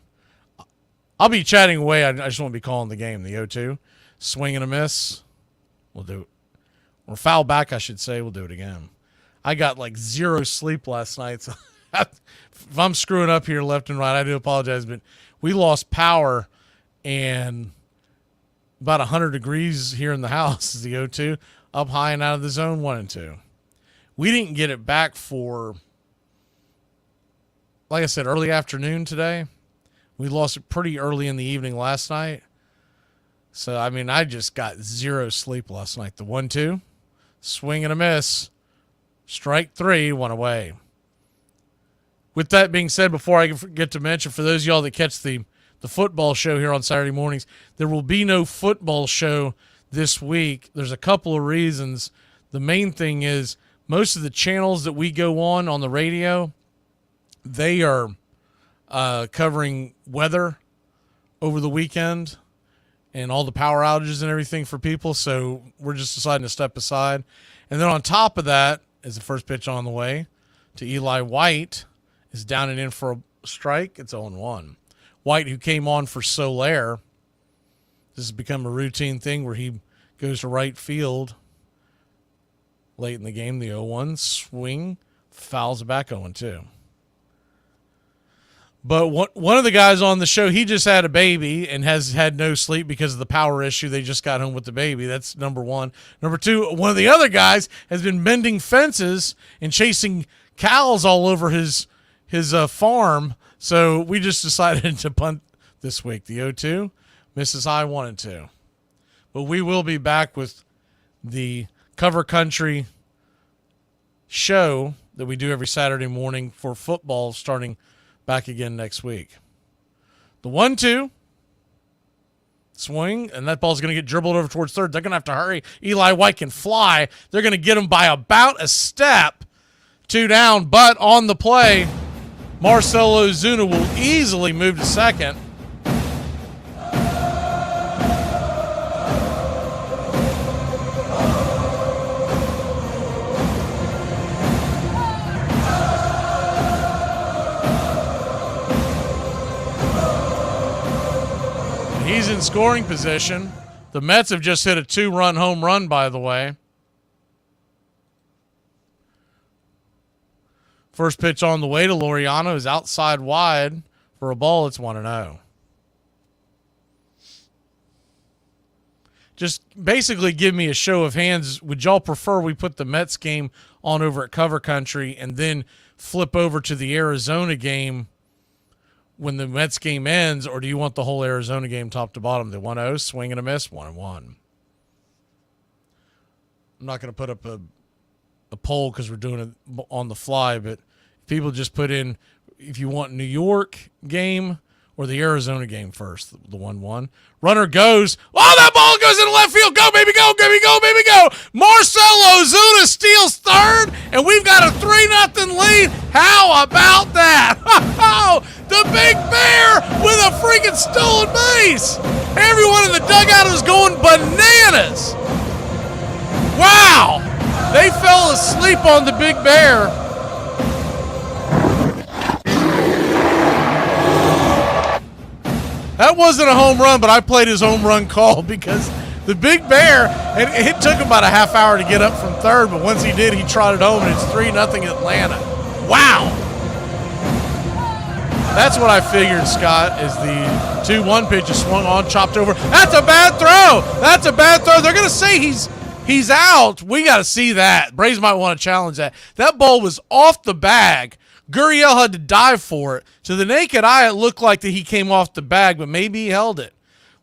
I'll be chatting away. I just won't be calling the game. The 0-2, swing and a miss. We'll do it. Or foul back, I should say. We'll do it again. I got like 0 sleep last night. So if I'm screwing up here left and right, I do apologize. But we lost power and about 100 degrees here in the house is the 0-2. Up high and out of the zone, 1-2. We didn't get it back for, like I said, early afternoon today. We lost it pretty early in the evening last night. So, I just got 0 sleep last night. The 1-2, swing and a miss. Strike 3, 1 away. With that being said, before I forget to mention, for those of y'all that catch the football show here on Saturday mornings, there will be no football show this week. There's a couple of reasons. The main thing is most of the channels that we go on the radio, they are covering weather over the weekend and all the power outages and everything for people. So we're just deciding to step aside. And then on top of that, is the first pitch on the way to Eli White, is down and in for a strike. It's 0-1. White, who came on for Soler, this has become a routine thing where he goes to right field late in the game. The 0-1 swing, fouls it back, 0-2. But one of the guys on the show, he just had a baby and has had no sleep because of the power issue. They just got home with the baby. That's number one. Number two, one of the other guys has been mending fences and chasing cows all over his farm. So we just decided to punt this week. The 0-2 misses high, 1-2. But we will be back with the Cover Country show that we do every Saturday morning for football starting back again next week. The 1-2 swing, and that ball's going to get dribbled over towards third. They're going to have to hurry. Eli White can fly. They're going to get him by about a step. 2 down, but on the play, Marcelo Ozuna will easily move to second. He's in scoring position. The Mets have just hit a 2-run home run, by the way. First pitch on the way to Laureano is outside wide for a ball. It's 1-0. Just basically give me a show of hands. Would y'all prefer we put the Mets game on over at Cover Country and then flip over to the Arizona game when the Mets game ends, or do you want the whole Arizona game top to bottom? The 1-0, swing and a miss, 1-1. I'm not going to put up a poll because we're doing it on the fly, but people just put in if you want New York game or the Arizona game first, the 1-1. Runner goes. Oh, that ball goes into left field. Go, baby, go, baby, go, baby, go. Marcelo Ozuna steals third, and we've got a 3-0 lead. How about that? The Big Bear with a freaking stolen base. Everyone in the dugout is going bananas. Wow. They fell asleep on the Big Bear. That wasn't a home run, but I played his home run call because the Big Bear, and it took him about a half hour to get up from third, but once he did, he trotted home, and it's 3-0 Atlanta. Wow. That's what I figured, Scott, is the 2-1 pitch is swung on, chopped over. That's a bad throw. That's a bad throw. They're going to say he's out. We got to see that. Braves might want to challenge that. That ball was off the bag. Gurriel had to dive for it. To the naked eye, it looked like that he came off the bag, but maybe he held it.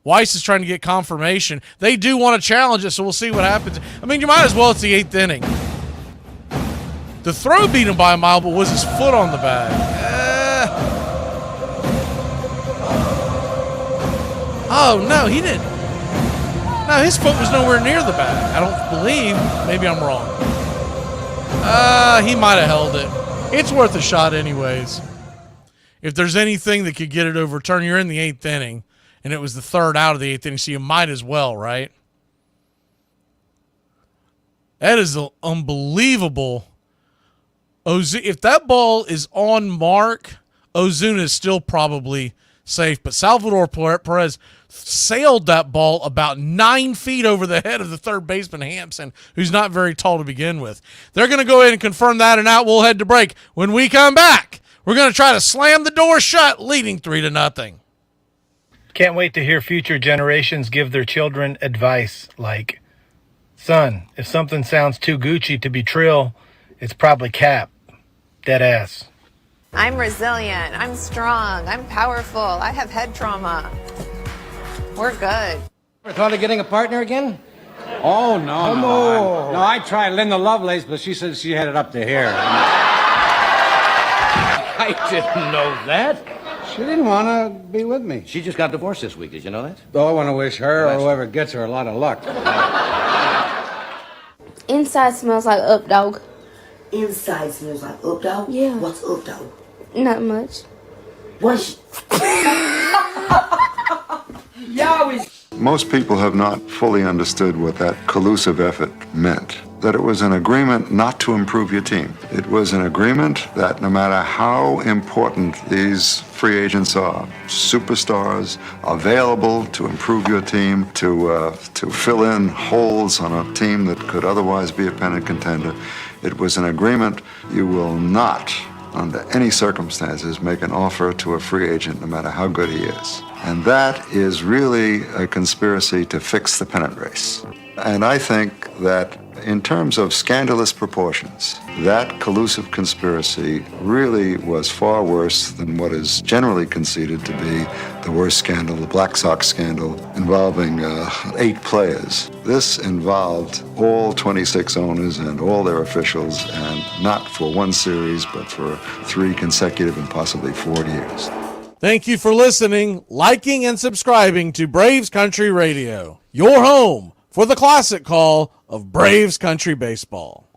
Weiss is trying to get confirmation. They do want to challenge it, so we'll see what happens. I mean, you might as well. It's the 8th inning. The throw beat him by a mile, but was his foot on the bag? Oh, no, he didn't. No, his foot was nowhere near the bag. I don't believe. Maybe I'm wrong. He might have held it. It's worth a shot anyways. If there's anything that could get it overturned, you're in the 8th inning, and it was the third out of the 8th inning, so you might as well, right? That is unbelievable. If that ball is on mark, Ozuna is still probably safe, but Salvador Perez sailed that ball about 9 feet over the head of the third baseman, Hampson, who's not very tall to begin with. They're going to go ahead and confirm that, and out we'll head to break. When we come back, we're going to try to slam the door shut, leading 3-0. Can't wait to hear future generations give their children advice like, son, if something sounds too Gucci to be trill, it's probably cap. Dead ass. I'm resilient. I'm strong. I'm powerful. I have head trauma. We're good. Ever thought of getting a partner again? Oh, no. No, I tried Linda Lovelace, but she said she had it up to here. I didn't know that. She didn't want to be with me. She just got divorced this week. Did you know that? Oh, I want to wish her or whoever gets her a lot of luck. Inside smells like up dog. Inside smells like up dog? Yeah. What's up dog? Not much. What's... Most people have not fully understood what that collusive effort meant. That it was an agreement not to improve your team. It was an agreement that no matter how important these free agents are, superstars available to improve your team, to fill in holes on a team that could otherwise be a pennant contender, it was an agreement you will not, under any circumstances, make an offer to a free agent no matter how good he is. And that is really a conspiracy to fix the pennant race. And I think that in terms of scandalous proportions, that collusive conspiracy really was far worse than what is generally conceded to be the worst scandal, the Black Sox scandal, involving 8 players. This involved all 26 owners and all their officials, and not for one series, but for 3 consecutive and possibly 4 years. Thank you for listening, liking, and subscribing to Braves Country Radio, your home for the classic call of Braves Country Baseball.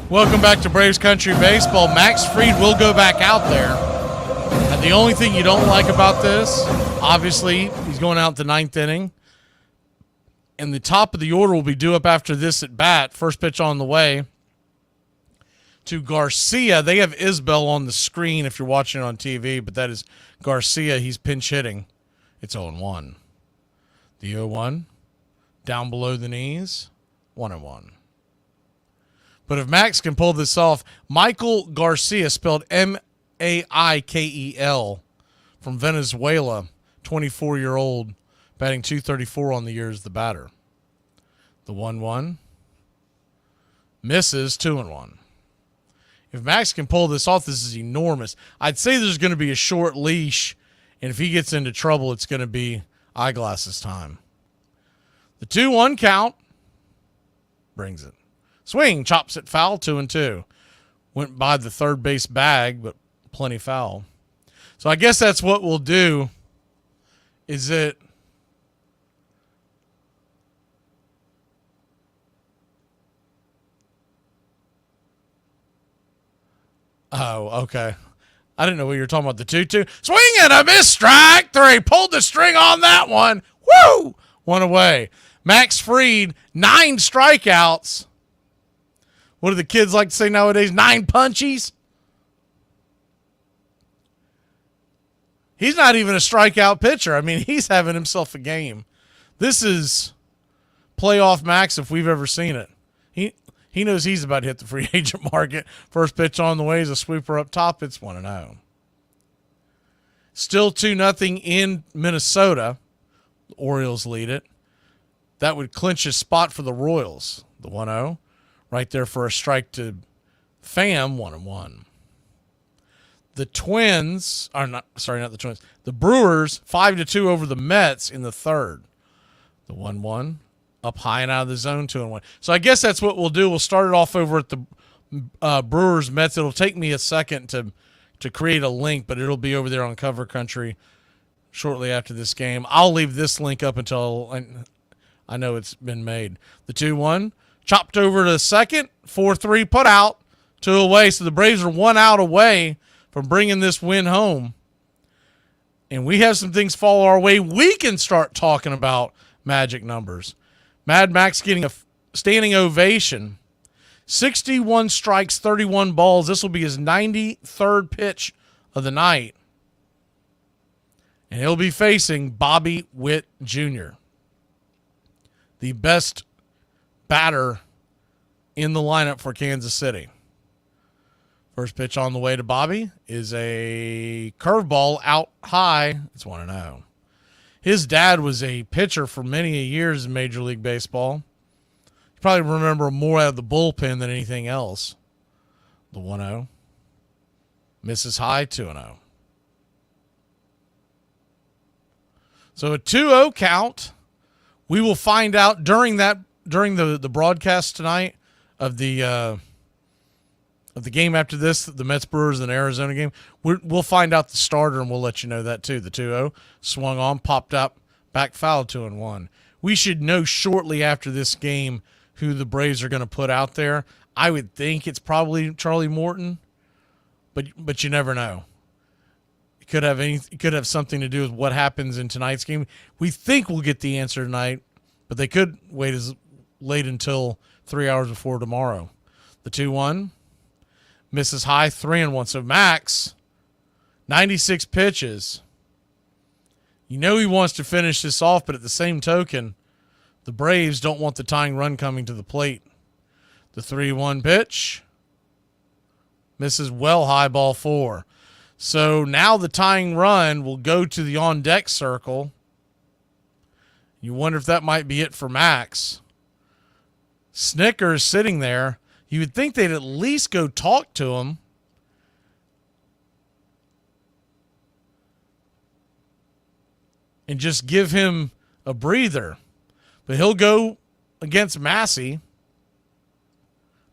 Welcome back to Braves Country Baseball. Max Fried will go back out there. And the only thing you don't like about this, obviously, he's going out the 9th inning. And the top of the order will be due up after this at bat. First pitch on the way to Garcia. They have Isbell on the screen if you're watching it on TV, but that is Garcia. He's pinch hitting. It's 0-1. The 0-1, down below the knees, 1-1. But if Max can pull this off, Michael Garcia, spelled Maikel, from Venezuela, 24-year-old, batting .234 on the year as the batter. The 1-1 misses, 2-1. If Max can pull this off, this is enormous. I'd say there's going to be a short leash, and if he gets into trouble, it's going to be eyeglasses time. The 2-1 count brings it. Swing, chops it foul, 2-2. Went by the third base bag, but plenty foul. So I guess that's what we'll do. Is it oh, okay. I didn't know what you were talking about. The 2-2. Swing and a miss, strike 3. Pulled the string on that one. Woo! One away. Max Fried, 9 strikeouts. What do the kids like to say nowadays? 9 punchies? He's not even a strikeout pitcher. I mean, he's having himself a game. This is playoff Max if we've ever seen it. He knows he's about to hit the free agent market. First pitch on the way is a sweeper up top. It's 1-0. Still 2-0 in Minnesota. The Orioles lead it. That would clinch a spot for the Royals. The 1-0. Right there for a strike to Pham, 1-1. The Twins, are not the Twins. The Brewers, 5-2 over the Mets in the third. The 1-1. Up high and out of the zone, 2-1. So I guess that's what we'll do. We'll start it off over at the Brewers Mets. It'll take me a second to create a link, but it'll be over there on Cover Country shortly after this game. I'll leave this link up until I know it's been made. The 2-1, chopped over to second, 4-3 put out, 2 away. So the Braves are 1 out away from bringing this win home. And we have some things fall our way. We can start talking about magic numbers. Mad Max getting a standing ovation. 61 strikes, 31 balls. This will be his 93rd pitch of the night. And he'll be facing Bobby Witt Jr., the best batter in the lineup for Kansas City. First pitch on the way to Bobby is a curveball out high. It's 1-0. His dad was a pitcher for many years in Major League Baseball. You probably remember more out of the bullpen than anything else. The 1-0. Misses high, 2-0. So a 2-0 count. We will find out during the broadcast tonight of the game after this, the Mets Brewers and Arizona game. We'll find out the starter, and we'll let you know that too. The 2-0 swung on, popped up, back foul, 2-1. We should know shortly after this game who the Braves are going to put out there. I would think it's probably Charlie Morton, but you never know. It could have something to do with what happens in tonight's game. We think we'll get the answer tonight, but they could wait as late until 3 hours before tomorrow. The 2-1 misses high, 3-1. So Max, 96 pitches. You know he wants to finish this off, but at the same token, the Braves don't want the tying run coming to the plate. The 3-1 pitch misses well high, ball 4. So now the tying run will go to the on-deck circle. You wonder if that might be it for Max. Snitker's sitting there. You would think they'd at least go talk to him. And just give him a breather. But he'll go against Massey.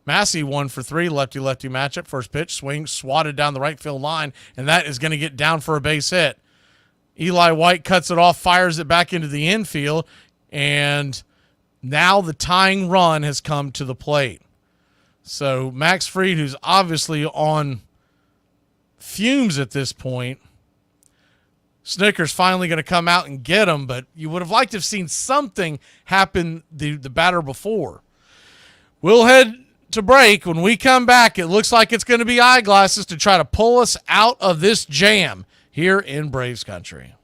Massey 1-for-3, lefty-lefty matchup. First pitch, swing, swatted down the right field line, and that is going to get down for a base hit. Eli White cuts it off, fires it back into the infield, and now the tying run has come to the plate. So Max Fried, who's obviously on fumes at this point, Snitker's finally going to come out and get him, but you would have liked to have seen something happen the batter before. We'll head to break. When we come back, it looks like it's going to be eyeglasses to try to pull us out of this jam here in Braves country.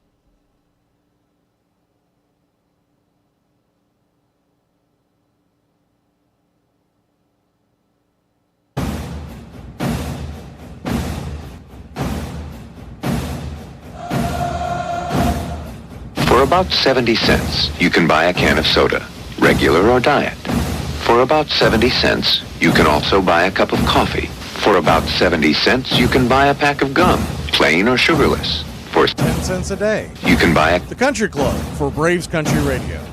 For about 70 cents, you can buy a can of soda, regular or diet. For about 70 cents, you can also buy a cup of coffee. For about 70 cents, you can buy a pack of gum, plain or sugarless. For 10 cents a day, you can buy the Country Club for Braves Country Radio.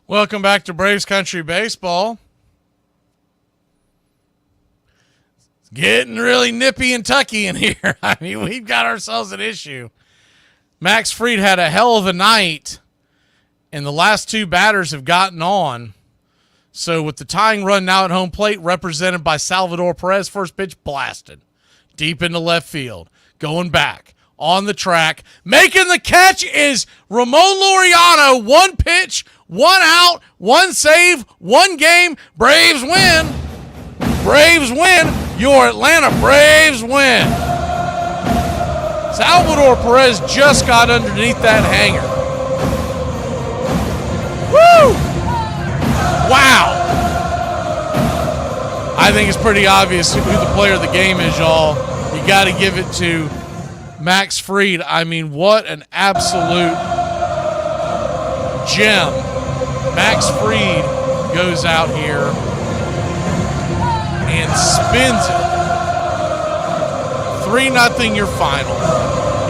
Welcome back to Braves Country Baseball. It's getting really nippy and tucky in here. I mean, we've got ourselves an issue. Max Fried had a hell of a night, and the last two batters have gotten on. So with the tying run now at home plate, represented by Salvador Perez, first pitch blasted deep into left field. Going back on the track. Making the catch is Ramon Laureano. One pitch, one out, one save, one game. Braves win. Braves win. Your Atlanta Braves win. Salvador Perez just got underneath that hanger. Woo! Wow. I think it's pretty obvious who the player of the game is, y'all. You got to give it to Max Fried. I mean, what an absolute gem. Max Fried goes out here and spins it. 3-0 your final.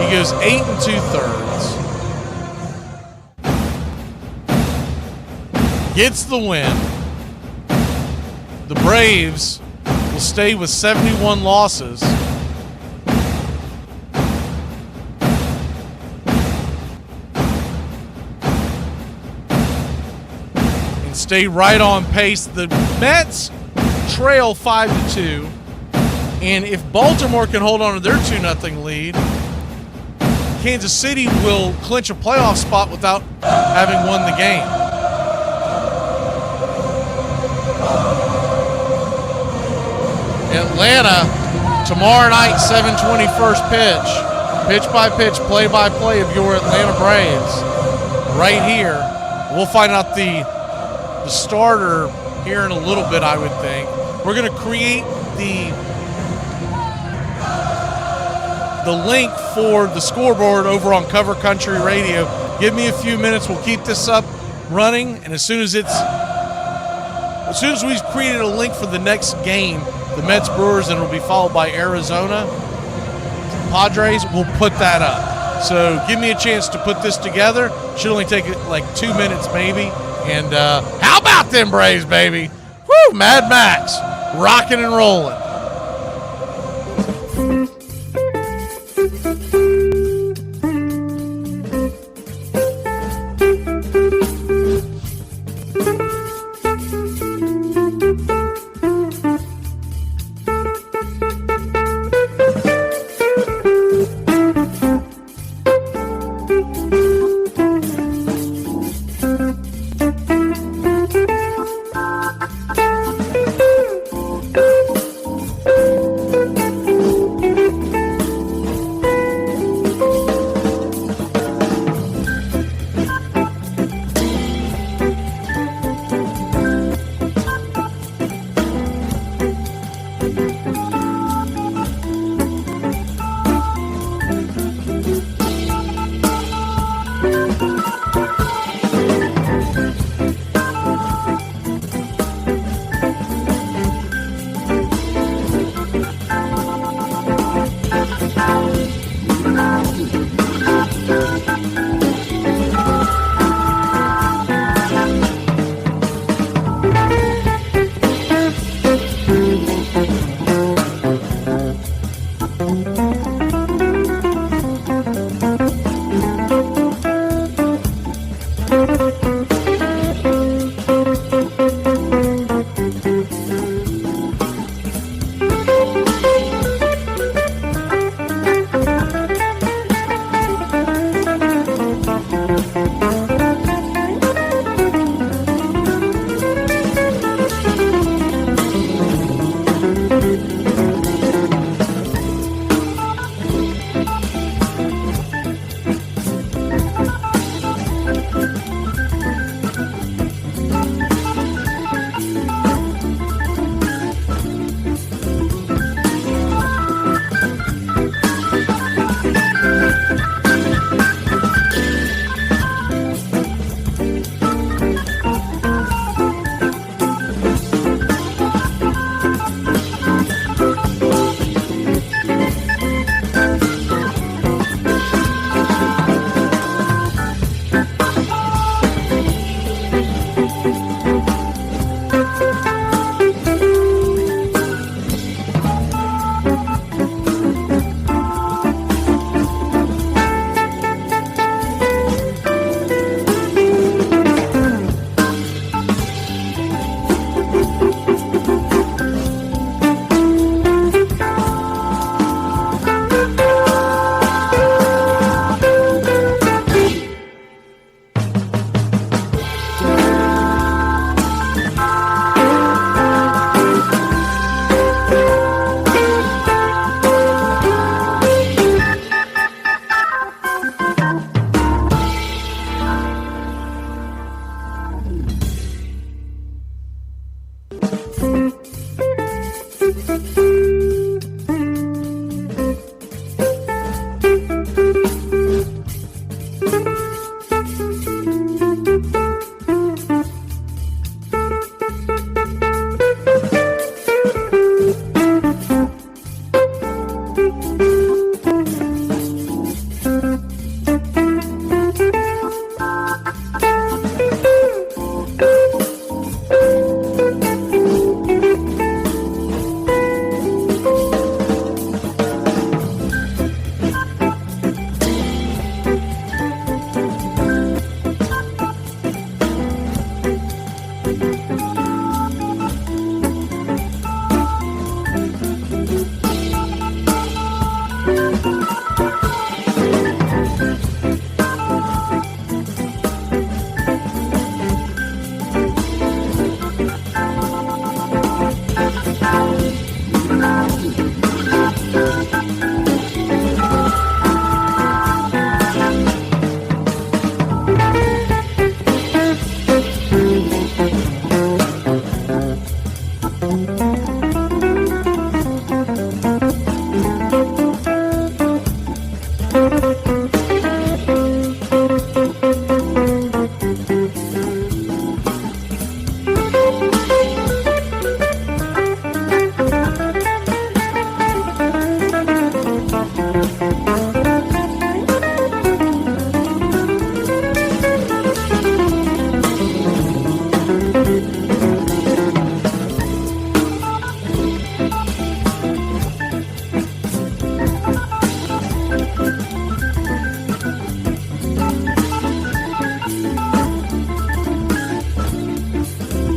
He goes 8 2/3. Gets the win. The Braves will stay with 71 losses. And stay right on pace. The Mets trail 5-2. And if Baltimore can hold on to their 2-0 lead, Kansas City will clinch a playoff spot without having won the game. Atlanta, tomorrow night, 7:20 first pitch. Pitch-by-pitch, play-by-play of your Atlanta Braves. Right here. We'll find out the the starter here in a little bit, I would think. We're going to create the link for the scoreboard over on Cover Country Radio. Give me a few minutes. We'll keep this up running, and as soon as we've created a link for the next game, the Mets Brewers, and it'll be followed by Arizona Padres, we'll put that up. So give me a chance to put this together. Should only take like 2 minutes maybe. And how about them Braves, baby? Woo, Mad Max, rocking and rolling.